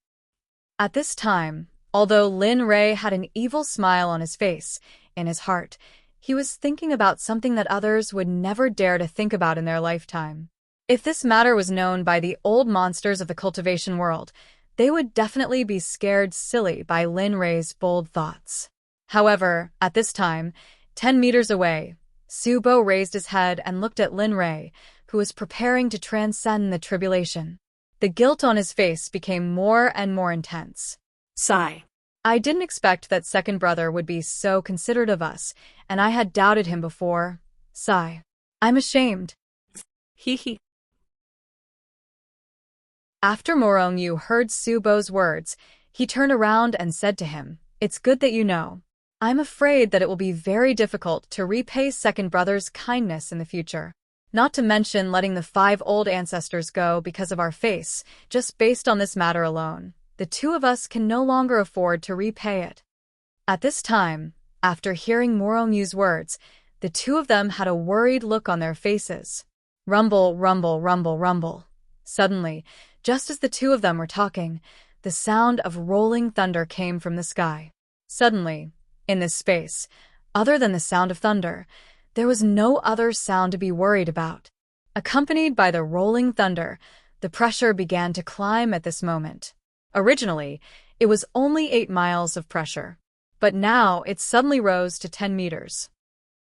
At this time, although Lin Rei had an evil smile on his face, in his heart, he was thinking about something that others would never dare to think about in their lifetime. If this matter was known by the old monsters of the cultivation world, they would definitely be scared silly by Lin Rei's bold thoughts. However, at this time, 10 meters away, Su Bo raised his head and looked at Lin Rei, who was preparing to transcend the tribulation. The guilt on his face became more and more intense. Sigh. I didn't expect that second brother would be so considerate of us, and I had doubted him before. Sigh. I'm ashamed. Hee hee. After Murongyu heard Su Bo's words, he turned around and said to him, "It's good that you know. I'm afraid that it will be very difficult to repay second brother's kindness in the future. Not to mention letting the 5 old ancestors go because of our face, just based on this matter alone. The two of us can no longer afford to repay it." At this time, after hearing Morongyu's words, the two of them had a worried look on their faces. Rumble, rumble, rumble, rumble. Suddenly, just as the two of them were talking, the sound of rolling thunder came from the sky. Suddenly, in this space, other than the sound of thunder, there was no other sound to be worried about. Accompanied by the rolling thunder, the pressure began to climb at this moment. Originally, it was only 8 miles of pressure, but now it suddenly rose to 10 meters.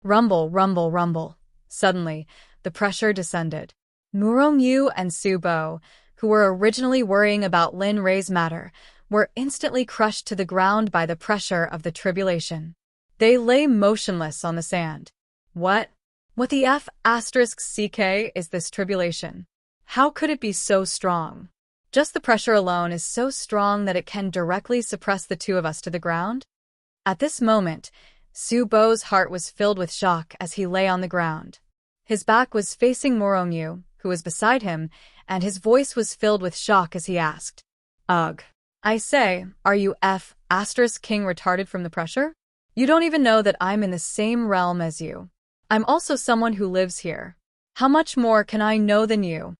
Rumble, rumble, rumble. Suddenly, the pressure descended. Murongyu and Su Bo, who were originally worrying about Lin Rei's matter, were instantly crushed to the ground by the pressure of the tribulation. They lay motionless on the sand. What the F*** is this tribulation? How could it be so strong? Just the pressure alone is so strong that it can directly suppress the two of us to the ground. At this moment, Su Bo's heart was filled with shock as he lay on the ground. His back was facing Morongyu, who was beside him, and his voice was filled with shock as he asked, "Ugh. I say, are you King retarded from the pressure? You don't even know that I'm in the same realm as you. I'm also someone who lives here. How much more can I know than you?"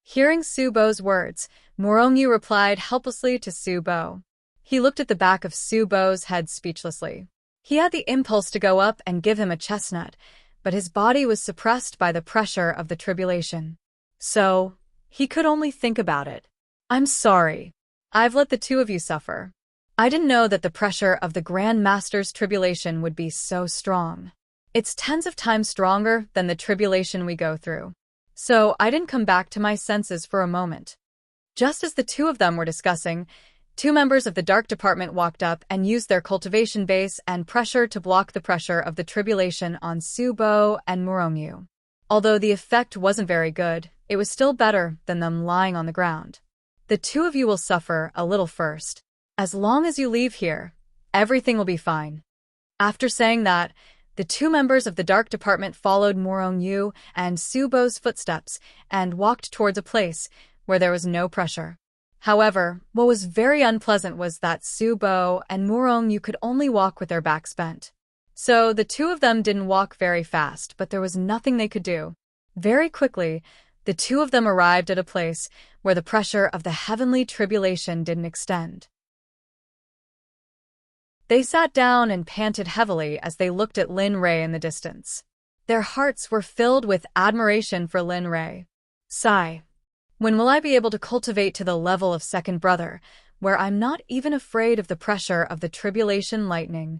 Hearing Su Bo's words, Morongyu replied helplessly to Su Bo. He looked at the back of Su Bo's head speechlessly. He had the impulse to go up and give him a chestnut, but his body was suppressed by the pressure of the tribulation. So, he could only think about it. "I'm sorry. I've let the two of you suffer. I didn't know that the pressure of the Grand Master's tribulation would be so strong. It's tens of times stronger than the tribulation we go through. So I didn't come back to my senses for a moment." Just as the two of them were discussing, two members of the Dark Department walked up and used their cultivation base and pressure to block the pressure of the tribulation on Su Bo and Morongyu. Although the effect wasn't very good, it was still better than them lying on the ground. "The two of you will suffer a little first. As long as you leave here, everything will be fine." After saying that, the two members of the Dark Department followed Morongyu and Su Bo's footsteps and walked towards a place where there was no pressure. However, what was very unpleasant was that Su Bo and Morongyu could only walk with their backs bent. So the two of them didn't walk very fast, but there was nothing they could do. Very quickly, the two of them arrived at a place where the pressure of the heavenly tribulation didn't extend. They sat down and panted heavily as they looked at Lin Rei in the distance. Their hearts were filled with admiration for Lin Rei. Sigh. When will I be able to cultivate to the level of second brother, where I'm not even afraid of the pressure of the tribulation lightning?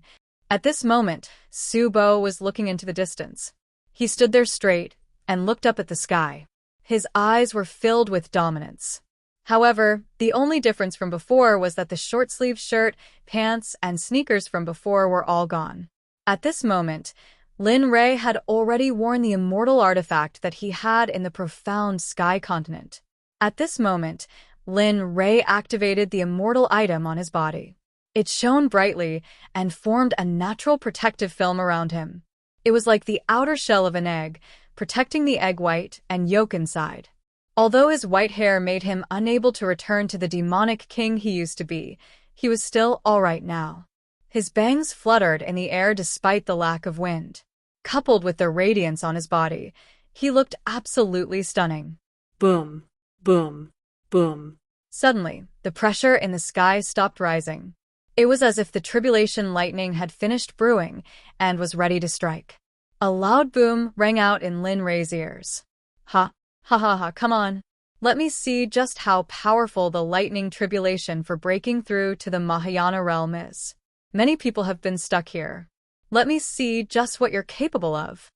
At this moment, Su Bo was looking into the distance. He stood there straight and looked up at the sky. His eyes were filled with dominance. However, the only difference from before was that the short-sleeved shirt, pants, and sneakers from before were all gone. At this moment, Lin Rei had already worn the immortal artifact that he had in the profound sky continent. At this moment, Lin Rei activated the immortal item on his body. It shone brightly and formed a natural protective film around him. It was like the outer shell of an egg, protecting the egg white and yolk inside. Although his white hair made him unable to return to the demonic king he used to be, he was still all right now. His bangs fluttered in the air despite the lack of wind. Coupled with the radiance on his body, he looked absolutely stunning. Boom, boom, boom. Suddenly, the pressure in the sky stopped rising. It was as if the tribulation lightning had finished brewing and was ready to strike. A loud boom rang out in Lin Rei's ears. Ha! Ha ha ha, come on. Let me see just how powerful the lightning tribulation for breaking through to the Mahayana realm is. Many people have been stuck here. Let me see just what you're capable of.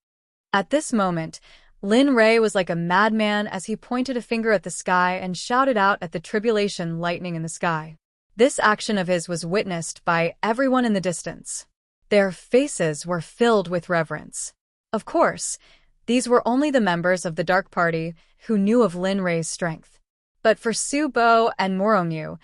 At this moment, Lin Rei was like a madman as he pointed a finger at the sky and shouted out at the tribulation lightning in the sky. This action of his was witnessed by everyone in the distance. Their faces were filled with reverence. Of course, these were only the members of the Dark Party who knew of Lin Rei's strength. But for Su Bo and Morongyu,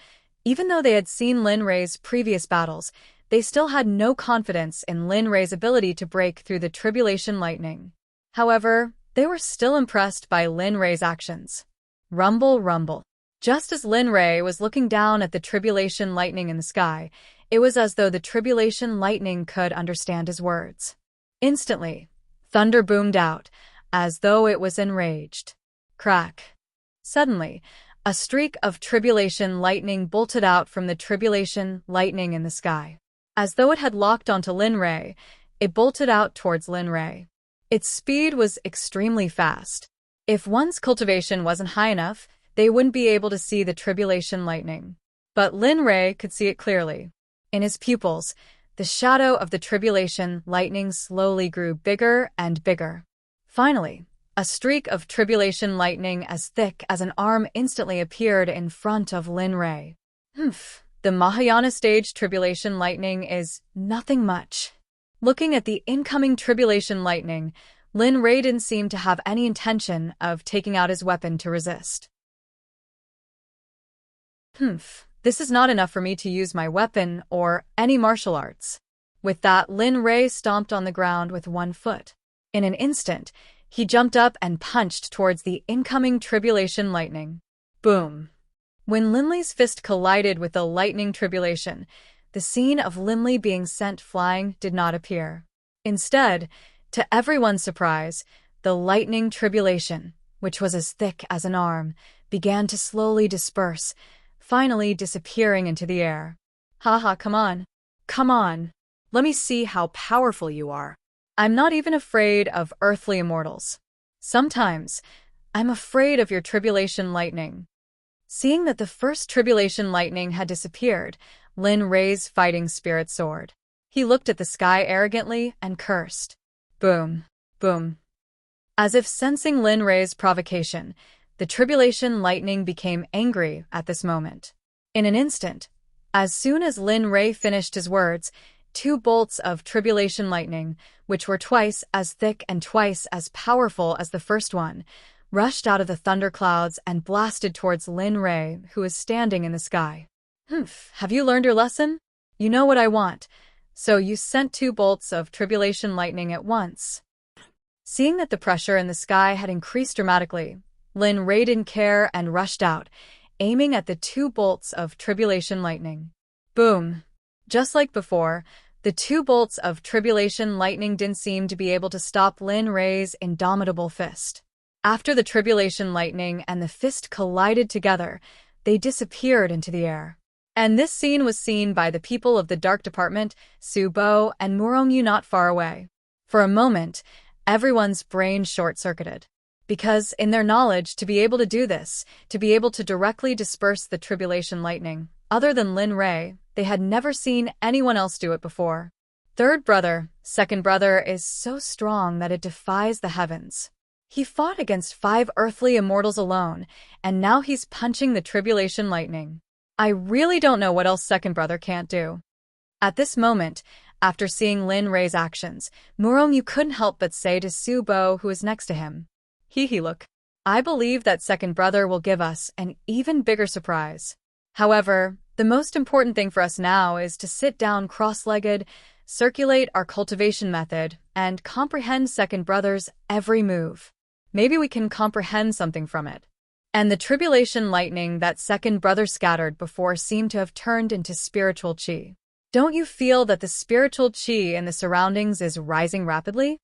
even though they had seen Lin Rei's previous battles, they still had no confidence in Lin Rei's ability to break through the tribulation lightning. However, they were still impressed by Lin Rei's actions. Rumble, rumble. Just as Lin Rei was looking down at the tribulation lightning in the sky, it was as though the tribulation lightning could understand his words. Instantly, thunder boomed out, as though it was enraged. Crack. Suddenly, a streak of tribulation lightning bolted out from the tribulation lightning in the sky. As though it had locked onto Lin Rei, it bolted out towards Lin Rei. Its speed was extremely fast. If one's cultivation wasn't high enough, they wouldn't be able to see the tribulation lightning. But Lin Rei could see it clearly. In his pupils, the shadow of the tribulation lightning slowly grew bigger and bigger. Finally, a streak of tribulation lightning as thick as an arm instantly appeared in front of Lin Rei. The Mahayana stage tribulation lightning is nothing much. Looking at the incoming tribulation lightning, Lin Rei didn't seem to have any intention of taking out his weapon to resist. This is not enough for me to use my weapon or any martial arts. With that, Lin Rei stomped on the ground with one foot. In an instant, he jumped up and punched towards the incoming tribulation lightning. Boom! When Linley's fist collided with the lightning tribulation, the scene of Linley being sent flying did not appear. Instead, to everyone's surprise, the lightning tribulation, which was as thick as an arm, began to slowly disperse, finally disappearing into the air. Haha, come on. Come on. Let me see how powerful you are. I'm not even afraid of earthly immortals. Sometimes, I'm afraid of your tribulation lightning. Seeing that the first tribulation lightning had disappeared, Lin Rei's fighting spirit soared. He looked at the sky arrogantly and cursed. Boom, boom. As if sensing Lin Rei's provocation, the tribulation lightning became angry at this moment. In an instant, as soon as Lin Rei finished his words, 2 bolts of tribulation lightning, which were twice as thick and twice as powerful as the first one, rushed out of the thunderclouds and blasted towards Lin Rei, who was standing in the sky. Have you learned your lesson? You know what I want. So you sent 2 bolts of tribulation lightning at once. Seeing that the pressure in the sky had increased dramatically, Lin Rei didn't care and rushed out, aiming at the 2 bolts of tribulation lightning. Boom! Just like before, the 2 bolts of tribulation lightning didn't seem to be able to stop Lin Rei's indomitable fist. After the tribulation lightning and the fist collided together, they disappeared into the air. And this scene was seen by the people of the Dark Department, Su Bo and Murongyu not far away. For a moment, everyone's brain short-circuited. Because in their knowledge, to be able to do this, to be able to directly disperse the tribulation lightning, other than Lin Rei, they had never seen anyone else do it before. Third brother, second brother, is so strong that it defies the heavens. He fought against 5 earthly immortals alone, and now he's punching the tribulation lightning. I really don't know what else second brother can't do. At this moment, after seeing Lin Rei's actions, Murongyu couldn't help but say to Su Bo, who was next to him, look. I believe that second brother will give us an even bigger surprise. However, the most important thing for us now is to sit down cross-legged, circulate our cultivation method, and comprehend second brother's every move. Maybe we can comprehend something from it. And the tribulation lightning that second brother scattered before seemed to have turned into spiritual qi. Don't you feel that the spiritual qi in the surroundings is rising rapidly?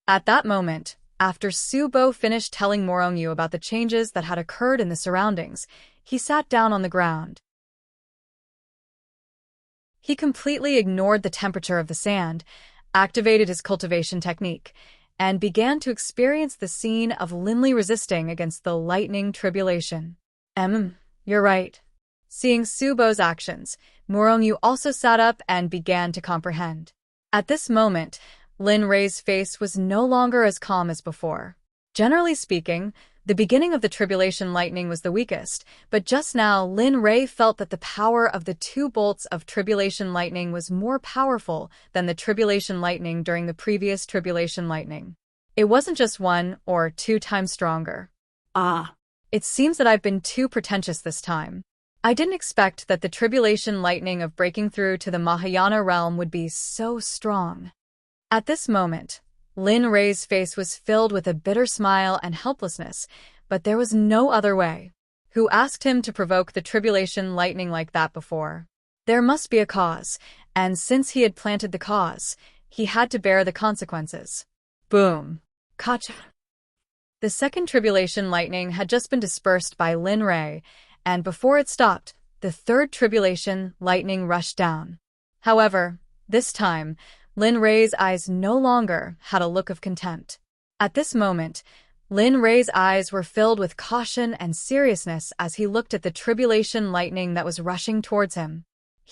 At that moment, after Su Bo finished telling Murongyu about the changes that had occurred in the surroundings, he sat down on the ground. He completely ignored the temperature of the sand, activated his cultivation technique, and began to experience the scene of Linley resisting against the lightning tribulation. You're right. Seeing Su Bo's actions, Murongyu also sat up and began to comprehend. At this moment, Lin Rei's face was no longer as calm as before. Generally speaking, the beginning of the tribulation lightning was the weakest, but just now Lin Rei felt that the power of the 2 bolts of tribulation lightning was more powerful than the tribulation lightning during the previous tribulation lightning. It wasn't just 1 or 2 times stronger. It seems that I've been too pretentious this time. I didn't expect that the tribulation lightning of breaking through to the Mahayana realm would be so strong. At this moment, Lin Rei's face was filled with a bitter smile and helplessness, but there was no other way. Who asked him to provoke the tribulation lightning like that before? There must be a cause, and since he had planted the cause, he had to bear the consequences. Boom. Kacha. The second tribulation lightning had just been dispersed by Lin Rei, and before it stopped, the third tribulation lightning rushed down. However, this time, Lin Rei's eyes no longer had a look of contempt. At this moment, Lin Rei's eyes were filled with caution and seriousness as he looked at the tribulation lightning that was rushing towards him.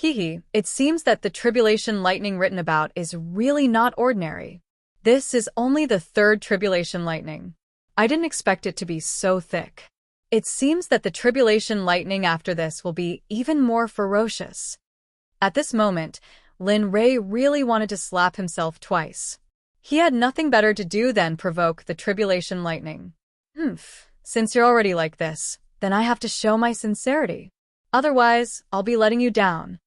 It seems that the tribulation lightning written about is really not ordinary. This is only the third tribulation lightning. I didn't expect it to be so thick. It seems that the tribulation lightning after this will be even more ferocious. At this moment, Lin Rei really wanted to slap himself twice. He had nothing better to do than provoke the tribulation lightning. Since you're already like this, then I have to show my sincerity. Otherwise, I'll be letting you down.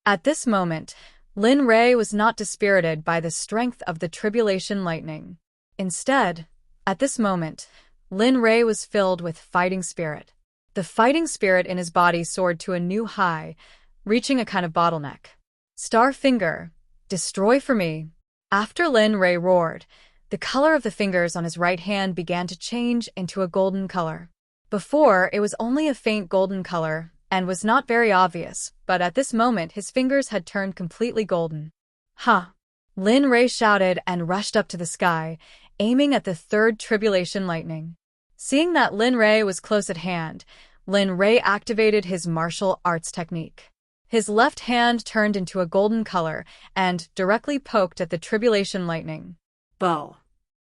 At this moment, Lin Rei was not dispirited by the strength of the tribulation lightning. Instead, at this moment, Lin Rei was filled with fighting spirit. The fighting spirit in his body soared to a new high, reaching a kind of bottleneck. Star finger, destroy for me. After Lin Rei roared, the color of the fingers on his right hand began to change into a golden color. Before, it was only a faint golden color and was not very obvious, but at this moment his fingers had turned completely golden. Ha! Lin Rei shouted and rushed up to the sky, aiming at the third tribulation lightning. Seeing that Lin Rei was close at hand, Lin Rei activated his martial arts technique. His left hand turned into a golden color and directly poked at the tribulation lightning. Bow.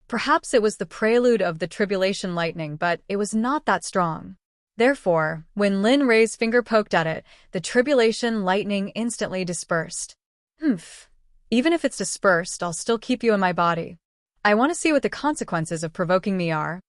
Perhaps it was the prelude of the tribulation lightning, but it was not that strong. Therefore, when Lin Rei's finger poked at it, the tribulation lightning instantly dispersed. Humph. Even if it's dispersed, I'll still keep you in my body. I want to see what the consequences of provoking me are.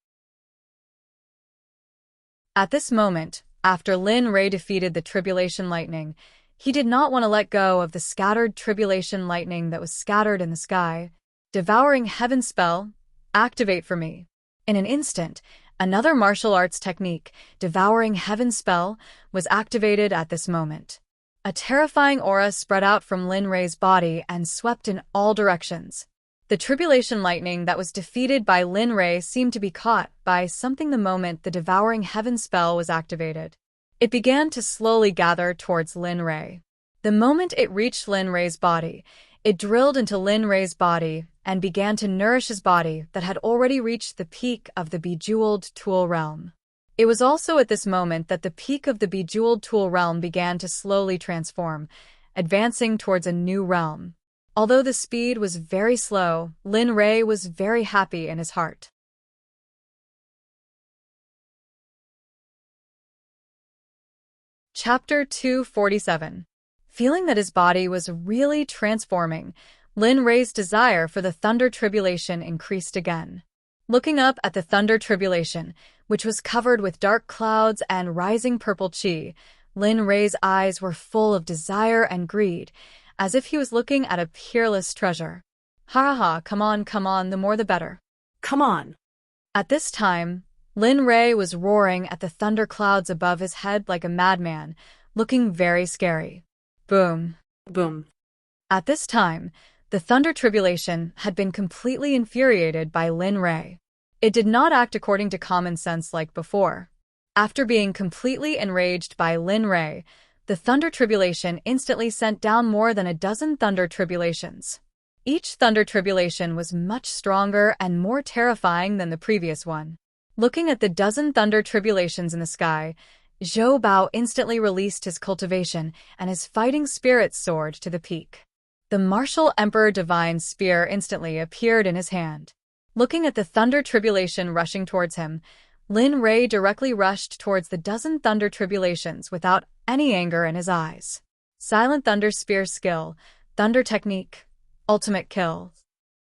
At this moment, after Lin Rei defeated the tribulation lightning, he did not want to let go of the scattered tribulation lightning that was scattered in the sky. Devouring heaven spell, activate for me. In an instant, another martial arts technique, Devouring Heaven spell, was activated at this moment. A terrifying aura spread out from Lin Rei's body and swept in all directions. The tribulation lightning that was defeated by Lin Rei seemed to be caught by something the moment the Devouring Heaven spell was activated. It began to slowly gather towards Lin Rei. The moment it reached Lin Rei's body, it drilled into Lin Rei's body and began to nourish his body that had already reached the peak of the bejeweled tool realm. It was also at this moment that the peak of the bejeweled tool realm began to slowly transform, advancing towards a new realm. Although the speed was very slow, Lin Rei was very happy in his heart. Chapter 247. Feeling that his body was really transforming, Lin Rei's desire for the thunder tribulation increased again. Looking up at the thunder tribulation, which was covered with dark clouds and rising purple chi, Lin Rei's eyes were full of desire and greed, as if he was looking at a peerless treasure. Ha ha ha, come on, the more the better. Come on. At this time, Lin Rei was roaring at the thunder clouds above his head like a madman, looking very scary. Boom. Boom. At this time, the thunder tribulation had been completely infuriated by Lin Rei. It did not act according to common sense like before. After being completely enraged by Lin Rei, the thunder tribulation instantly sent down more than a dozen thunder tribulations. Each thunder tribulation was much stronger and more terrifying than the previous one. Looking at the dozen thunder tribulations in the sky, Zhou Bao instantly released his cultivation and his fighting spirit soared to the peak. The martial Emperor Divine Spear instantly appeared in his hand. Looking at the thunder tribulation rushing towards him, Lin Rei directly rushed towards the dozen thunder tribulations without any anger in his eyes. Silent Thunder Spear skill, Thunder technique, ultimate kill.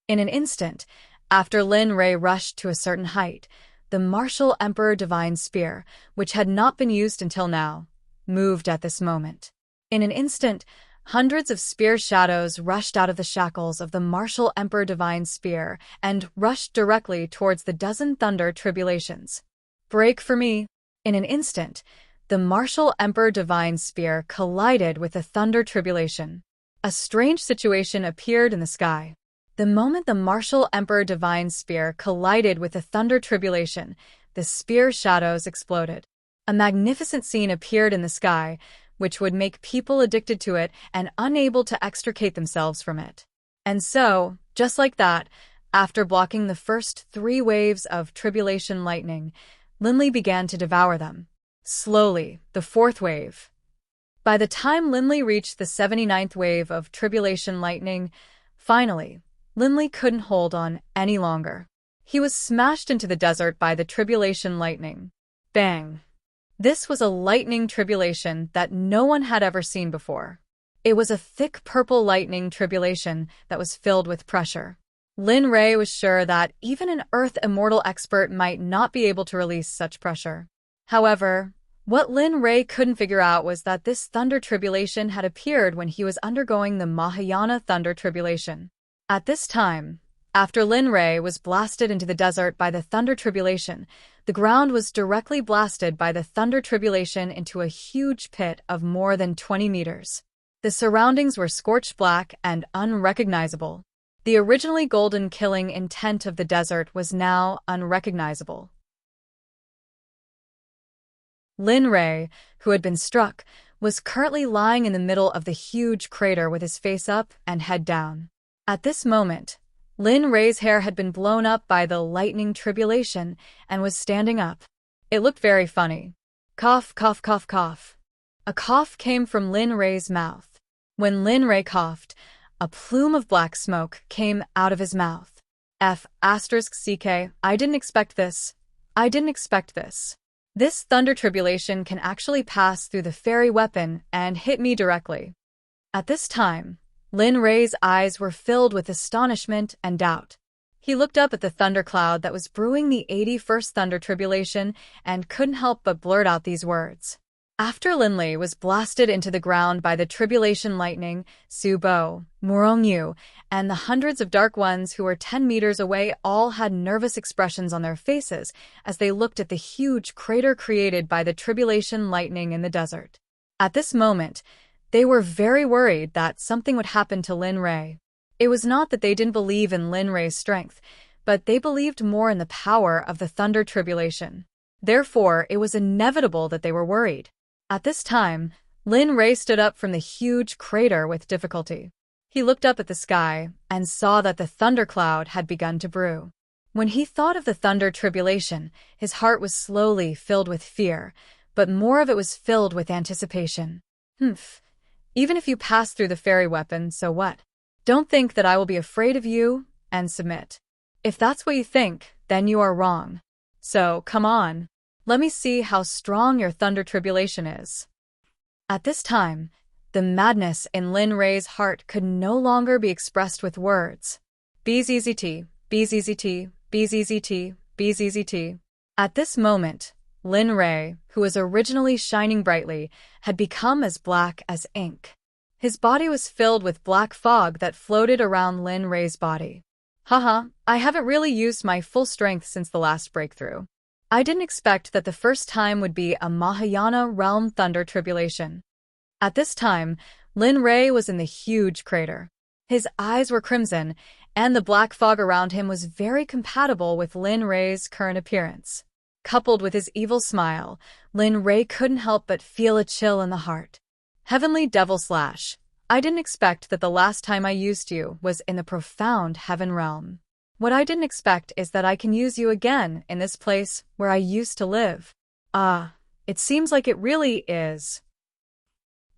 In an instant, after Lin Rei rushed to a certain height, the martial Emperor Divine Spear, which had not been used until now, moved at this moment. In an instant, hundreds of spear shadows rushed out of the shackles of the martial Emperor Divine Spear and rushed directly towards the dozen thunder tribulations. Break for me! In an instant, the martial Emperor Divine Spear collided with the thunder tribulation. A strange situation appeared in the sky. The moment the martial Emperor Divine Spear collided with the thunder tribulation, the spear shadows exploded. A magnificent scene appeared in the sky, which would make people addicted to it and unable to extricate themselves from it. And so, just like that, after blocking the first 3 waves of tribulation lightning, Linli began to devour them. Slowly, the 4th wave. By the time Linli reached the 79th wave of tribulation lightning, finally, Linli couldn't hold on any longer. He was smashed into the desert by the tribulation lightning. Bang! This was a lightning tribulation that no one had ever seen before. It was a thick purple lightning tribulation that was filled with pressure. Lin Rei was sure that even an Earth Immortal expert might not be able to release such pressure. However, What Lin Rei couldn't figure out was that this thunder tribulation had appeared when he was undergoing the Mahayana thunder tribulation. At this time, after Lin Rei was blasted into the desert by the thunder tribulation, the ground was directly blasted by the thunder tribulation into a huge pit of more than 20 meters. The surroundings were scorched black and unrecognizable. The originally golden killing intent of the desert was now unrecognizable. Lin Rei, who had been struck, was currently lying in the middle of the huge crater with his face up and head down. At this moment, Lin Rei's hair had been blown up by the lightning tribulation and was standing up. It looked very funny. Cough, cough, cough, cough. A cough came from Lin Rei's mouth. When Lin Rei coughed, a plume of black smoke came out of his mouth. *CK, I didn't expect this. I didn't expect this. This thunder tribulation can actually pass through the fairy weapon and hit me directly. At this time, Lin Rei's eyes were filled with astonishment and doubt. He looked up at the thundercloud that was brewing the 81st thunder tribulation and couldn't help but blurt out these words. After Lin Li was blasted into the ground by the tribulation lightning, Su Bo, Murong Yu, and the hundreds of dark ones who were 10 meters away all had nervous expressions on their faces as they looked at the huge crater created by the tribulation lightning in the desert. At this moment, they were very worried that something would happen to Lin Rei. It was not that they didn't believe in Lin Rei's strength, but they believed more in the power of the thunder tribulation. Therefore, it was inevitable that they were worried. At this time, Lin Rei stood up from the huge crater with difficulty. He looked up at the sky and saw that the thundercloud had begun to brew. When he thought of the thunder tribulation, his heart was slowly filled with fear, but more of it was filled with anticipation. Even if you pass through the fairy weapon, so what? Don't think that I will be afraid of you and submit. If that's what you think, then you are wrong. So, come on. Let me see how strong your thunder tribulation is. At this time, the madness in Lin Rei's heart could no longer be expressed with words. BZZT, BZZT, BZZT, BZZT. At this moment, Lin Rei, who was originally shining brightly, had become as black as ink. His body was filled with black fog that floated around Lin Rei's body. Haha, I haven't really used my full strength since the last breakthrough. I didn't expect that the first time would be a Mahayana realm thunder tribulation. At this time, Lin Rei was in the huge crater. His eyes were crimson, and the black fog around him was very compatible with Lin Rei's current appearance. Coupled with his evil smile, Lin Rei couldn't help but feel a chill in the heart. Heavenly Devil Slash, I didn't expect that the last time I used you was in the profound heaven realm. What I didn't expect is that I can use you again in this place where I used to live. It seems like it really is.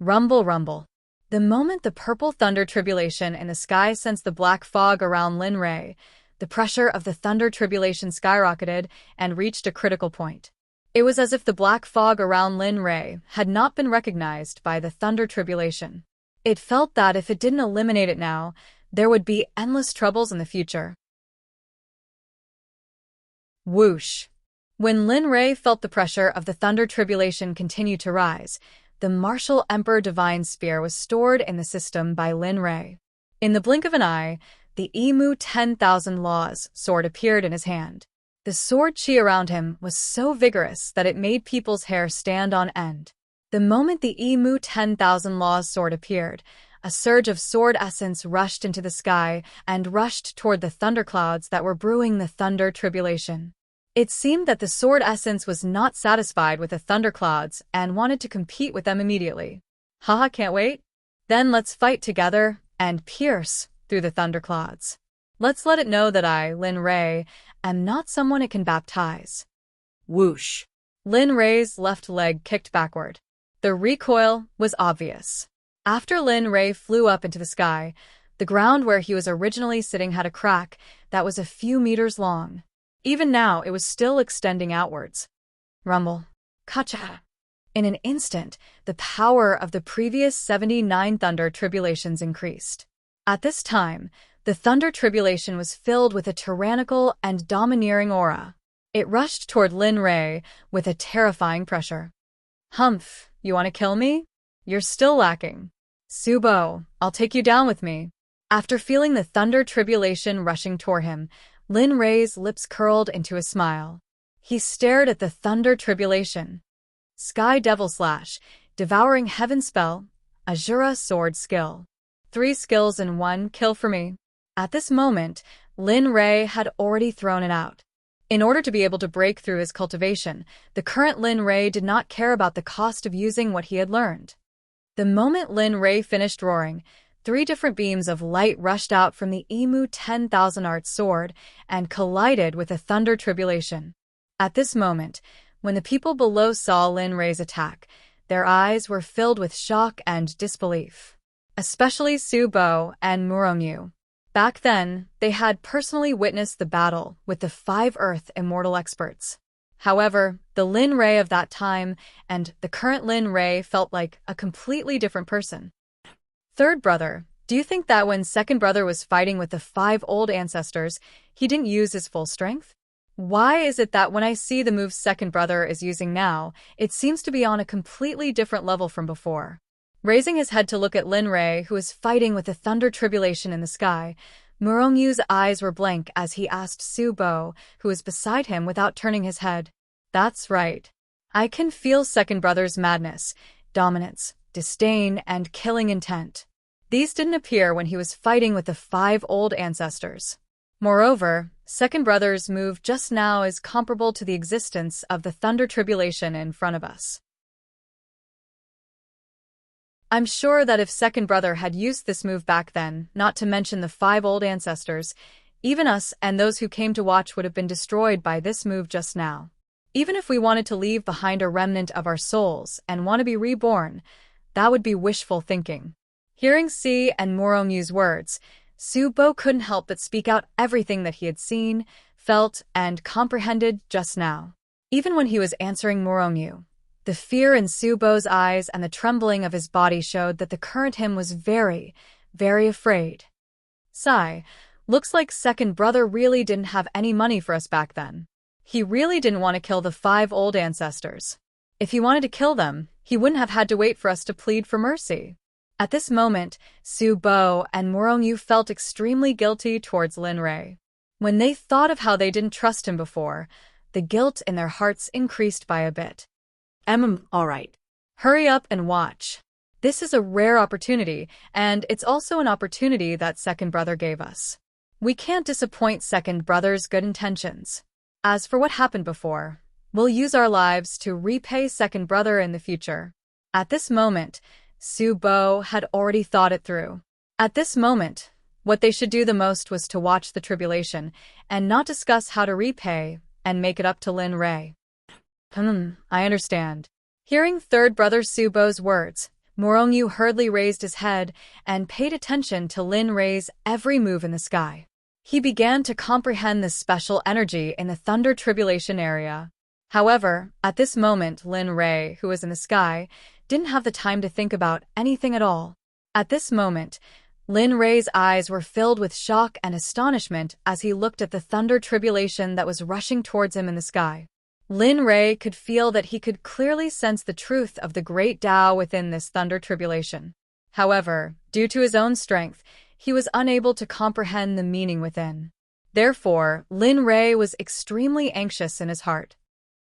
Rumble, rumble. The moment the purple thunder tribulation in the sky sensed the black fog around Lin Rei, the pressure of the thunder tribulation skyrocketed and reached a critical point. It was as if the black fog around Lin Rei had not been recognized by the thunder tribulation. It felt that if it didn't eliminate it now, there would be endless troubles in the future. Whoosh! When Lin Rei felt the pressure of the thunder tribulation continue to rise, the martial Emperor Divine Spear was stored in the system by Lin Rei. In the blink of an eye, the Emu 10,000 Laws sword appeared in his hand. The sword chi around him was so vigorous that it made people's hair stand on end. The moment the Emu 10,000 Laws sword appeared, a surge of sword essence rushed into the sky and rushed toward the thunderclouds that were brewing the thunder tribulation. It seemed that the sword essence was not satisfied with the thunderclouds and wanted to compete with them immediately. Haha, can't wait? Then let's fight together and pierce through the thunderclouds. Let's let it know that I, Lin Rei, am not someone it can baptize. Whoosh! Lin Rei's left leg kicked backward. The recoil was obvious. After Lin Rei flew up into the sky, the ground where he was originally sitting had a crack that was a few meters long. Even now, it was still extending outwards. Rumble. Kacha. In an instant, the power of the previous 79 thunder tribulations increased. At this time, the thunder tribulation was filled with a tyrannical and domineering aura. It rushed toward Lin Rei with a terrifying pressure. Humph, you want to kill me? You're still lacking. Subo, I'll take you down with me. After feeling the thunder tribulation rushing toward him, Lin Rei's lips curled into a smile. He stared at the thunder tribulation. Sky Devil Slash, Devouring Heaven Spell, Azura Sword Skill. 3 skills in 1 kill for me. At this moment, Lin Rei had already thrown it out. In order to be able to break through his cultivation, the current Lin Rei did not care about the cost of using what he had learned. The moment Lin Rei finished roaring, 3 different beams of light rushed out from the Emu 10,000 Art sword and collided with the thunder tribulation. At this moment, when the people below saw Lin Rei's attack, their eyes were filled with shock and disbelief. Especially Su Bo and Murongyu. Back then, they had personally witnessed the battle with the 5 Earth Immortal experts. However, the Lin Rei of that time and the current Lin Rei felt like a completely different person. Third brother, do you think that when second brother was fighting with the 5 old ancestors, he didn't use his full strength? Why is it that when I see the moves second brother is using now, it seems to be on a completely different level from before? Raising his head to look at Lin Rei, who was fighting with the thunder tribulation in the sky, Murongyu's eyes were blank as he asked Su Bo, who was beside him, without turning his head. That's right. I can feel second brother's madness, dominance, disdain, and killing intent. These didn't appear when he was fighting with the 5 old ancestors. Moreover, second brother's move just now is comparable to the existence of the thunder tribulation in front of us. I'm sure that if second brother had used this move back then, not to mention the 5 old ancestors, even us and those who came to watch would have been destroyed by this move just now. Even if we wanted to leave behind a remnant of our souls and want to be reborn, that would be wishful thinking. Hearing Si and Murongyu's words, Su Bo couldn't help but speak out everything that he had seen, felt, and comprehended just now. Even when he was answering Murongyu, the fear in Su Bo's eyes and the trembling of his body showed that the current him was very, very afraid. Sigh, looks like second brother really didn't have any money for us back then. He really didn't want to kill the 5 old ancestors. If he wanted to kill them, he wouldn't have had to wait for us to plead for mercy. At this moment, Su Bo and Murongyu felt extremely guilty towards Lin Rei. When they thought of how they didn't trust him before, the guilt in their hearts increased by a bit. All right. Hurry up and watch. This is a rare opportunity, and it's also an opportunity that second brother gave us. We can't disappoint second brother's good intentions. As for what happened before, we'll use our lives to repay second brother in the future. At this moment, Su Bo had already thought it through. At this moment, what they should do the most was to watch the tribulation and not discuss how to repay and make it up to Lin Rei. I understand. Hearing third brother Su Bo's words, Murongyu hurriedly raised his head and paid attention to Lin Rei's every move in the sky. He began to comprehend the special energy in the thunder tribulation area. However, at this moment Lin Rei, who was in the sky, didn't have the time to think about anything at all. At this moment, Lin Rei's eyes were filled with shock and astonishment as he looked at the thunder tribulation that was rushing towards him in the sky. Lin Rei could feel that he could clearly sense the truth of the great Tao within this thunder tribulation. However, due to his own strength, he was unable to comprehend the meaning within. Therefore, Lin Rei was extremely anxious in his heart.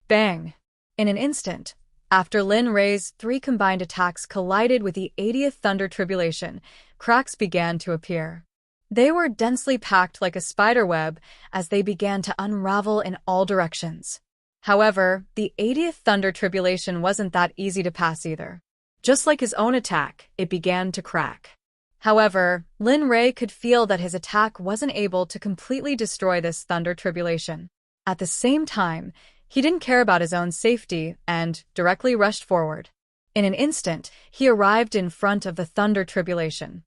Bang! In an instant, after Lin Rei's 3 combined attacks collided with the 80th thunder tribulation, cracks began to appear. They were densely packed like a spider web as they began to unravel in all directions. However, the 80th thunder tribulation wasn't that easy to pass either. Just like his own attack, it began to crack. However, Lin Rei could feel that his attack wasn't able to completely destroy this thunder tribulation. At the same time, he didn't care about his own safety and directly rushed forward. In an instant, he arrived in front of the thunder tribulation.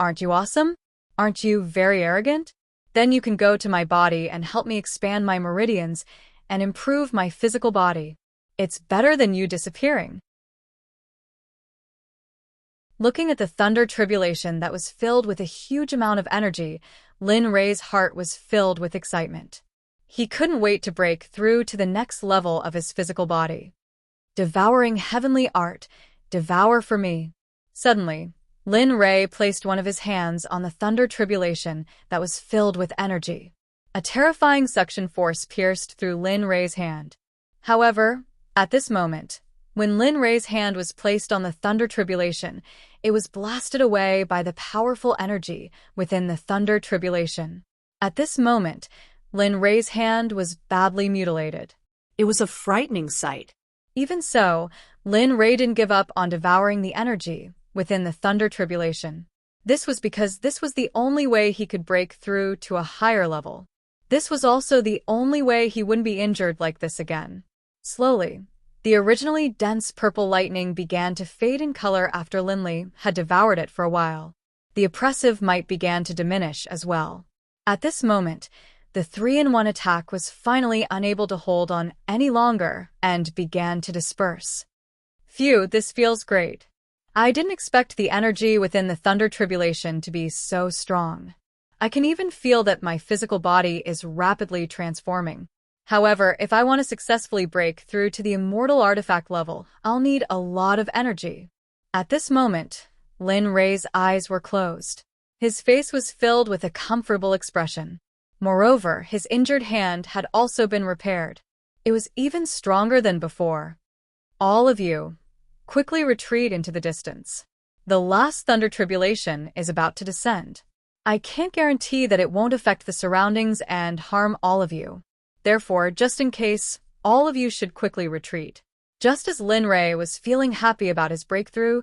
Aren't you awesome? Aren't you very arrogant? Then you can go to my body and help me expand my meridians and improve my physical body. It's better than you disappearing. Looking at the thunder tribulation that was filled with a huge amount of energy, Lin Rei's heart was filled with excitement. He couldn't wait to break through to the next level of his physical body. devouring heavenly art, devour for me. Suddenly, Lin Rei placed one of his hands on the thunder tribulation that was filled with energy. A terrifying suction force pierced through Lin Rei's hand. However, at this moment, when Lin Rei's hand was placed on the thunder tribulation, it was blasted away by the powerful energy within the thunder tribulation. At this moment, Lin Rei's hand was badly mutilated. It was a frightening sight. Even so, Lin Rei didn't give up on devouring the energy within the thunder tribulation. This was because this was the only way he could break through to a higher level. This was also the only way he wouldn't be injured like this again. Slowly, the originally dense purple lightning began to fade in color after Linley had devoured it for a while. The oppressive might began to diminish as well. At this moment, the 3-in-1 attack was finally unable to hold on any longer and began to disperse. Phew, this feels great. I didn't expect the energy within the thunder tribulation to be so strong. I can even feel that my physical body is rapidly transforming. However, if I want to successfully break through to the immortal artifact level, I'll need a lot of energy. At this moment, Lin Rei's eyes were closed. His face was filled with a comfortable expression. Moreover, his injured hand had also been repaired. It was even stronger than before. All of you, quickly retreat into the distance. The last thunder tribulation is about to descend. I can't guarantee that it won't affect the surroundings and harm all of you. Therefore, just in case, all of you should quickly retreat. Just as Lin Rei was feeling happy about his breakthrough,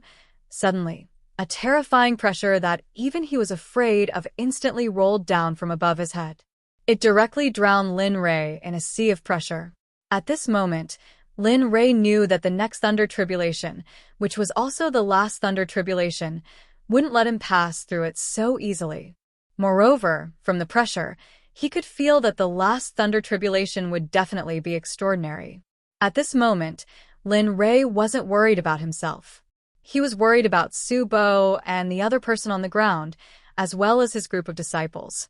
suddenly, a terrifying pressure that even he was afraid of instantly rolled down from above his head. It directly drowned Lin Rei in a sea of pressure. At this moment, Lin Rei knew that the next thunder tribulation, which was also the last thunder tribulation, wouldn't let him pass through it so easily. Moreover, from the pressure, he could feel that the last thunder tribulation would definitely be extraordinary. At this moment, Lin Rei wasn't worried about himself. He was worried about Su Bo and the other person on the ground, as well as his group of disciples.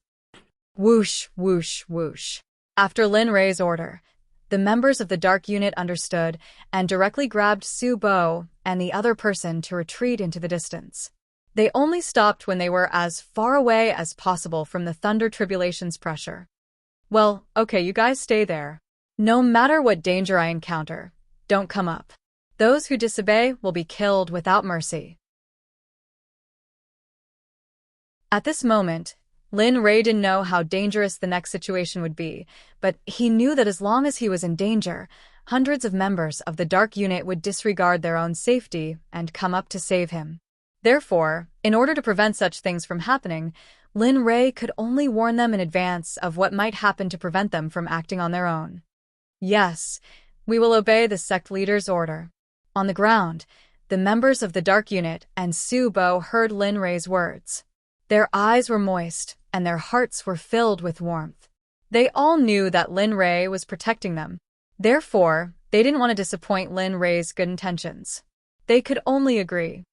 Whoosh, whoosh, whoosh. After Lin Rei's order, the members of the Dark Unit understood and directly grabbed Su Bo and the other person to retreat into the distance. They only stopped when they were as far away as possible from the thunder tribulation's pressure. Well, okay, you guys stay there. No matter what danger I encounter, don't come up. Those who disobey will be killed without mercy. At this moment, Lin Rei didn't know how dangerous the next situation would be, but he knew that as long as he was in danger, hundreds of members of the Dark Unit would disregard their own safety and come up to save him. Therefore, in order to prevent such things from happening, Lin Rei could only warn them in advance of what might happen to prevent them from acting on their own. Yes, we will obey the sect leader's order. On the ground, the members of the Dark Unit and Su Bo heard Lin Rei's words. Their eyes were moist, and their hearts were filled with warmth. They all knew that Lin Rei was protecting them. Therefore, they didn't want to disappoint Lin Rei's good intentions. They could only agree.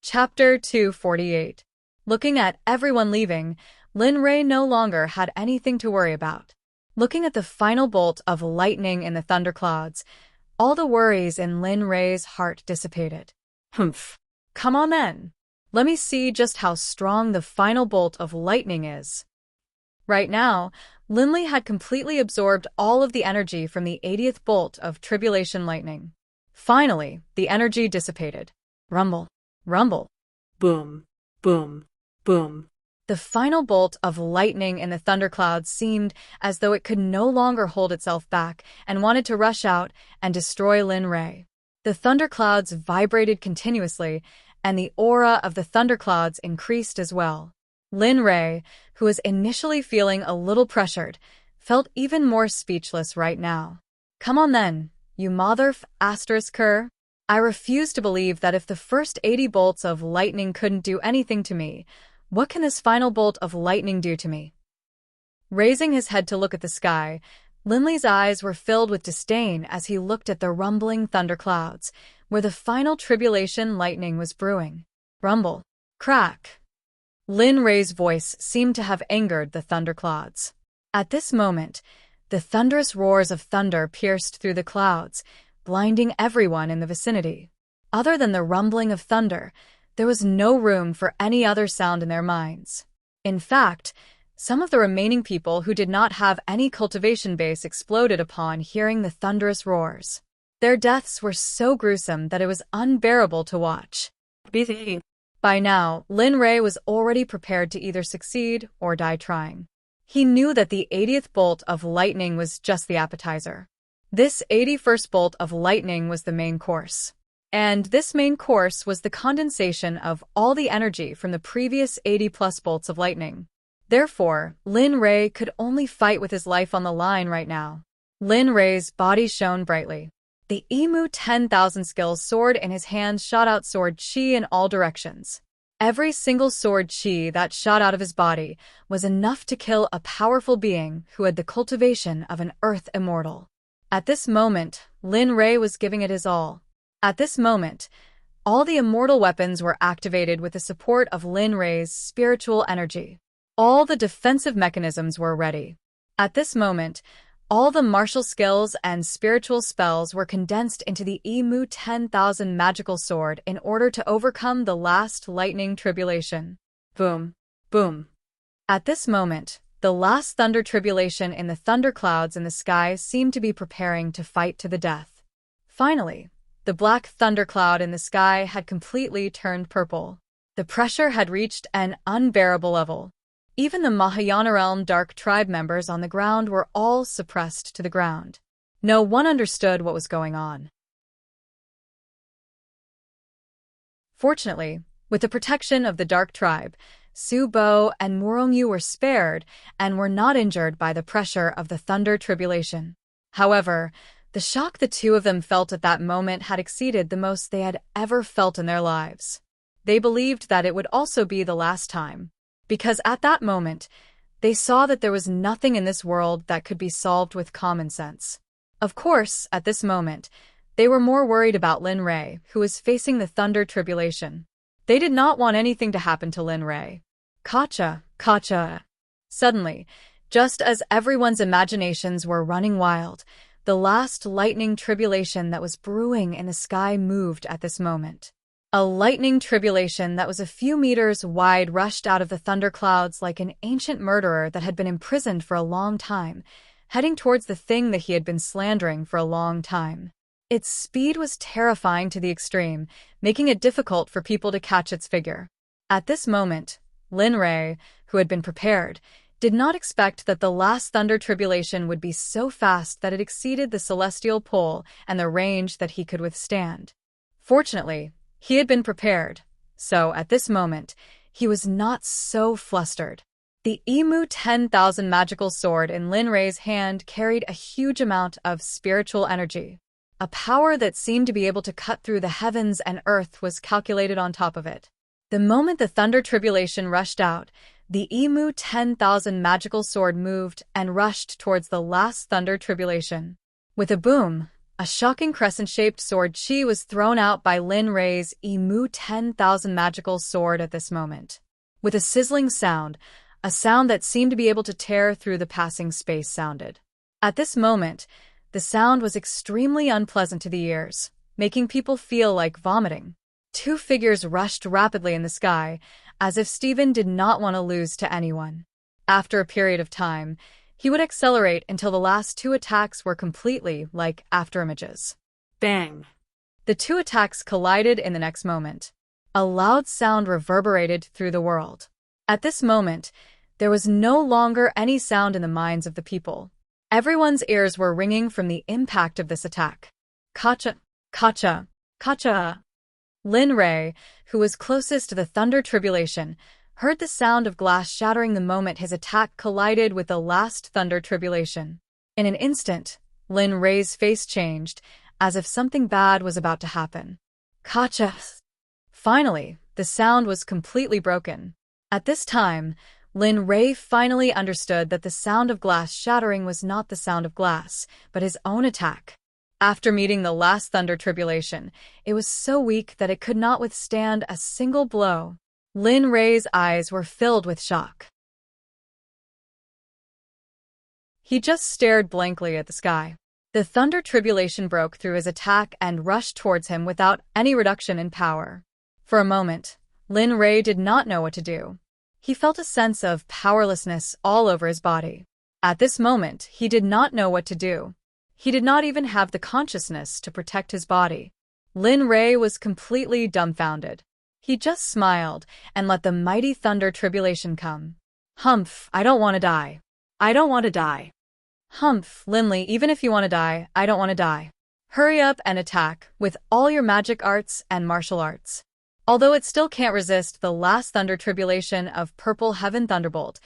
Chapter 248. Looking at everyone leaving, Lin Rei no longer had anything to worry about. Looking at the final bolt of lightning in the thunderclouds, all the worries in Lin Rei's heart dissipated. Humph. Come on then. Let me see just how strong the final bolt of lightning is. Right now, Linley had completely absorbed all of the energy from the 80th bolt of tribulation lightning. Finally, the energy dissipated. Rumble. Rumble. Boom. Boom. Boom. The final bolt of lightning in the thunderclouds seemed as though it could no longer hold itself back and wanted to rush out and destroy Lin Rei. The thunderclouds vibrated continuously, and the aura of the thunderclouds increased as well. Lin Rei, who was initially feeling a little pressured, felt even more speechless right now. Come on then, you mother***er. I refuse to believe that if the first 80 bolts of lightning couldn't do anything to me, what can this final bolt of lightning do to me? Raising his head to look at the sky, Linley's eyes were filled with disdain as he looked at the rumbling thunderclouds, where the final tribulation lightning was brewing. Rumble. Crack. Lin Rei's voice seemed to have angered the thunderclouds. At this moment, the thunderous roars of thunder pierced through the clouds, blinding everyone in the vicinity. Other than the rumbling of thunder, there was no room for any other sound in their minds. In fact, some of the remaining people who did not have any cultivation base exploded upon hearing the thunderous roars. Their deaths were so gruesome that it was unbearable to watch. Busy. By now, Lin Rei was already prepared to either succeed or die trying. He knew that the 80th bolt of lightning was just the appetizer. This 81st bolt of lightning was the main course. And this main course was the condensation of all the energy from the previous 80-plus bolts of lightning. Therefore, Lin Rei could only fight with his life on the line right now. Lin Rei's body shone brightly. The Emu 10,000 skills sword in his hands shot out sword chi in all directions. Every single sword chi that shot out of his body was enough to kill a powerful being who had the cultivation of an earth immortal. At this moment, Lin Rei was giving it his all. At this moment, all the immortal weapons were activated with the support of Lin Rei's spiritual energy. All the defensive mechanisms were ready. At this moment, all the martial skills and spiritual spells were condensed into the Emu 10,000 magical sword in order to overcome the last lightning tribulation. Boom, boom. At this moment, the last thunder tribulation in the thunderclouds in the sky seemed to be preparing to fight to the death. Finally, the black thundercloud in the sky had completely turned purple. The pressure had reached an unbearable level. Even the Mahayana Realm Dark Tribe members on the ground were all suppressed to the ground. No one understood what was going on. Fortunately, with the protection of the Dark Tribe, Su Bo and Murongyu were spared and were not injured by the pressure of the thunder tribulation. However, the shock the two of them felt at that moment had exceeded the most they had ever felt in their lives. They believed that it would also be the last time. Because at that moment, they saw that there was nothing in this world that could be solved with common sense. Of course, at this moment, they were more worried about Lin Rei, who was facing the thunder tribulation. They did not want anything to happen to Lin Rei. Kacha, kacha. Suddenly, just as everyone's imaginations were running wild, the last lightning tribulation that was brewing in the sky moved at this moment. A lightning tribulation that was a few meters wide rushed out of the thunderclouds like an ancient murderer that had been imprisoned for a long time, heading towards the thing that he had been slandering for a long time. Its speed was terrifying to the extreme, making it difficult for people to catch its figure. At this moment, Lin Rei, who had been prepared, did not expect that the last thunder tribulation would be so fast that it exceeded the celestial pole and the range that he could withstand. Fortunately, he had been prepared, so at this moment, he was not so flustered. The Emu 10,000 magical sword in Lin Rei's hand carried a huge amount of spiritual energy. A power that seemed to be able to cut through the heavens and earth was calculated on top of it. The moment the thunder tribulation rushed out, the Emu 10,000 magical sword moved and rushed towards the last thunder tribulation. With a boom, a shocking crescent-shaped sword chi was thrown out by Lin Rei's Emu 10,000 magical sword at this moment. With a sizzling sound, a sound that seemed to be able to tear through the passing space sounded. At this moment, the sound was extremely unpleasant to the ears, making people feel like vomiting. Two figures rushed rapidly in the sky, as if Stephen did not want to lose to anyone. After a period of time, he would accelerate until the last two attacks were completely like afterimages. Bang. The two attacks collided in the next moment. A loud sound reverberated through the world. At this moment, there was no longer any sound in the minds of the people. Everyone's ears were ringing from the impact of this attack. Kacha, kacha, kacha. Lin Rei, who was closest to the thunder tribulation, heard the sound of glass shattering the moment his attack collided with the last thunder tribulation. In an instant, Lin Rei's face changed, as if something bad was about to happen. Kacha! Finally, the sound was completely broken. At this time, Lin Rei finally understood that the sound of glass shattering was not the sound of glass, but his own attack. After meeting the last thunder tribulation, it was so weak that it could not withstand a single blow. Lin Rei's eyes were filled with shock. He just stared blankly at the sky. The thunder tribulation broke through his attack and rushed towards him without any reduction in power. For a moment, Lin Rei did not know what to do. He felt a sense of powerlessness all over his body. At this moment, he did not know what to do. He did not even have the consciousness to protect his body. Lin Rei was completely dumbfounded. He just smiled and let the mighty thunder tribulation come. Humph, I don't want to die. I don't want to die. Humph, Linley, even if you want to die, I don't want to die. Hurry up and attack with all your magic arts and martial arts. Although it still can't resist the last thunder tribulation of Purple Heaven Thunderbolt,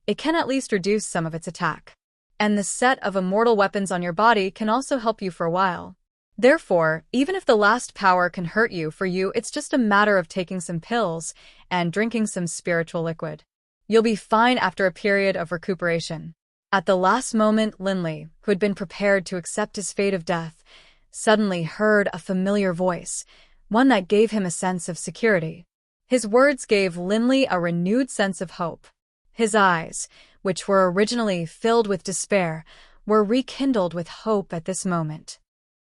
it can at least reduce some of its attack. And the set of immortal weapons on your body can also help you for a while. Therefore, even if the last power can hurt you, for you it's just a matter of taking some pills and drinking some spiritual liquid. You'll be fine after a period of recuperation. At the last moment, Linley, who had been prepared to accept his fate of death, suddenly heard a familiar voice, one that gave him a sense of security. His words gave Linley a renewed sense of hope. His eyes, which were originally filled with despair, were rekindled with hope at this moment.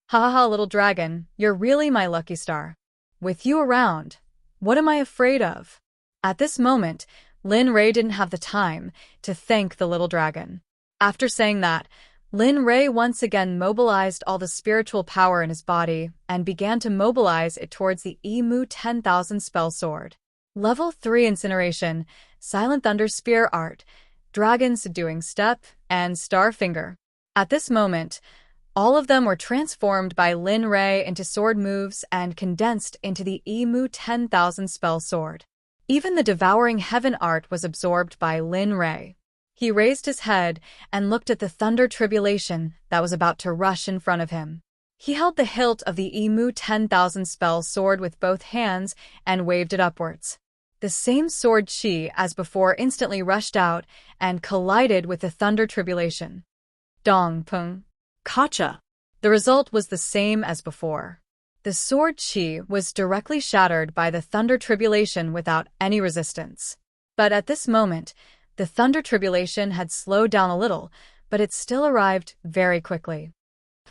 Ha ha, little dragon, you're really my lucky star. With you around, what am I afraid of? At this moment, Lin Rei didn't have the time to thank the little dragon. After saying that, Lin Rei once again mobilized all the spiritual power in his body and began to mobilize it towards the Emu 10,000 spell sword. Level 3 Incineration, Silent Thunder Spear Art, Dragon Subduing Step, and Star Finger. At this moment, all of them were transformed by Lin Rei into sword moves and condensed into the Emu 10,000 spell sword. Even the Devouring Heaven art was absorbed by Lin Rei. He raised his head and looked at the thunder tribulation that was about to rush in front of him. He held the hilt of the Emu 10,000 spell sword with both hands and waved it upwards. The same sword chi as before instantly rushed out and collided with the thunder tribulation. Dong pung. Gotcha. The result was the same as before. The sword chi was directly shattered by the thunder tribulation without any resistance. But at this moment, the thunder tribulation had slowed down a little, but it still arrived very quickly.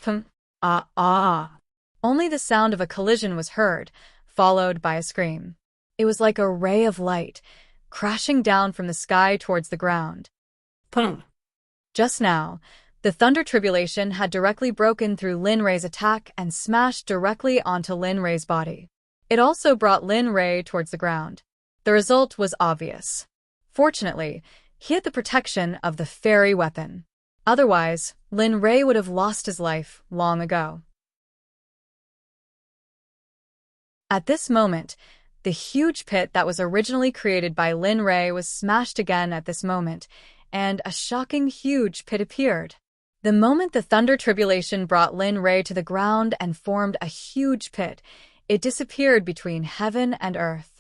Pum. Only the sound of a collision was heard, followed by a scream. It was like a ray of light, crashing down from the sky towards the ground. Pum. Just now, the thunder tribulation had directly broken through Lin Rei's attack and smashed directly onto Lin Rei's body. It also brought Lin Rei towards the ground. The result was obvious. Fortunately, he had the protection of the fairy weapon. Otherwise, Lin Rei would have lost his life long ago. At this moment, the huge pit that was originally created by Lin Rei was smashed again at this moment, and a shocking huge pit appeared. The moment the thunder tribulation brought Lin Rei to the ground and formed a huge pit, it disappeared between heaven and earth.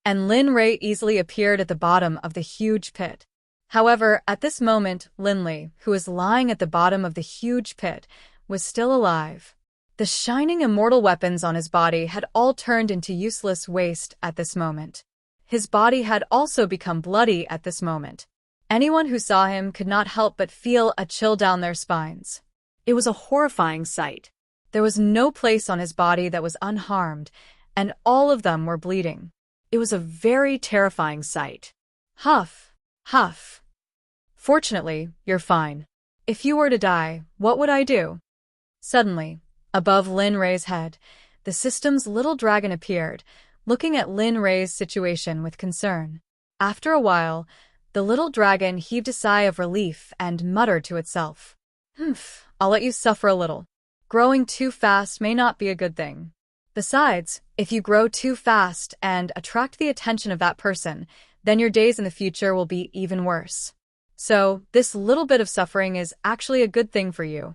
And Lin Rei easily appeared at the bottom of the huge pit. However, at this moment, Linley, who was lying at the bottom of the huge pit, was still alive. The shining immortal weapons on his body had all turned into useless waste at this moment. His body had also become bloody at this moment. Anyone who saw him could not help but feel a chill down their spines. It was a horrifying sight. There was no place on his body that was unharmed, and all of them were bleeding. It was a very terrifying sight. Huff, huff. Fortunately, you're fine. If you were to die, what would I do? Suddenly, above Lin Rei's head, the system's little dragon appeared, looking at Lin Rei's situation with concern. After a while, the little dragon heaved a sigh of relief and muttered to itself. Humph, I'll let you suffer a little. Growing too fast may not be a good thing. Besides, if you grow too fast and attract the attention of that person, then your days in the future will be even worse. So, this little bit of suffering is actually a good thing for you.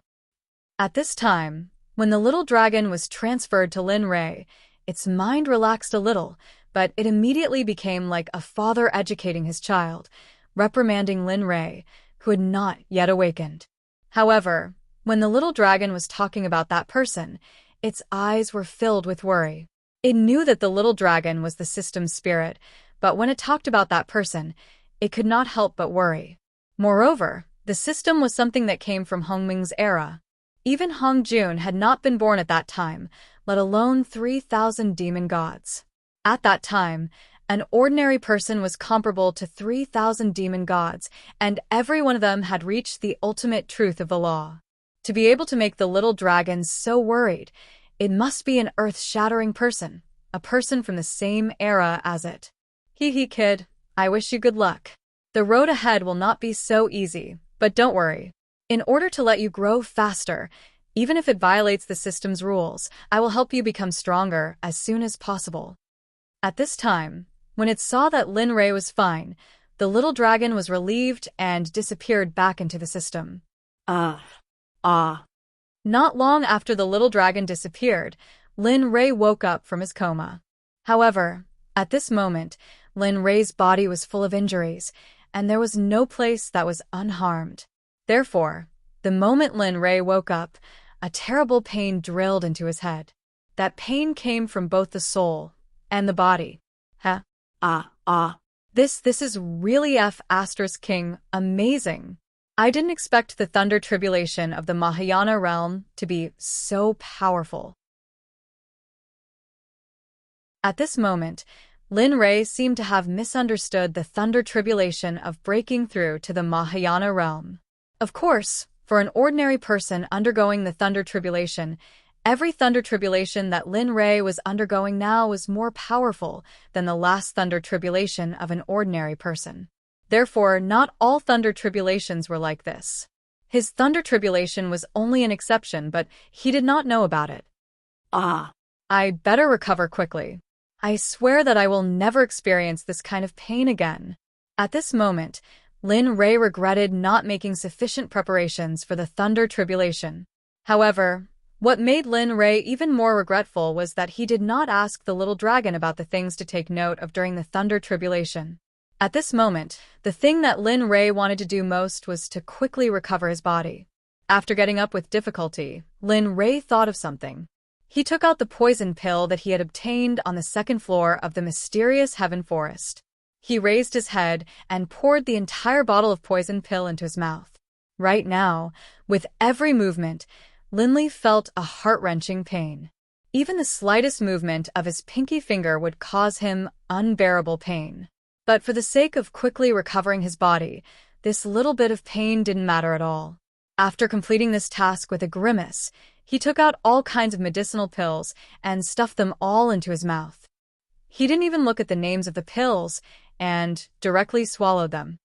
At this time, when the little dragon was transferred to Lin Rei, its mind relaxed a little, but it immediately became like a father educating his child, reprimanding Lin Rei, who had not yet awakened. However, when the little dragon was talking about that person, its eyes were filled with worry. It knew that the little dragon was the system's spirit, but when it talked about that person, it could not help but worry. Moreover, the The system was something that came from Hongming's era. Even Hong Jun had not been born at that time, let alone 3,000 demon gods. At that time, an ordinary person was comparable to 3,000 demon gods, and every one of them had reached the ultimate truth of the law. To be able to make the little dragon so worried, it must be an earth-shattering person, a person from the same era as it. Hee hee, kid, I wish you good luck. The road ahead will not be so easy, but don't worry. In order to let you grow faster, even if it violates the system's rules, I will help you become stronger as soon as possible. At this time, when it saw that Lin Rei was fine, the little dragon was relieved and disappeared back into the system. Not long after the little dragon disappeared, Lin Rei woke up from his coma. However, at this moment, Lin Rei's body was full of injuries, and there was no place that was unharmed. Therefore, the moment Lin Rei woke up, a terrible pain drilled into his head. That pain came from both the soul and the body. This is really King amazing. I didn't expect the thunder tribulation of the Mahayana realm to be so powerful. At this moment, Lin Rei seemed to have misunderstood the thunder tribulation of breaking through to the Mahayana realm. Of course, for an ordinary person undergoing the thunder tribulation, every thunder tribulation that Lin Rei was undergoing now was more powerful than the last thunder tribulation of an ordinary person. Therefore, not all thunder tribulations were like this. His thunder tribulation was only an exception, but he did not know about it. I better recover quickly. I swear that I will never experience this kind of pain again. At this moment, Lin Rei regretted not making sufficient preparations for the thunder tribulation. However, what made Lin Rei even more regretful was that he did not ask the little dragon about the things to take note of during the thunder tribulation. At this moment, the thing that Lin Rei wanted to do most was to quickly recover his body. After getting up with difficulty, Lin Rei thought of something. He took out the poison pill that he had obtained on the second floor of the mysterious Heaven Forest. He raised his head and poured the entire bottle of poison pill into his mouth. Right now, with every movement, Linley felt a heart-wrenching pain. Even the slightest movement of his pinky finger would cause him unbearable pain. But for the sake of quickly recovering his body, this little bit of pain didn't matter at all. After completing this task with a grimace, he took out all kinds of medicinal pills and stuffed them all into his mouth. He didn't even look at the names of the pills and directly swallowed them.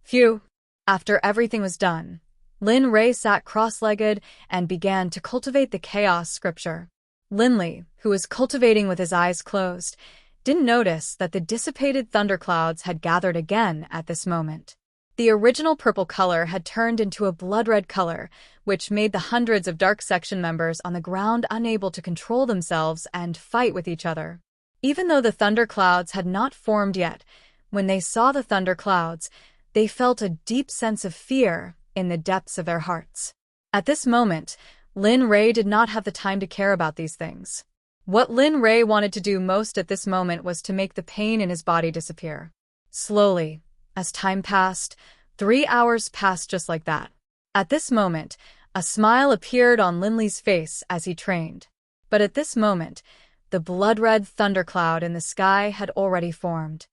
Phew! After everything was done, Lin Rei sat cross-legged and began to cultivate the chaos scripture. Linley, who was cultivating with his eyes closed, didn't notice that the dissipated thunderclouds had gathered again at this moment. The original purple color had turned into a blood-red color, which made the hundreds of Dark Section members on the ground unable to control themselves and fight with each other. Even though the thunderclouds had not formed yet, when they saw the thunderclouds, they felt a deep sense of fear in the depths of their hearts. At this moment, Lin Rei did not have the time to care about these things. What Lin Rei wanted to do most at this moment was to make the pain in his body disappear. Slowly, as time passed, 3 hours passed just like that. At this moment, a smile appeared on Linley's face as he trained. But at this moment, the blood-red thundercloud in the sky had already formed.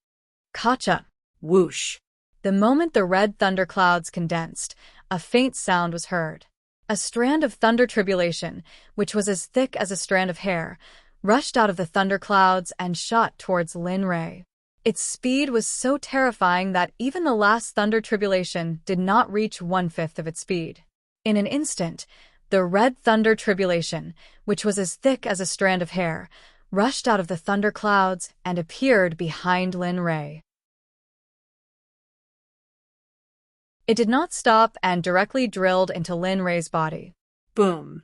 Kacha! Whoosh! The moment the red thunderclouds condensed, a faint sound was heard. A strand of thunder tribulation, which was as thick as a strand of hair, rushed out of the thunderclouds and shot towards Lin Rei. Its speed was so terrifying that even the last thunder tribulation did not reach 1/5 of its speed. In an instant, the red thunder tribulation, which was as thick as a strand of hair, rushed out of the thunderclouds and appeared behind Lin Rei. It did not stop and directly drilled into Lin Rei's body. Boom!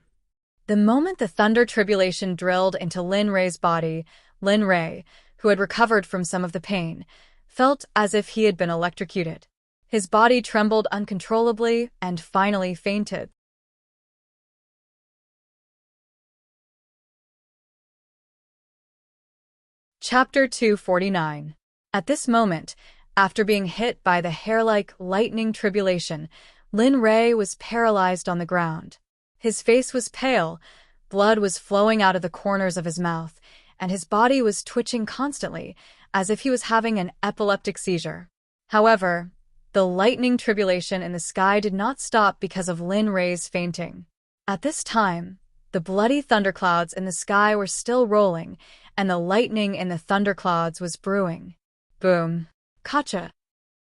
The moment the thunder tribulation drilled into Lin Rei's body, Lin Rei, who had recovered from some of the pain, felt as if he had been electrocuted. His body trembled uncontrollably and finally fainted. Chapter 249. At this moment, after being hit by the hair-like lightning tribulation, Lin Rei was paralyzed on the ground. His face was pale, blood was flowing out of the corners of his mouth, and his body was twitching constantly, as if he was having an epileptic seizure. However, the lightning tribulation in the sky did not stop because of Lin Rei's fainting. At this time, the bloody thunderclouds in the sky were still rolling, and the lightning in the thunderclouds was brewing. Boom. Gotcha.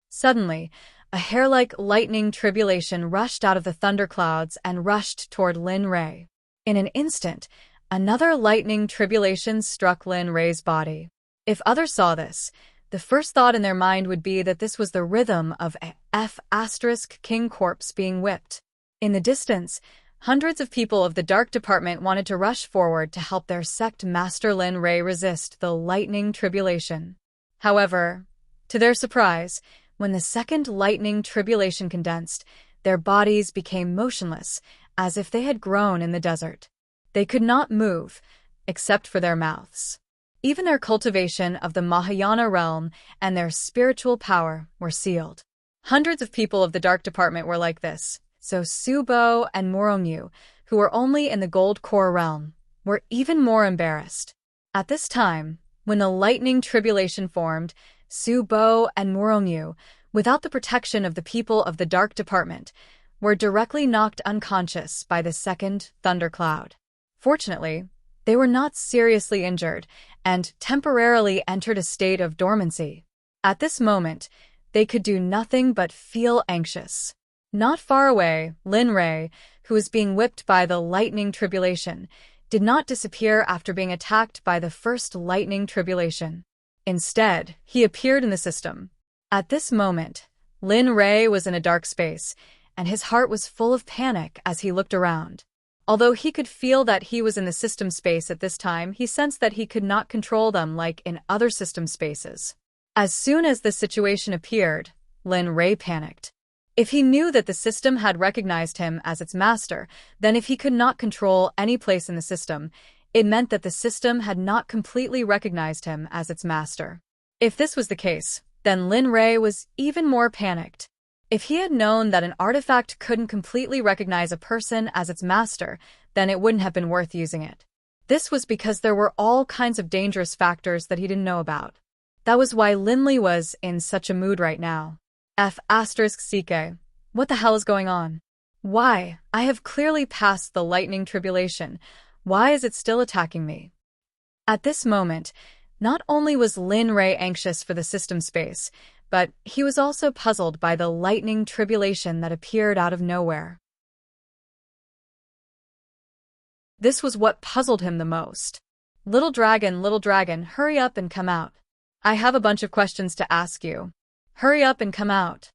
Suddenly, a hair-like lightning tribulation rushed out of the thunderclouds and rushed toward Lin Rei. In an instant, another lightning tribulation struck Lin Rei's body. If others saw this, the first thought in their mind would be that this was the rhythm of a King corpse being whipped. In the distance, hundreds of people of the Dark Department wanted to rush forward to help their Sect master Lin Rei resist the lightning tribulation. However, to their surprise, when the second lightning tribulation condensed, their bodies became motionless, as if they had grown in the desert. They could not move, except for their mouths. Even their cultivation of the Mahayana realm and their spiritual power were sealed. Hundreds of people of the Dark Department were like this, so Subo and Morongyu, who were only in the Gold Core realm, were even more embarrassed. At this time, when the lightning tribulation formed, Subo and Morongyu, without the protection of the people of the Dark Department, were directly knocked unconscious by the second thundercloud. Fortunately, they were not seriously injured and temporarily entered a state of dormancy. At this moment, they could do nothing but feel anxious. Not far away, Lin Rei, who was being whipped by the lightning tribulation, did not disappear after being attacked by the first lightning tribulation. Instead, he appeared in the system. At this moment, Lin Rei was in a dark space, and his heart was full of panic as he looked around. Although he could feel that he was in the system space at this time, he sensed that he could not control them like in other system spaces. As soon as the situation appeared, Lin Rei panicked. If he knew that the system had recognized him as its master, then if he could not control any place in the system, it meant that the system had not completely recognized him as its master. If this was the case, then Lin Rei was even more panicked. If he had known that an artifact couldn't completely recognize a person as its master, then it wouldn't have been worth using it. This was because there were all kinds of dangerous factors that he didn't know about. That was why Lin Li was in such a mood right now. CK. What the hell is going on? Why? I have clearly passed the lightning tribulation. Why is it still attacking me? At this moment, not only was Lin Rei anxious for the system space, but he was also puzzled by the lightning tribulation that appeared out of nowhere. This was what puzzled him the most. Little dragon, hurry up and come out. I have a bunch of questions to ask you. Hurry up and come out.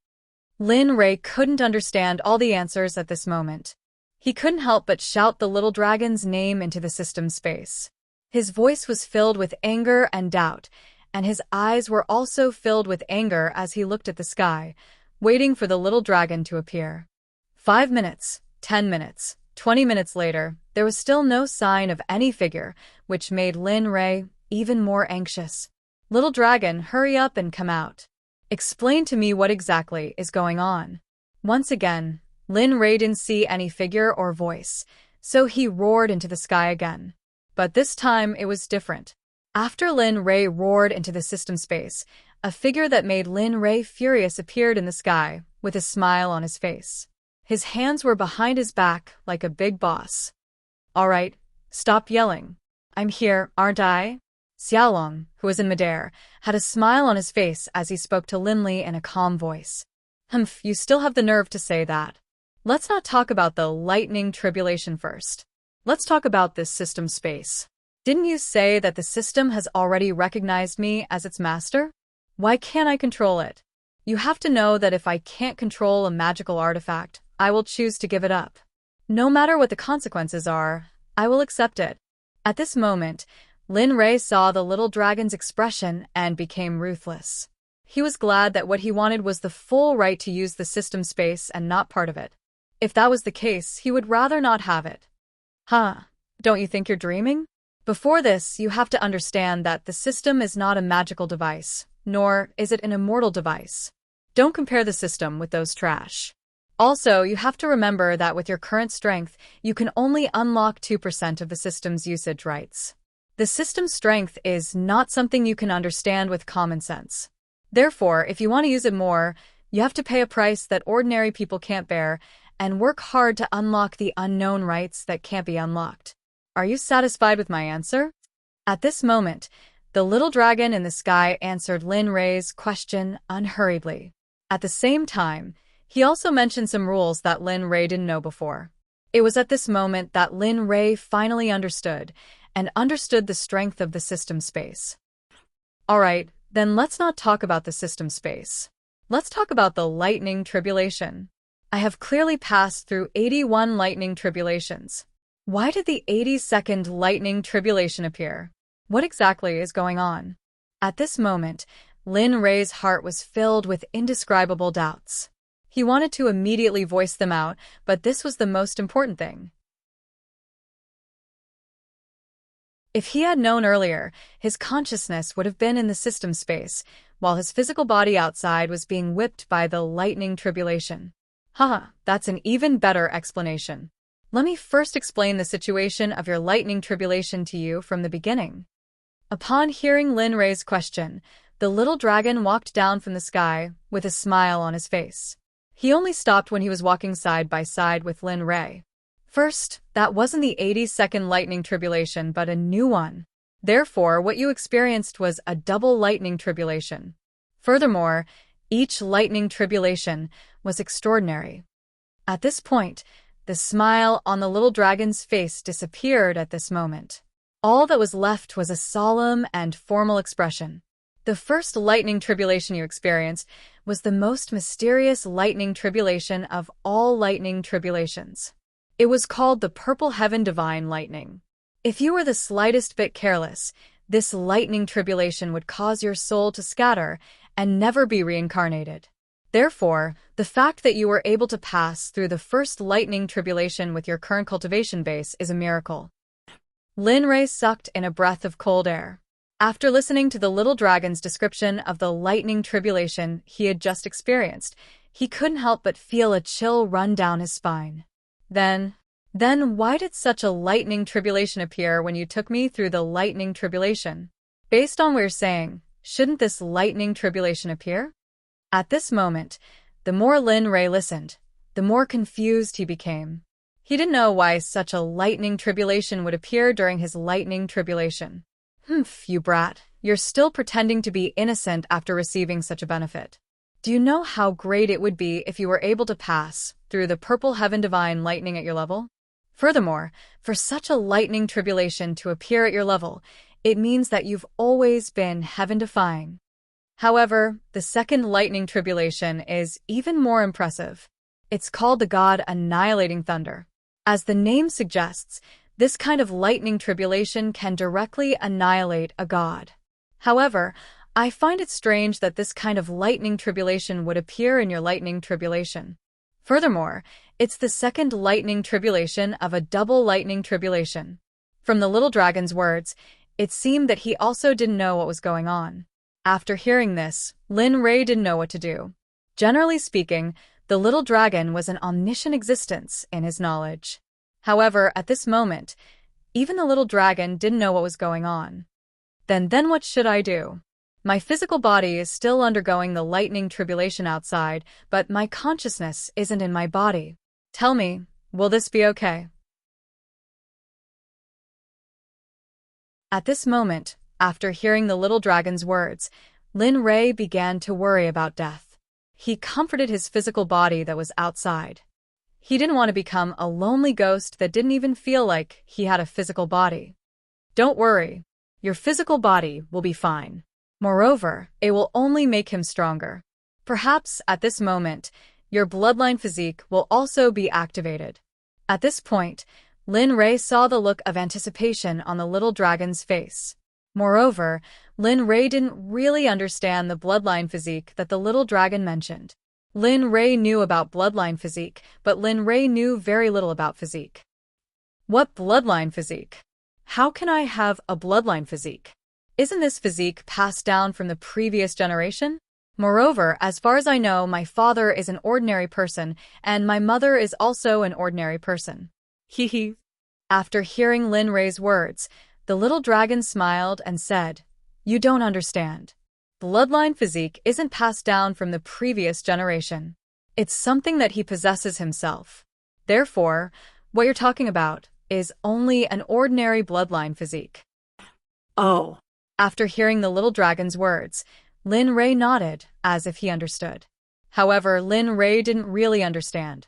Lin Rei couldn't understand all the answers at this moment. He couldn't help but shout the little dragon's name into the system space. His voice was filled with anger and doubt, and his eyes were also filled with anger as he looked at the sky, waiting for the little dragon to appear. 5 minutes, 10 minutes, 20 minutes later, there was still no sign of any figure, which made Lin Rei even more anxious. Little dragon, hurry up and come out. Explain to me what exactly is going on. Once again, Lin Rei didn't see any figure or voice, so he roared into the sky again. But this time it was different. After Lin Rei roared into the system space, a figure that made Lin Rei furious appeared in the sky, with a smile on his face. His hands were behind his back like a big boss. All right, stop yelling. I'm here, aren't I? Xiaolong, who was in midair, had a smile on his face as he spoke to Lin Li in a calm voice. Humph, you still have the nerve to say that. Let's not talk about the lightning tribulation first. Let's talk about this system space. Didn't you say that the system has already recognized me as its master? Why can't I control it? You have to know that if I can't control a magical artifact, I will choose to give it up. No matter what the consequences are, I will accept it. At this moment, Lin Rei saw the little dragon's expression and became ruthless. He was glad that what he wanted was the full right to use the system space and not part of it. If that was the case, he would rather not have it. Huh? Don't you think you're dreaming? Before this, you have to understand that the system is not a magical device, nor is it an immortal device. Don't compare the system with those trash. Also, you have to remember that with your current strength, you can only unlock 2% of the system's usage rights. The system's strength is not something you can understand with common sense. Therefore, if you want to use it more, you have to pay a price that ordinary people can't bear and work hard to unlock the unknown rights that can't be unlocked. Are you satisfied with my answer? At this moment, the little dragon in the sky answered Lin Rei's question unhurriedly. At the same time, he also mentioned some rules that Lin Rei didn't know before. It was at this moment that Lin Rei finally understood the strength of the system space. Alright, then let's not talk about the system space. Let's talk about the lightning tribulation. I have clearly passed through 81 lightning tribulations. Why did the 82nd lightning tribulation appear? What exactly is going on? At this moment, Lin Rei's heart was filled with indescribable doubts. He wanted to immediately voice them out, but this was the most important thing. If he had known earlier, his consciousness would have been in the system space, while his physical body outside was being whipped by the lightning tribulation. Haha, that's an even better explanation. Let me first explain the situation of your lightning tribulation to you from the beginning. Upon hearing Lin Rei's question, the little dragon walked down from the sky with a smile on his face. He only stopped when he was walking side by side with Lin Rei. First, that wasn't the 82nd lightning tribulation but a new one. Therefore, what you experienced was a double lightning tribulation. Furthermore, each lightning tribulation was extraordinary. At this point, the smile on the little dragon's face disappeared at this moment. All that was left was a solemn and formal expression. The first lightning tribulation you experienced was the most mysterious lightning tribulation of all lightning tribulations. It was called the Purple Heaven Divine Lightning. If you were the slightest bit careless, this lightning tribulation would cause your soul to scatter and never be reincarnated. Therefore, the fact that you were able to pass through the first lightning tribulation with your current cultivation base is a miracle. Lin Rei sucked in a breath of cold air. After listening to the little dragon's description of the lightning tribulation he had just experienced, he couldn't help but feel a chill run down his spine. Then why did such a lightning tribulation appear when you took me through the lightning tribulation? Based on what you're saying, shouldn't this lightning tribulation appear? At this moment, the more Lin Rei listened, the more confused he became. He didn't know why such a lightning tribulation would appear during his lightning tribulation. Humph, you brat, you're still pretending to be innocent after receiving such a benefit. Do you know how great it would be if you were able to pass through the Purple Heaven Divine Lightning at your level? Furthermore, for such a lightning tribulation to appear at your level, it means that you've always been heaven-defying. However, the second lightning tribulation is even more impressive. It's called the God Annihilating Thunder. As the name suggests, this kind of lightning tribulation can directly annihilate a god. However, I find it strange that this kind of lightning tribulation would appear in your lightning tribulation. Furthermore, it's the second lightning tribulation of a double lightning tribulation. From the little dragon's words, it seemed that he also didn't know what was going on. After hearing this, Lin Rei didn't know what to do. Generally speaking, the little dragon was an omniscient existence in his knowledge. However, at this moment, even the little dragon didn't know what was going on. Then what should I do? My physical body is still undergoing the lightning tribulation outside, but my consciousness isn't in my body. Tell me, will this be okay? At this moment, after hearing the little dragon's words, Lin Rei began to worry about death. He comforted his physical body that was outside. He didn't want to become a lonely ghost that didn't even feel like he had a physical body. Don't worry, your physical body will be fine. Moreover, it will only make him stronger. Perhaps, at this moment, your bloodline physique will also be activated. At this point, Lin Rei saw the look of anticipation on the little dragon's face. Moreover, Lin Rei didn't really understand the bloodline physique that the little dragon mentioned. Lin Rei knew about bloodline physique, but Lin Rei knew very little about physique. What bloodline physique? How can I have a bloodline physique? Isn't this physique passed down from the previous generation? Moreover, as far as I know, my father is an ordinary person, and my mother is also an ordinary person. Hee. After hearing Lin Rei's words, the little dragon smiled and said, "You don't understand. Bloodline physique isn't passed down from the previous generation. It's something that he possesses himself. Therefore, what you're talking about is only an ordinary bloodline physique." Oh. After hearing the little dragon's words, Lin Rei nodded as if he understood. However, Lin Rei didn't really understand.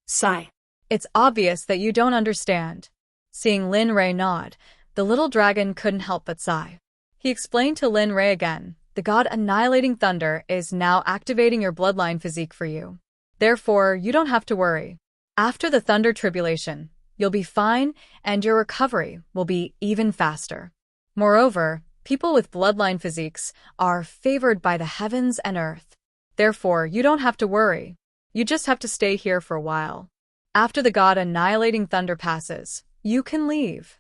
Sigh. "It's obvious that you don't understand." Seeing Lin Rei nod, the little dragon couldn't help but sigh. He explained to Lin Rei again, "The god annihilating thunder is now activating your bloodline physique for you. Therefore, you don't have to worry. After the thunder tribulation, you'll be fine and your recovery will be even faster. Moreover, people with bloodline physiques are favored by the heavens and earth. Therefore, you don't have to worry. You just have to stay here for a while. After the god annihilating thunder passes, you can leave."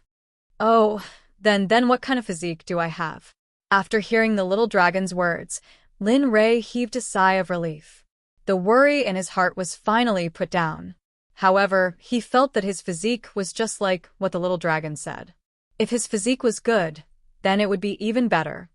"Oh, then what kind of physique do I have?" After hearing the little dragon's words, Lin Rei heaved a sigh of relief. The worry in his heart was finally put down. However, he felt that his physique was just like what the little dragon said. If his physique was good, then it would be even better.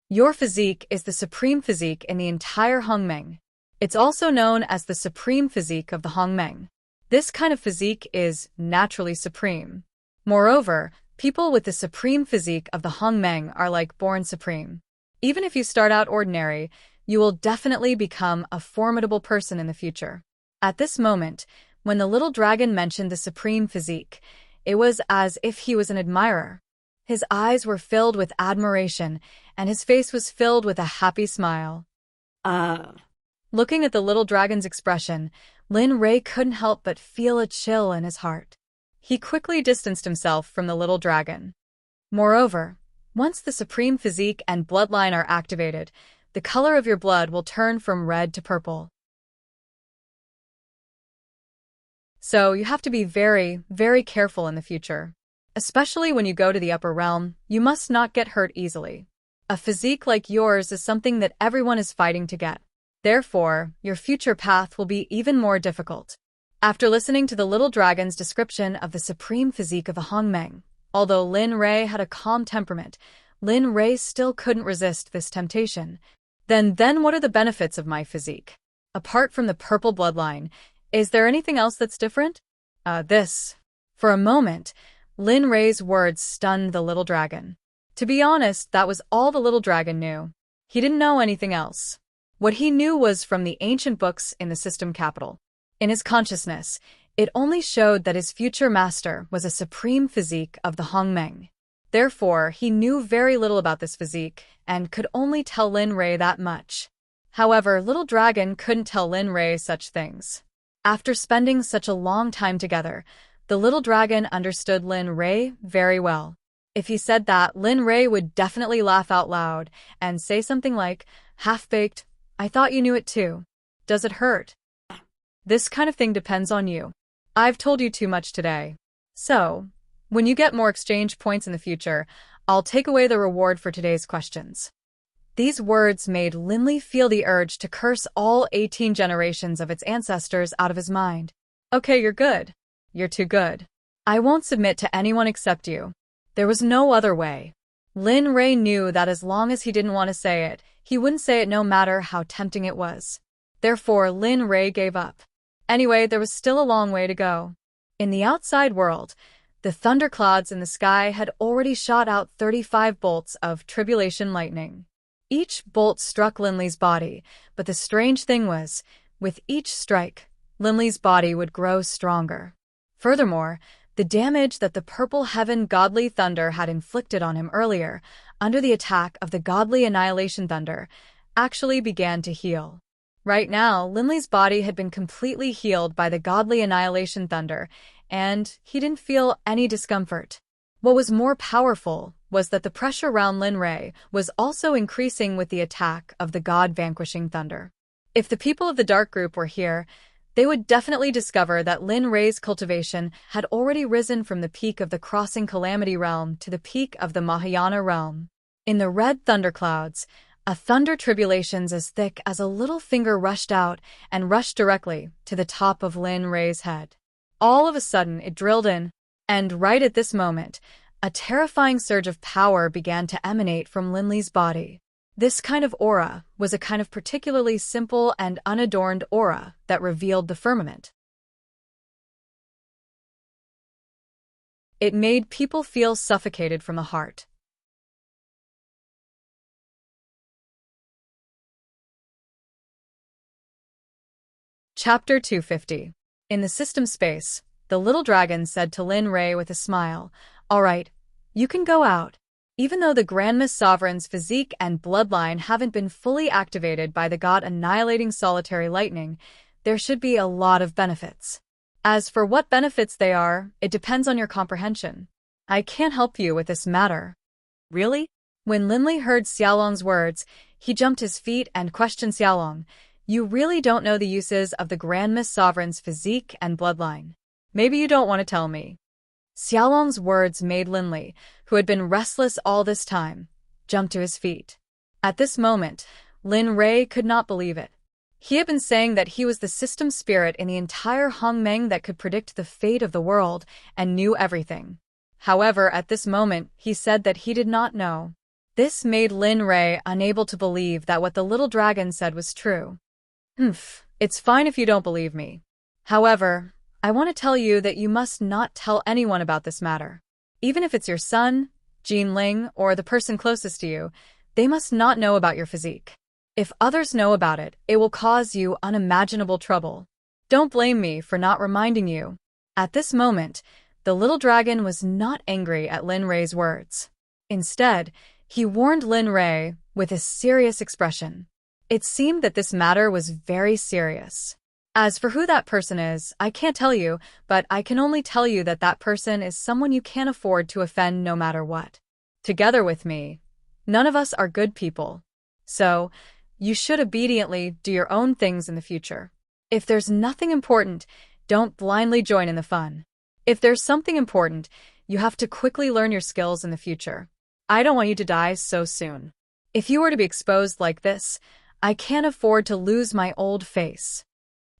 Your physique is the supreme physique in the entire Hongmeng. It's also known as the supreme physique of the Hongmeng. This kind of physique is naturally supreme. Moreover, people with the supreme physique of the Hongmeng are like born supreme. Even if you start out ordinary, you will definitely become a formidable person in the future. At this moment, when the little dragon mentioned the supreme physique, it was as if he was an admirer. His eyes were filled with admiration, and his face was filled with a happy smile. Looking at the little dragon's expression, Lin Rei couldn't help but feel a chill in his heart. He quickly distanced himself from the little dragon. Moreover, once the supreme physique and bloodline are activated, the color of your blood will turn from red to purple. So you have to be very, very careful in the future. Especially when you go to the upper realm, you must not get hurt easily. A physique like yours is something that everyone is fighting to get. Therefore, your future path will be even more difficult. After listening to the little dragon's description of the supreme physique of the Hongmeng, although Lin Rei had a calm temperament, Lin Rei still couldn't resist this temptation. Then what are the benefits of my physique? Apart from the purple bloodline, is there anything else that's different? For a moment, Lin Rei's words stunned the little dragon. To be honest, that was all the little dragon knew. He didn't know anything else. What he knew was from the ancient books in the system capital. In his consciousness, it only showed that his future master was a supreme physique of the Hongmeng. Therefore, he knew very little about this physique and could only tell Lin Rei that much. However, Little Dragon couldn't tell Lin Rei such things. After spending such a long time together, the little dragon understood Lin Rei very well. If he said that, Lin Rei would definitely laugh out loud and say something like, "Half-baked, I thought you knew it too. Does it hurt?" This kind of thing depends on you. I've told you too much today. So, when you get more exchange points in the future, I'll take away the reward for today's questions. These words made Linley feel the urge to curse all 18 generations of its ancestors out of his mind. Okay, you're good. You're too good. I won't submit to anyone except you. There was no other way. Lin Rei knew that as long as he didn't want to say it, he wouldn't say it no matter how tempting it was. Therefore, Lin Rei gave up. Anyway, there was still a long way to go. In the outside world, the thunderclouds in the sky had already shot out 35 bolts of tribulation lightning. Each bolt struck Linley's body, but the strange thing was, with each strike, Linley's body would grow stronger. Furthermore, the damage that the purple heaven godly thunder had inflicted on him earlier, under the attack of the godly annihilation thunder, actually began to heal. Right now, Linley's body had been completely healed by the godly annihilation thunder, and he didn't feel any discomfort. What was more powerful was that the pressure around Lin Rei was also increasing with the attack of the god-vanquishing thunder. If the people of the Dark Group were here, they would definitely discover that Lin Rei's cultivation had already risen from the peak of the Crossing Calamity Realm to the peak of the Mahayana Realm. In the red thunderclouds, A thunder tribulations as thick as a little finger rushed out and rushed directly to the top of Lin Rei's head. All of a sudden, it drilled in, and right at this moment, a terrifying surge of power began to emanate from Lin Li's body. This kind of aura was a kind of particularly simple and unadorned aura that revealed the firmament. It made people feel suffocated from the heart. Chapter 250. In the system space, the little dragon said to Lin Rei with a smile, "All right, you can go out. Even though the Grandma's Sovereign's physique and bloodline haven't been fully activated by the god-annihilating solitary lightning, there should be a lot of benefits. As for what benefits they are, it depends on your comprehension. I can't help you with this matter." Really? When Linli heard Xiaolong's words, he jumped to his feet and questioned Xiaolong. "You really don't know the uses of the Grandma's Sovereign's physique and bloodline. Maybe you don't want to tell me." Xiaolong's words made Linli, who had been restless all this time, jump to his feet. At this moment, Lin Rei could not believe it. He had been saying that he was the system spirit in the entire Hongmeng that could predict the fate of the world and knew everything. However, at this moment, he said that he did not know. This made Lin Rei unable to believe that what the little dragon said was true. It's fine if you don't believe me. However, I want to tell you that you must not tell anyone about this matter. Even if it's your son, Jean Ling, or the person closest to you, they must not know about your physique. If others know about it, it will cause you unimaginable trouble. Don't blame me for not reminding you." At this moment, the little dragon was not angry at Lin Rei's words. Instead, he warned Lin Rei with a serious expression. It seemed that this matter was very serious. "As for who that person is, I can't tell you, but I can only tell you that that person is someone you can't afford to offend no matter what. Together with me, none of us are good people. So, you should obediently do your own things in the future. If there's nothing important, don't blindly join in the fun. If there's something important, you have to quickly learn your skills in the future. I don't want you to die so soon. If you were to be exposed like this, I can't afford to lose my old face."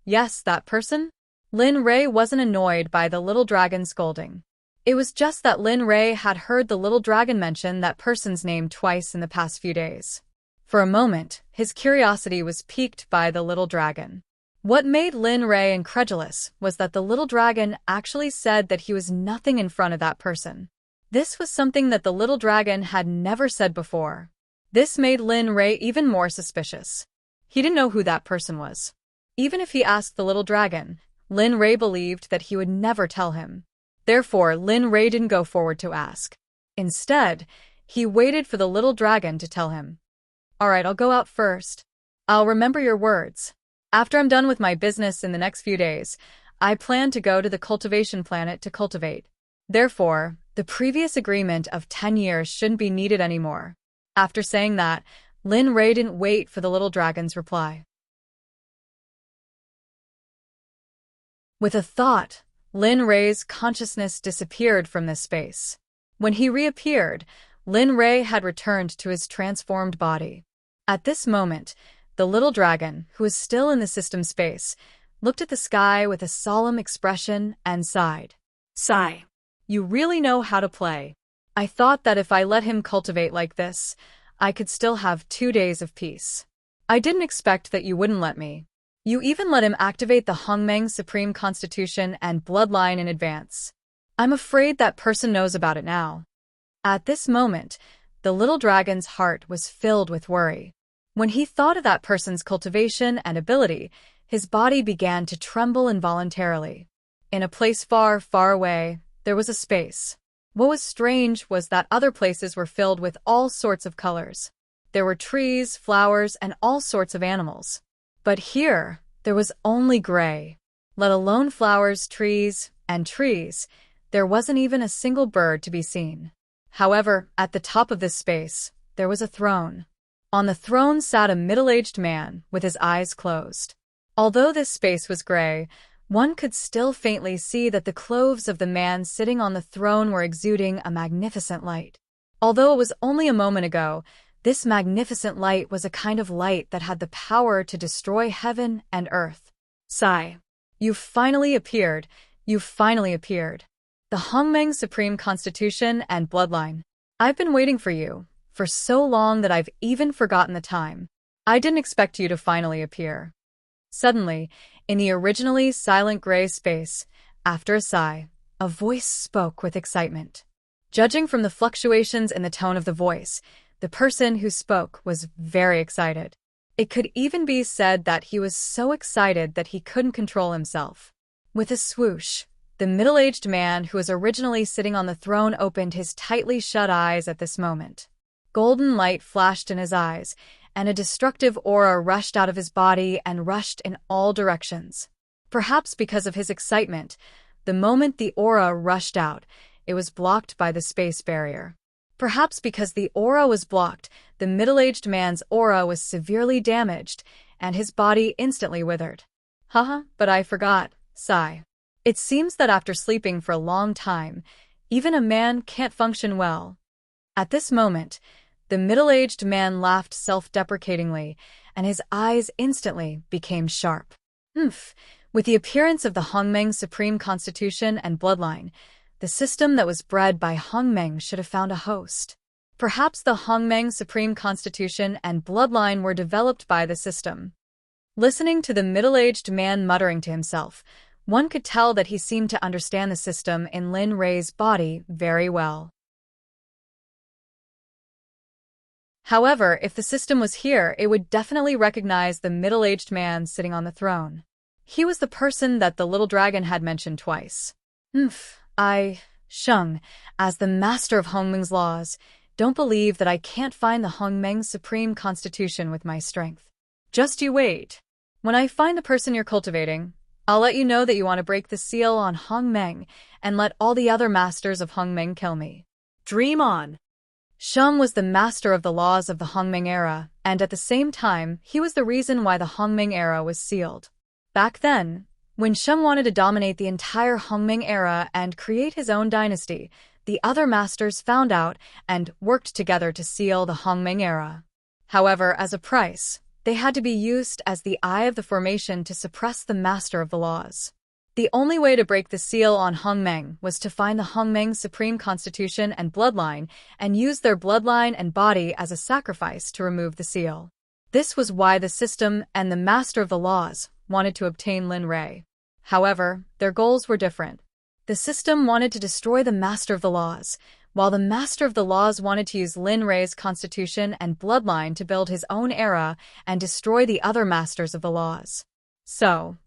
Yes, that person? Lin Rei wasn't annoyed by the little dragon scolding. It was just that Lin Rei had heard the little dragon mention that person's name twice in the past few days. For a moment, his curiosity was piqued by the little dragon. What made Lin Rei incredulous was that the little dragon actually said that he was nothing in front of that person. This was something that the little dragon had never said before. This made Lin Rei even more suspicious. He didn't know who that person was. Even if he asked the little dragon, Lin Rei believed that he would never tell him. Therefore, Lin Rei didn't go forward to ask. Instead, he waited for the little dragon to tell him. "All right, I'll go out first. I'll remember your words. After I'm done with my business in the next few days, I plan to go to the cultivation planet to cultivate. Therefore, the previous agreement of 10 years shouldn't be needed anymore." After saying that, Lin Rei didn't wait for the little dragon's reply. With a thought, Lin Rei's consciousness disappeared from this space. When he reappeared, Lin Rei had returned to his transformed body. At this moment, the little dragon, who was still in the system space, looked at the sky with a solemn expression and sighed. Sigh. "You really know how to play. I thought that if I let him cultivate like this, I could still have 2 days of peace. I didn't expect that you wouldn't let me. You even let him activate the Hongmeng Supreme Constitution and Bloodline in advance. I'm afraid that person knows about it now." At this moment, the little dragon's heart was filled with worry. When he thought of that person's cultivation and ability, his body began to tremble involuntarily. In a place far, far away, there was a space. What was strange was that other places were filled with all sorts of colors. There were trees, flowers, and all sorts of animals. But here, there was only gray. Let alone flowers, trees, and trees, there wasn't even a single bird to be seen. However, at the top of this space, there was a throne. On the throne sat a middle-aged man with his eyes closed. Although this space was gray, one could still faintly see that the clothes of the man sitting on the throne were exuding a magnificent light. Although it was only a moment ago, This magnificent light was a kind of light that had the power to destroy heaven and earth. Sigh. You've finally appeared. You've finally appeared. The Hongmeng Supreme Constitution and Bloodline. I've been waiting for you, for so long that I've even forgotten the time. I didn't expect you to finally appear. Suddenly, in the originally silent gray space, after a sigh, a voice spoke with excitement. Judging from the fluctuations in the tone of the voice, the person who spoke was very excited. It could even be said that he was so excited that he couldn't control himself. With a swoosh, the middle-aged man who was originally sitting on the throne opened his tightly shut eyes at this moment. Golden light flashed in his eyes, and a destructive aura rushed out of his body and rushed in all directions. Perhaps because of his excitement, the moment the aura rushed out, it was blocked by the space barrier. Perhaps because the aura was blocked, the middle-aged man's aura was severely damaged, and his body instantly withered. Haha, but I forgot. Sigh. It seems that after sleeping for a long time, even a man can't function well. At this moment, the middle-aged man laughed self-deprecatingly, and his eyes instantly became sharp. With the appearance of the Hongmeng Supreme Constitution and Bloodline, the system that was bred by Hongmeng should have found a host. Perhaps the Hongmeng Supreme Constitution and Bloodline were developed by the system. Listening to the middle-aged man muttering to himself, one could tell that he seemed to understand the system in Lin Rei's body very well. However, if the system was here, it would definitely recognize the middle-aged man sitting on the throne. He was the person that the little dragon had mentioned twice. Sheng, as the master of Hongmeng's laws, don't believe that I can't find the Hongmeng Supreme Constitution with my strength. Just you wait. When I find the person you're cultivating, I'll let you know that you want to break the seal on Hongmeng and let all the other masters of Hongmeng kill me. Dream on. Sheng was the master of the laws of the Hongmeng era, and at the same time, he was the reason why the Hongmeng era was sealed. Back then, when Sheng wanted to dominate the entire Hongmeng era and create his own dynasty, the other masters found out and worked together to seal the Hongmeng era. However, as a price, they had to be used as the eye of the formation to suppress the master of the laws. The only way to break the seal on Hongmeng was to find the Hongmeng Supreme Constitution and Bloodline and use their bloodline and body as a sacrifice to remove the seal. This was why the system and the master of the laws wanted to obtain Lin Rei. However, their goals were different. The system wanted to destroy the master of the laws, while the master of the laws wanted to use Lin Rei's constitution and bloodline to build his own era and destroy the other masters of the laws. So,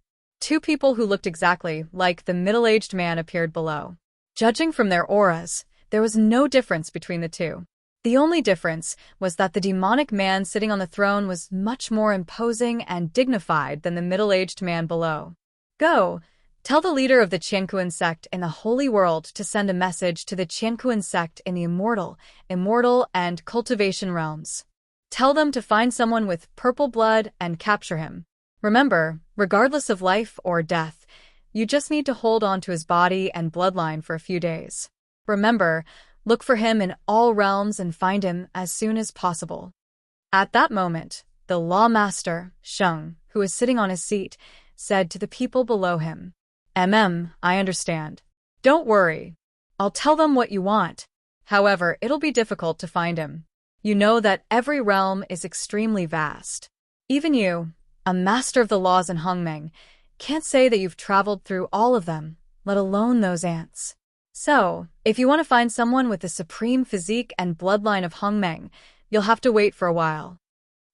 two people who looked exactly like the middle-aged man appeared below. Judging from their auras, there was no difference between the two. The only difference was that the demonic man sitting on the throne was much more imposing and dignified than the middle-aged man below. Go, tell the leader of the Qianquan sect in the Holy World to send a message to the Qianquan sect in the immortal, and cultivation realms. Tell them to find someone with purple blood and capture him. Remember, regardless of life or death, you just need to hold on to his body and bloodline for a few days. Remember, look for him in all realms and find him as soon as possible. At that moment, the law master, Sheng, who was sitting on his seat, said to the people below him, I understand. Don't worry. I'll tell them what you want. However, it'll be difficult to find him. You know that every realm is extremely vast. Even you, a master of the laws in Hongmeng, can't say that you've traveled through all of them, let alone those ants. So, if you want to find someone with the supreme physique and bloodline of Hongmeng, you'll have to wait for a while.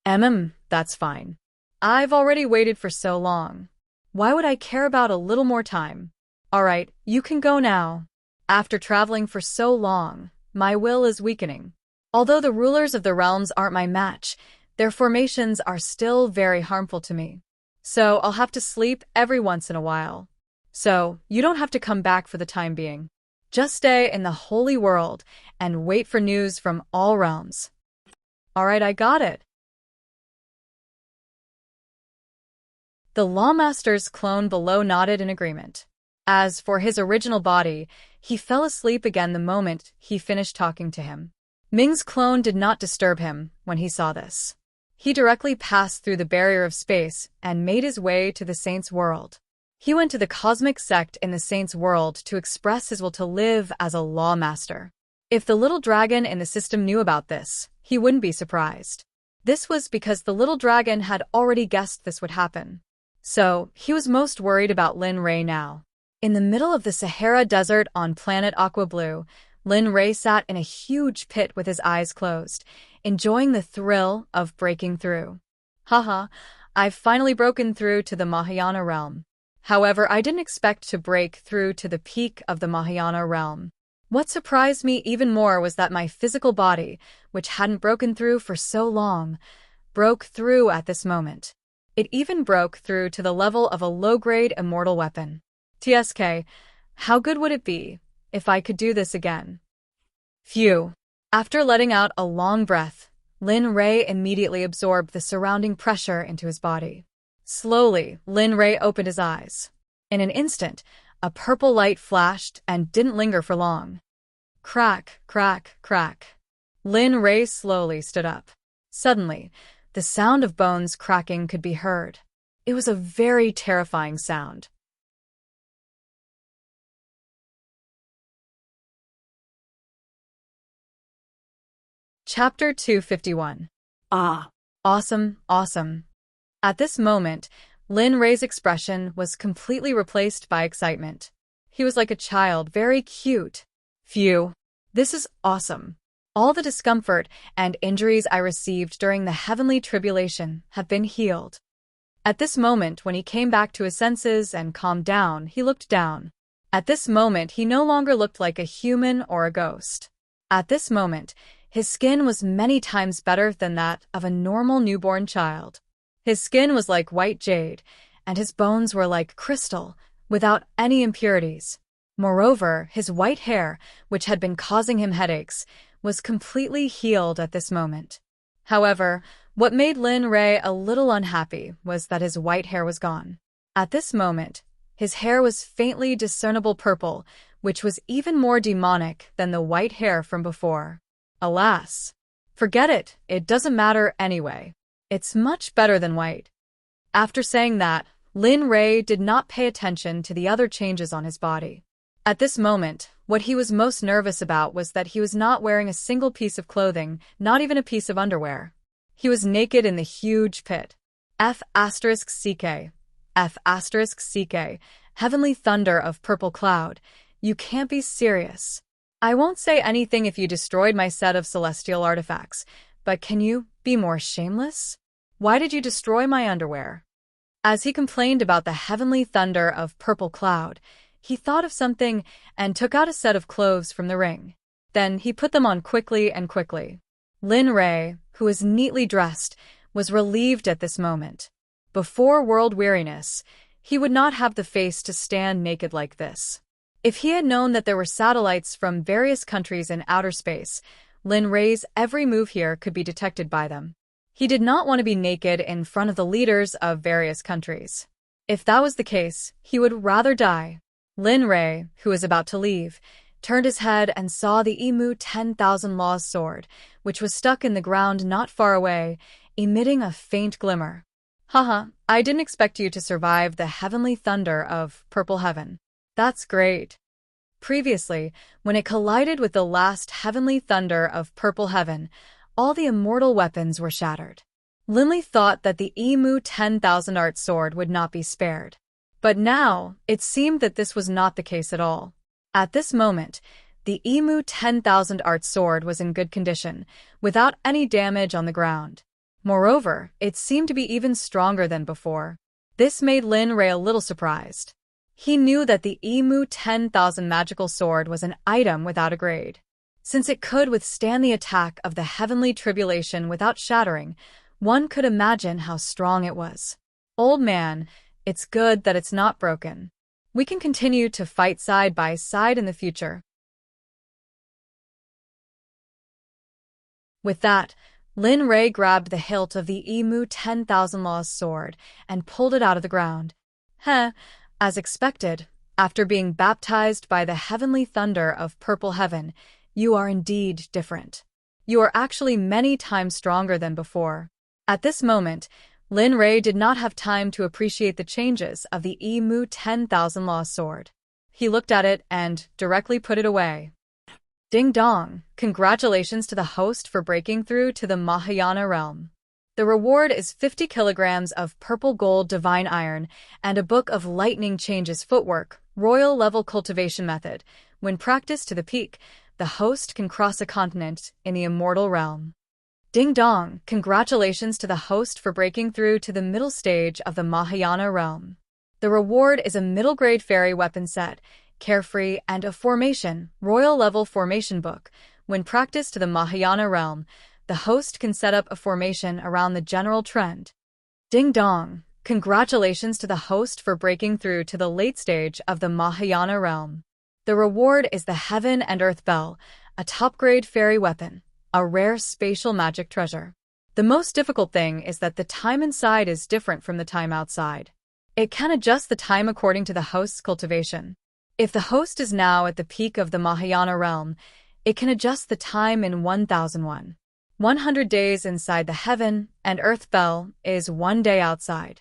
That's fine. I've already waited for so long. Why would I care about a little more time? Alright, you can go now. After traveling for so long, my will is weakening. Although the rulers of the realms aren't my match, their formations are still very harmful to me. So I'll have to sleep every once in a while. So, you don't have to come back for the time being. Just stay in the holy world and wait for news from all realms. Alright, I got it. The Lawmaster's clone below nodded in agreement. As for his original body, he fell asleep again the moment he finished talking to him. Ming's clone did not disturb him when he saw this. He directly passed through the barrier of space and made his way to the Saint's world. He went to the cosmic sect in the Saint's world to express his will to live as a lawmaster. If the little dragon in the system knew about this, he wouldn't be surprised. This was because the little dragon had already guessed this would happen. So, he was most worried about Lin Ray now. In the middle of the Sahara Desert on planet Aqua Blue, Lin Ray sat in a huge pit with his eyes closed, enjoying the thrill of breaking through. Haha, I've finally broken through to the Mahayana realm. However, I didn't expect to break through to the peak of the Mahayana realm. What surprised me even more was that my physical body, which hadn't broken through for so long, broke through at this moment. It even broke through to the level of a low-grade immortal weapon. TSK, how good would it be if I could do this again? Phew. After letting out a long breath, Lin Ray immediately absorbed the surrounding pressure into his body. Slowly, Lin Ray opened his eyes. In an instant, a purple light flashed and didn't linger for long. Crack, crack, crack. Lin Ray slowly stood up. Suddenly, the sound of bones cracking could be heard. It was a very terrifying sound. Chapter 251. Ah. Awesome, awesome. At this moment, Lin Ray's expression was completely replaced by excitement. He was like a child, very cute. Phew. This is awesome. All the discomfort and injuries I received during the heavenly tribulation have been healed. At this moment, when he came back to his senses and calmed down, he looked down. At this moment, he no longer looked like a human or a ghost. At this moment, his skin was many times better than that of a normal newborn child. His skin was like white jade, and his bones were like crystal, without any impurities. Moreover, his white hair, which had been causing him headaches, was completely healed at this moment. However, what made Lin Ray a little unhappy was that his white hair was gone. At this moment, his hair was faintly discernible purple, which was even more demonic than the white hair from before. Alas! Forget it, it doesn't matter anyway. It's much better than white. After saying that, Lin Ray did not pay attention to the other changes on his body. At this moment, what he was most nervous about was that he was not wearing a single piece of clothing, not even a piece of underwear. He was naked in the huge pit. F*CK. F*CK. Heavenly thunder of purple cloud. You can't be serious. I won't say anything if you destroyed my set of celestial artifacts, but can you be more shameless? Why did you destroy my underwear? As he complained about the heavenly thunder of purple cloud, he thought of something and took out a set of clothes from the ring. Then he put them on quickly and quickly. Lin Ray, who was neatly dressed, was relieved at this moment. Before world weariness, he would not have the face to stand naked like this. If he had known that there were satellites from various countries in outer space, Lin Ray's every move here could be detected by them. He did not want to be naked in front of the leaders of various countries. If that was the case, he would rather die. Lin Ray, who was about to leave, turned his head and saw the Emu 10,000 Laws sword, which was stuck in the ground not far away, emitting a faint glimmer. Haha, I didn't expect you to survive the heavenly thunder of purple heaven. That's great. Previously, when it collided with the last heavenly thunder of purple heaven, all the immortal weapons were shattered. Linley thought that the Emu 10,000 art sword would not be spared. But now, it seemed that this was not the case at all. At this moment, the Emu 10,000 art sword was in good condition, without any damage on the ground. Moreover, it seemed to be even stronger than before. This made Lin Ray a little surprised. He knew that the Emu 10,000 magical sword was an item without a grade. Since it could withstand the attack of the heavenly tribulation without shattering, one could imagine how strong it was. Old man, it's good that it's not broken. We can continue to fight side by side in the future. With that, Lin Ray grabbed the hilt of the Emu 10,000 Laws sword and pulled it out of the ground. As expected, after being baptized by the heavenly thunder of purple heaven, you are indeed different. You are actually many times stronger than before. At this moment, Lin Rei did not have time to appreciate the changes of the Mu 10,000 Law sword. He looked at it and directly put it away. Ding dong! Congratulations to the host for breaking through to the Mahayana realm. The reward is 50 kilograms of purple gold divine iron and a book of lightning changes footwork, royal level cultivation method. When practiced to the peak, the host can cross a continent in the immortal realm. Ding dong! Congratulations to the host for breaking through to the middle stage of the Mahayana realm. The reward is a middle-grade fairy weapon set, carefree, and a formation, royal level formation book. When practiced to the Mahayana realm, the host can set up a formation around the general trend. Ding dong! Congratulations to the host for breaking through to the late stage of the Mahayana realm. The reward is the Heaven and Earth Bell, a top-grade fairy weapon, a rare spatial magic treasure. The most difficult thing is that the time inside is different from the time outside. It can adjust the time according to the host's cultivation. If the host is now at the peak of the Mahayana realm, it can adjust the time in 1001. 100 days inside the Heaven and Earth Bell is 1 day outside.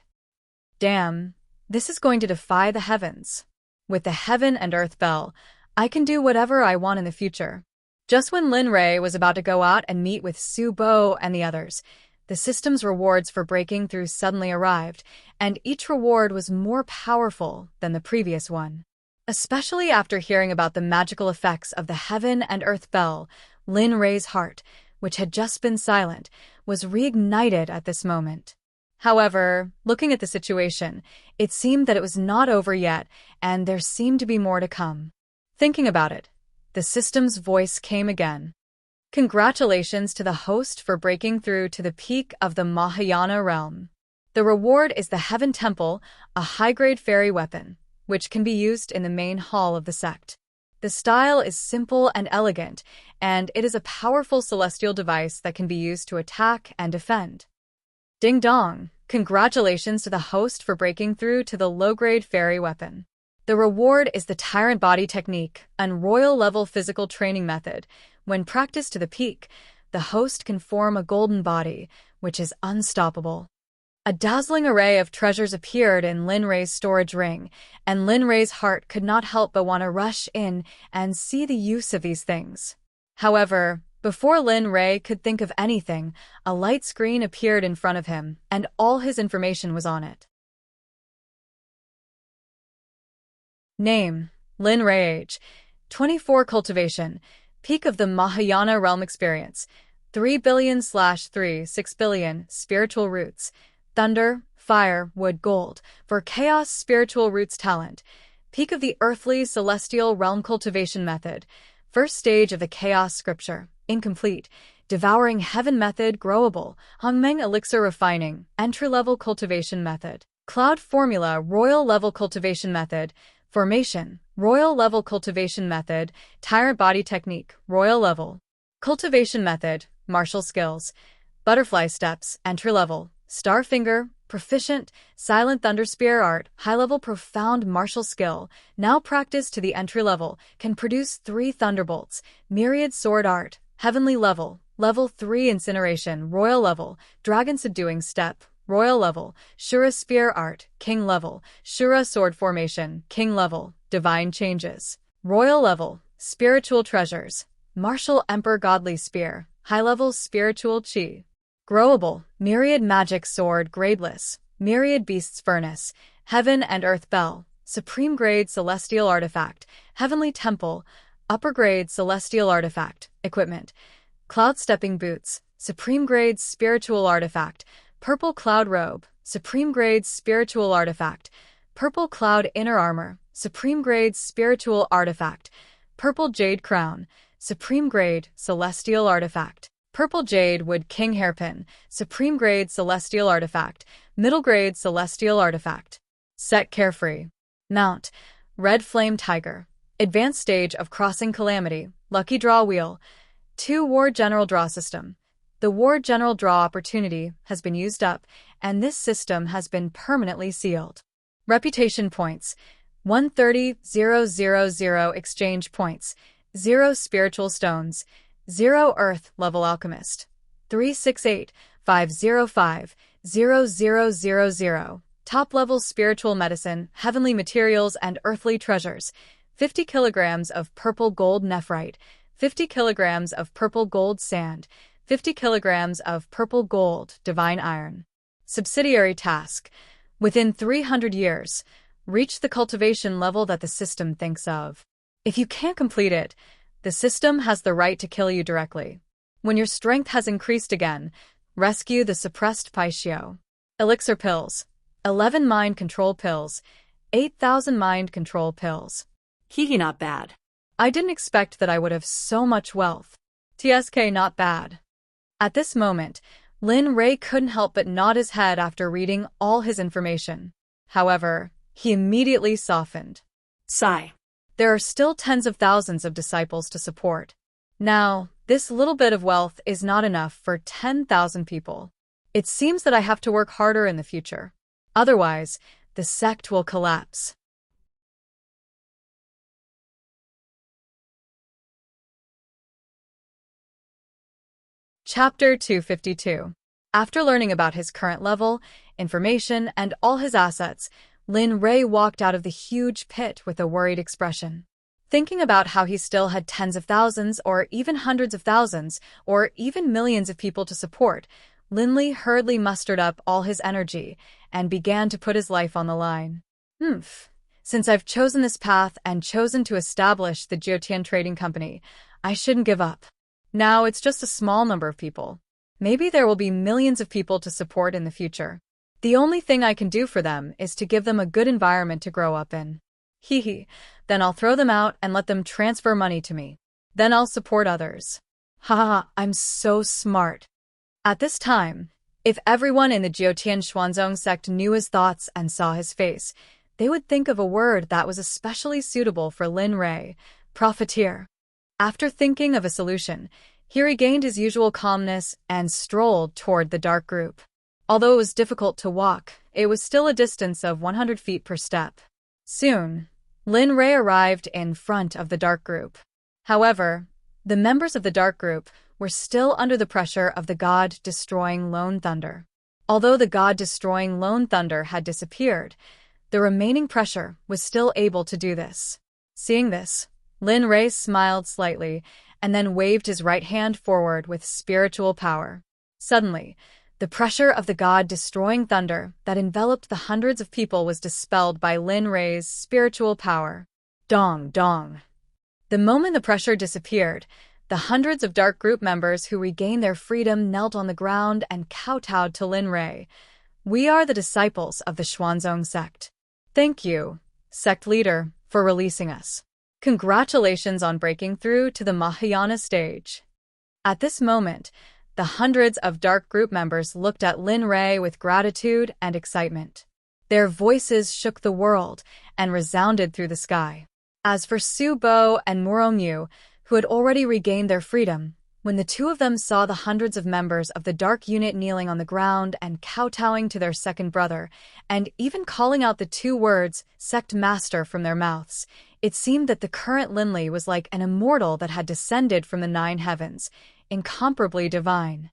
Damn, this is going to defy the heavens. With the Heaven and Earth Bell, I can do whatever I want in the future. Just when Lin Rei was about to go out and meet with Su Bo and the others, the system's rewards for breaking through suddenly arrived, and each reward was more powerful than the previous one. Especially after hearing about the magical effects of the Heaven and Earth Bell, Lin Rei's heart, which had just been silent, was reignited at this moment. However, looking at the situation, it seemed that it was not over yet, and there seemed to be more to come. Thinking about it, the system's voice came again. Congratulations to the host for breaking through to the peak of the Mahayana realm. The reward is the Heaven Temple, a high-grade fairy weapon, which can be used in the main hall of the sect. The style is simple and elegant, and it is a powerful celestial device that can be used to attack and defend. Ding dong! Congratulations to the host for breaking through to the low-grade fairy weapon. The reward is the Tyrant Body Technique, a royal-level physical training method. When practiced to the peak, the host can form a golden body, which is unstoppable. A dazzling array of treasures appeared in Lin Rei's storage ring, and Lin Rei's heart could not help but want to rush in and see the use of these things. However, before Lin Rei could think of anything, a light screen appeared in front of him, and all his information was on it. Name: Lin Rei. Age: 24. Cultivation: peak of the Mahayana realm experience: 3 billion/3 6 billion spiritual roots. Thunder, fire, wood, gold. For chaos spiritual roots talent. Peak of the earthly celestial realm cultivation method. First stage of the chaos scripture. Incomplete. Devouring heaven method growable. Hongmeng elixir refining. Entry-level cultivation method. Cloud formula royal level cultivation method. Formation royal level cultivation method. Tyrant body technique royal level. Cultivation method martial skills. Butterfly steps entry level. Starfinger, proficient, silent thunder spear art, high-level profound martial skill, now practiced to the entry level, can produce 3 thunderbolts, myriad sword art, heavenly level, level 3 incineration, royal level, dragon subduing step, royal level, Shura spear art, king level, Shura sword formation, king level, divine changes, royal level, spiritual treasures, martial emperor godly spear, high-level spiritual chi. Growable, myriad magic sword gradeless, myriad beasts furnace, heaven and earth bell, supreme grade celestial artifact, heavenly temple, upper grade celestial artifact, equipment, cloud stepping boots, supreme grade spiritual artifact, purple cloud robe, supreme grade spiritual artifact, purple cloud inner armor, supreme grade spiritual artifact, purple jade crown, supreme grade celestial artifact. Purple Jade Wood King Hairpin, Supreme Grade Celestial Artifact, Middle Grade Celestial Artifact. Set Carefree. Mount: Red Flame Tiger. Advanced Stage of Crossing Calamity, Lucky Draw Wheel. 2 War General Draw System. The War General Draw opportunity has been used up, and this system has been permanently sealed. Reputation Points: 130,000 Exchange Points, 0 Spiritual Stones, 0 Earth Level Alchemist. 368-505-0000. Top-level spiritual medicine, heavenly materials, and earthly treasures. 50 kilograms of purple gold nephrite. 50 kilograms of purple gold sand. 50 kilograms of purple gold divine iron. Subsidiary task. Within 300 years, reach the cultivation level that the system thinks of. If you can't complete it, the system has the right to kill you directly. When your strength has increased again, rescue the suppressed Biyao. Elixir pills. 11 mind control pills. 8,000 mind control pills. Not bad. I didn't expect that I would have so much wealth. TSK not bad. At this moment, Lin Ray couldn't help but nod his head after reading all his information. However, he immediately softened. Sigh. There are still tens of thousands of disciples to support. Now, this little bit of wealth is not enough for 10,000 people. It seems that I have to work harder in the future. Otherwise, the sect will collapse. Chapter 252. After learning about his current level, information, and all his assets, Lin Ray walked out of the huge pit with a worried expression. Thinking about how he still had tens of thousands, or even hundreds of thousands, or even millions of people to support, Linley hurriedly mustered up all his energy and began to put his life on the line. Since I've chosen this path and chosen to establish the Jiutian Trading Company, I shouldn't give up. Now it's just a small number of people. Maybe there will be millions of people to support in the future. The only thing I can do for them is to give them a good environment to grow up in. Then I'll throw them out and let them transfer money to me. Then I'll support others. I'm so smart. At this time, if everyone in the Jiutian Xuanzong sect knew his thoughts and saw his face, they would think of a word that was especially suitable for Lin Ray: profiteer. After thinking of a solution, he regained his usual calmness and strolled toward the dark group. Although it was difficult to walk, it was still a distance of 100 feet per step. Soon, Lin Ray arrived in front of the dark group. However, the members of the dark group were still under the pressure of the god-destroying Lone Thunder. Although the god-destroying Lone Thunder had disappeared, the remaining pressure was still able to do this. Seeing this, Lin Ray smiled slightly and then waved his right hand forward with spiritual power. Suddenly, the pressure of the god-destroying thunder that enveloped the hundreds of people was dispelled by Lin Ray's spiritual power. Dong, dong. The moment the pressure disappeared, the hundreds of dark group members who regained their freedom knelt on the ground and kowtowed to Lin Ray. We are the disciples of the Xuanzong sect. Thank you, sect leader, for releasing us. Congratulations on breaking through to the Mahayana stage. At this moment, the hundreds of dark group members looked at Lin Ray with gratitude and excitement. Their voices shook the world and resounded through the sky. As for Su Bo and Muro Mu, who had already regained their freedom, when the two of them saw the hundreds of members of the dark unit kneeling on the ground and kowtowing to their second brother, and even calling out the two words, sect master, from their mouths, it seemed that the current Linley was like an immortal that had descended from the 9 heavens, incomparably divine.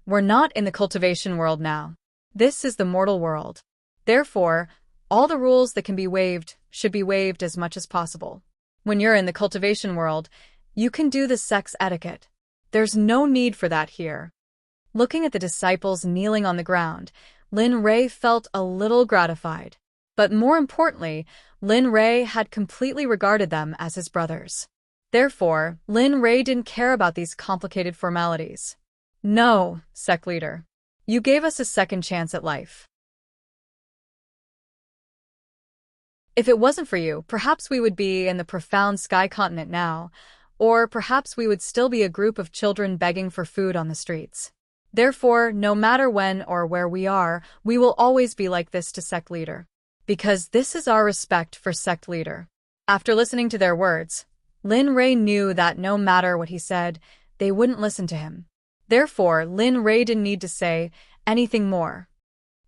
We're not in the cultivation world now. This is the mortal world. Therefore, all the rules that can be waived should be waived as much as possible. When you're in the cultivation world, you can do the sex etiquette. There's no need for that here. Looking at the disciples kneeling on the ground, Lin Ray felt a little gratified. But more importantly, Lin Ray had completely regarded them as his brothers. Therefore, Lin Ray didn't care about these complicated formalities. No, sect leader. You gave us a second chance at life. If it wasn't for you, perhaps we would be in the profound sky continent now, or perhaps we would still be a group of children begging for food on the streets. Therefore, no matter when or where we are, we will always be like this to sect leader. Because this is our respect for sect leader. After listening to their words, Lin Ray knew that no matter what he said, they wouldn't listen to him. Therefore, Lin Ray didn't need to say anything more.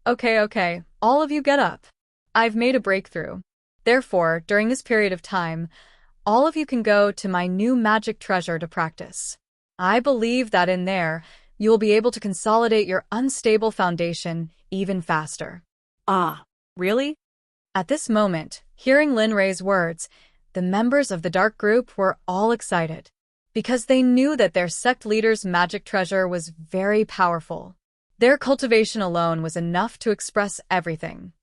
Okay, all of you get up. I've made a breakthrough. Therefore, during this period of time, all of you can go to my new magic treasure to practice. I believe that in there, you will be able to consolidate your unstable foundation even faster. Ah, really? At this moment, hearing Lin Rei's words, the members of the dark group were all excited, because they knew that their sect leader's magic treasure was very powerful. Their cultivation alone was enough to express everything.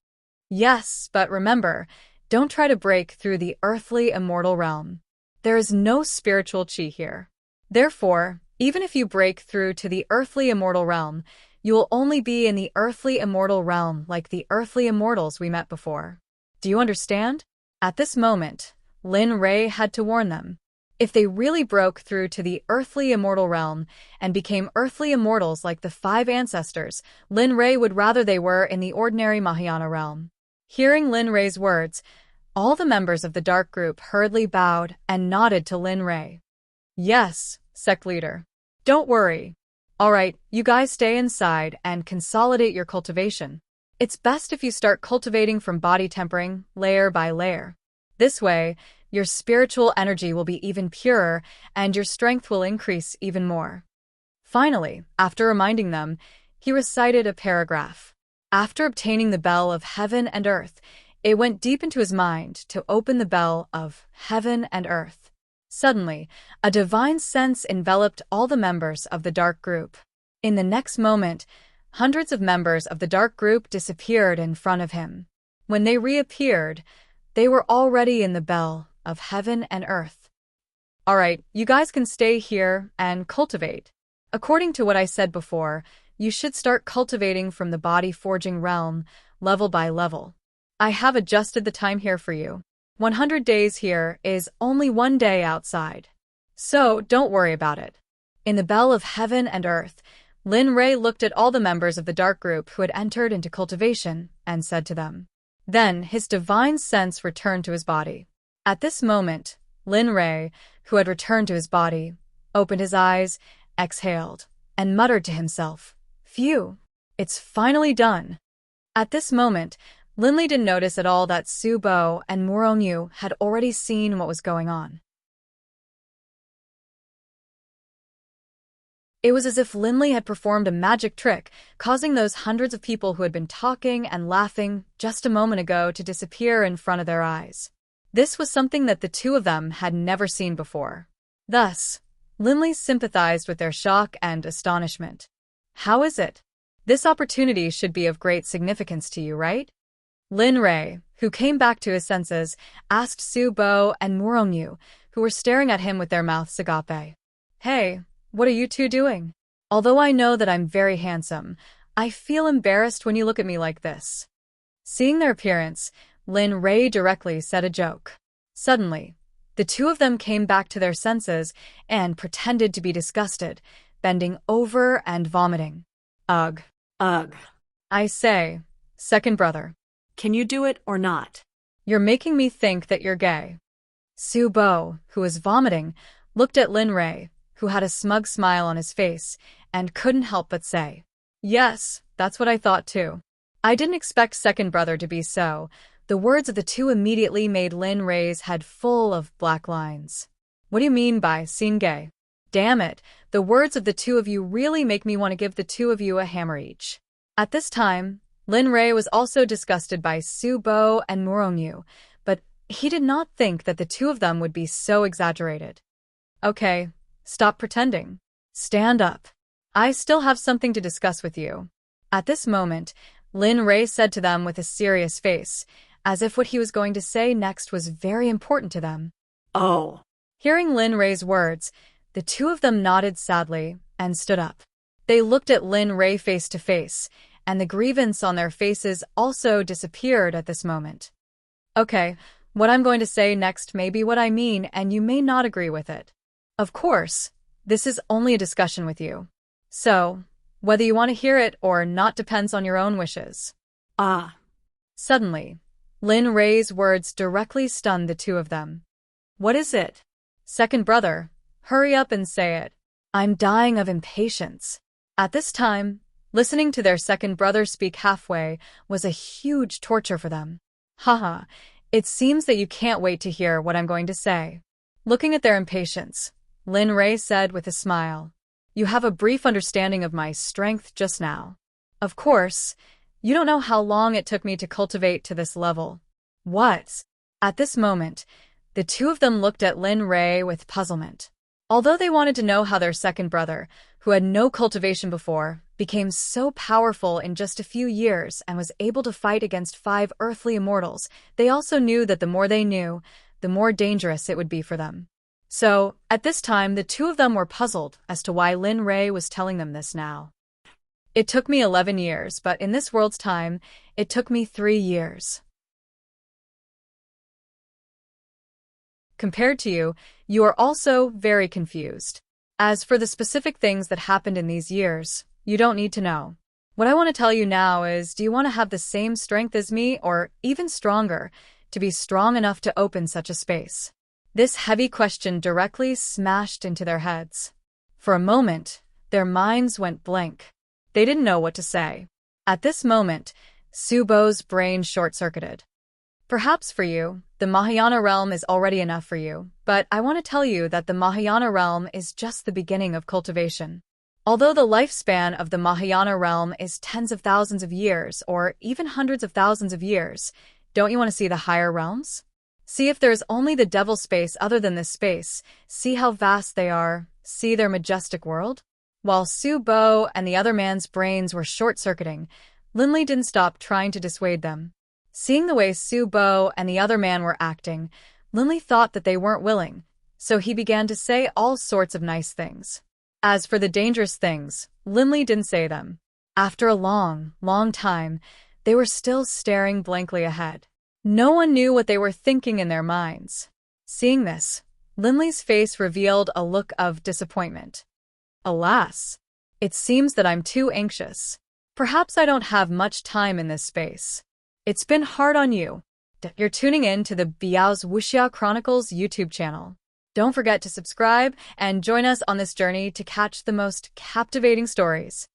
Yes, but remember, don't try to break through the earthly immortal realm. There is no spiritual chi here. Therefore, even if you break through to the earthly immortal realm, you will only be in the earthly immortal realm like the earthly immortals we met before. Do you understand? At this moment, Lin Rei had to warn them. If they really broke through to the earthly immortal realm and became earthly immortals like the 5 ancestors, Lin Rei would rather they were in the ordinary Mahayana realm. Hearing Lin Rei's words, all the members of the dark group hurriedly bowed and nodded to Lin Rei. Yes, sect leader. Don't worry. All right, you guys stay inside and consolidate your cultivation. It's best if you start cultivating from body tempering, layer by layer. This way, your spiritual energy will be even purer and your strength will increase even more. Finally, after reminding them, he recited a paragraph. After obtaining the bell of heaven and earth, it went deep into his mind to open the bell of heaven and earth. Suddenly, a divine sense enveloped all the members of the dark group. In the next moment, hundreds of members of the dark group disappeared in front of him. When they reappeared, they were already in the bell of heaven and earth. All right, you guys can stay here and cultivate. According to what I said before, you should start cultivating from the body forging realm, level by level. I have adjusted the time here for you. 100 days here is only 1 day outside. So don't worry about it. In the bell of heaven and earth, Lin Rei looked at all the members of the dark group who had entered into cultivation and said to them. Then his divine sense returned to his body. At this moment, Lin Rei, who had returned to his body, opened his eyes, exhaled, and muttered to himself, Phew, it's finally done. At this moment, Lin Li didn't notice at all that Su Bo and Muronyu had already seen what was going on. It was as if Lin Li had performed a magic trick, causing those hundreds of people who had been talking and laughing just a moment ago to disappear in front of their eyes. This was something that the two of them had never seen before. Thus, Lin Li sympathized with their shock and astonishment. How is it? This opportunity should be of great significance to you, right? Lin Rei, who came back to his senses, asked Su Bo and Muronyu, who were staring at him with their mouths agape. Hey, what are you two doing? Although I know that I'm very handsome, I feel embarrassed when you look at me like this. Seeing their appearance, Lin Rei directly said a joke. Suddenly, the two of them came back to their senses and pretended to be disgusted, bending over and vomiting. Ugh. Ugh. I say, second brother. Can you do it or not? You're making me think that you're gay. Su Bo, who was vomiting, looked at Lin Rei, who had a smug smile on his face, and couldn't help but say, Yes, that's what I thought too. I didn't expect second brother to be so. The words of the two immediately made Lin Rei's head full of black lines. What do you mean by seen gay? Damn it, the words of the two of you really make me want to give the two of you a hammer each. At this time, Lin Rei was also disgusted by Su Bo and Muronyu, but he did not think that the two of them would be so exaggerated. Okay, stop pretending. Stand up. I still have something to discuss with you. At this moment, Lin Rei said to them with a serious face, as if what he was going to say next was very important to them. Oh. Hearing Lin Rei's words, the two of them nodded sadly and stood up. They looked at Lin Rei face to face, and the grievance on their faces also disappeared at this moment. Okay, what I'm going to say next may be what I mean, and you may not agree with it. Of course, this is only a discussion with you. So, whether you want to hear it or not depends on your own wishes. Ah. Suddenly, Lin Rei's words directly stunned the two of them. What is it? Second brother, hurry up and say it. I'm dying of impatience. At this time, listening to their second brother speak halfway was a huge torture for them. Haha, it seems that you can't wait to hear what I'm going to say. Looking at their impatience, Lin Rei said with a smile. You have a brief understanding of my strength just now. Of course, you don't know how long it took me to cultivate to this level. What? At this moment, the two of them looked at Lin Rei with puzzlement. Although they wanted to know how their second brother, who had no cultivation before, became so powerful in just a few years and was able to fight against 5 earthly immortals, they also knew that the more they knew, the more dangerous it would be for them. So, at this time, the two of them were puzzled as to why Lin Rei was telling them this now. It took me 11 years, but in this world's time, it took me 3 years. Compared to you, you are also very confused. As for the specific things that happened in these years, you don't need to know. What I want to tell you now is, do you want to have the same strength as me, or even stronger, to be strong enough to open such a space? This heavy question directly smashed into their heads. For a moment, their minds went blank. They didn't know what to say. At this moment, Su Bo's brain short-circuited. Perhaps for you, the Mahayana realm is already enough for you, but I want to tell you that the Mahayana realm is just the beginning of cultivation. Although the lifespan of the Mahayana realm is tens of thousands of years, or even hundreds of thousands of years, don't you want to see the higher realms? See if there's only the devil space other than this space, see how vast they are, see their majestic world? While Su Bo and the other man's brains were short-circuiting, Linley didn't stop trying to dissuade them. Seeing the way Su Bo and the other man were acting, Linley thought that they weren't willing, so he began to say all sorts of nice things. As for the dangerous things, Linley didn't say them. After a long, long time, they were still staring blankly ahead. No one knew what they were thinking in their minds. Seeing this, Linley's face revealed a look of disappointment. Alas, it seems that I'm too anxious. Perhaps I don't have much time in this space. It's been hard on you. You're tuning in to the Biyao's Wuxia Chronicles YouTube channel. Don't forget to subscribe and join us on this journey to catch the most captivating stories.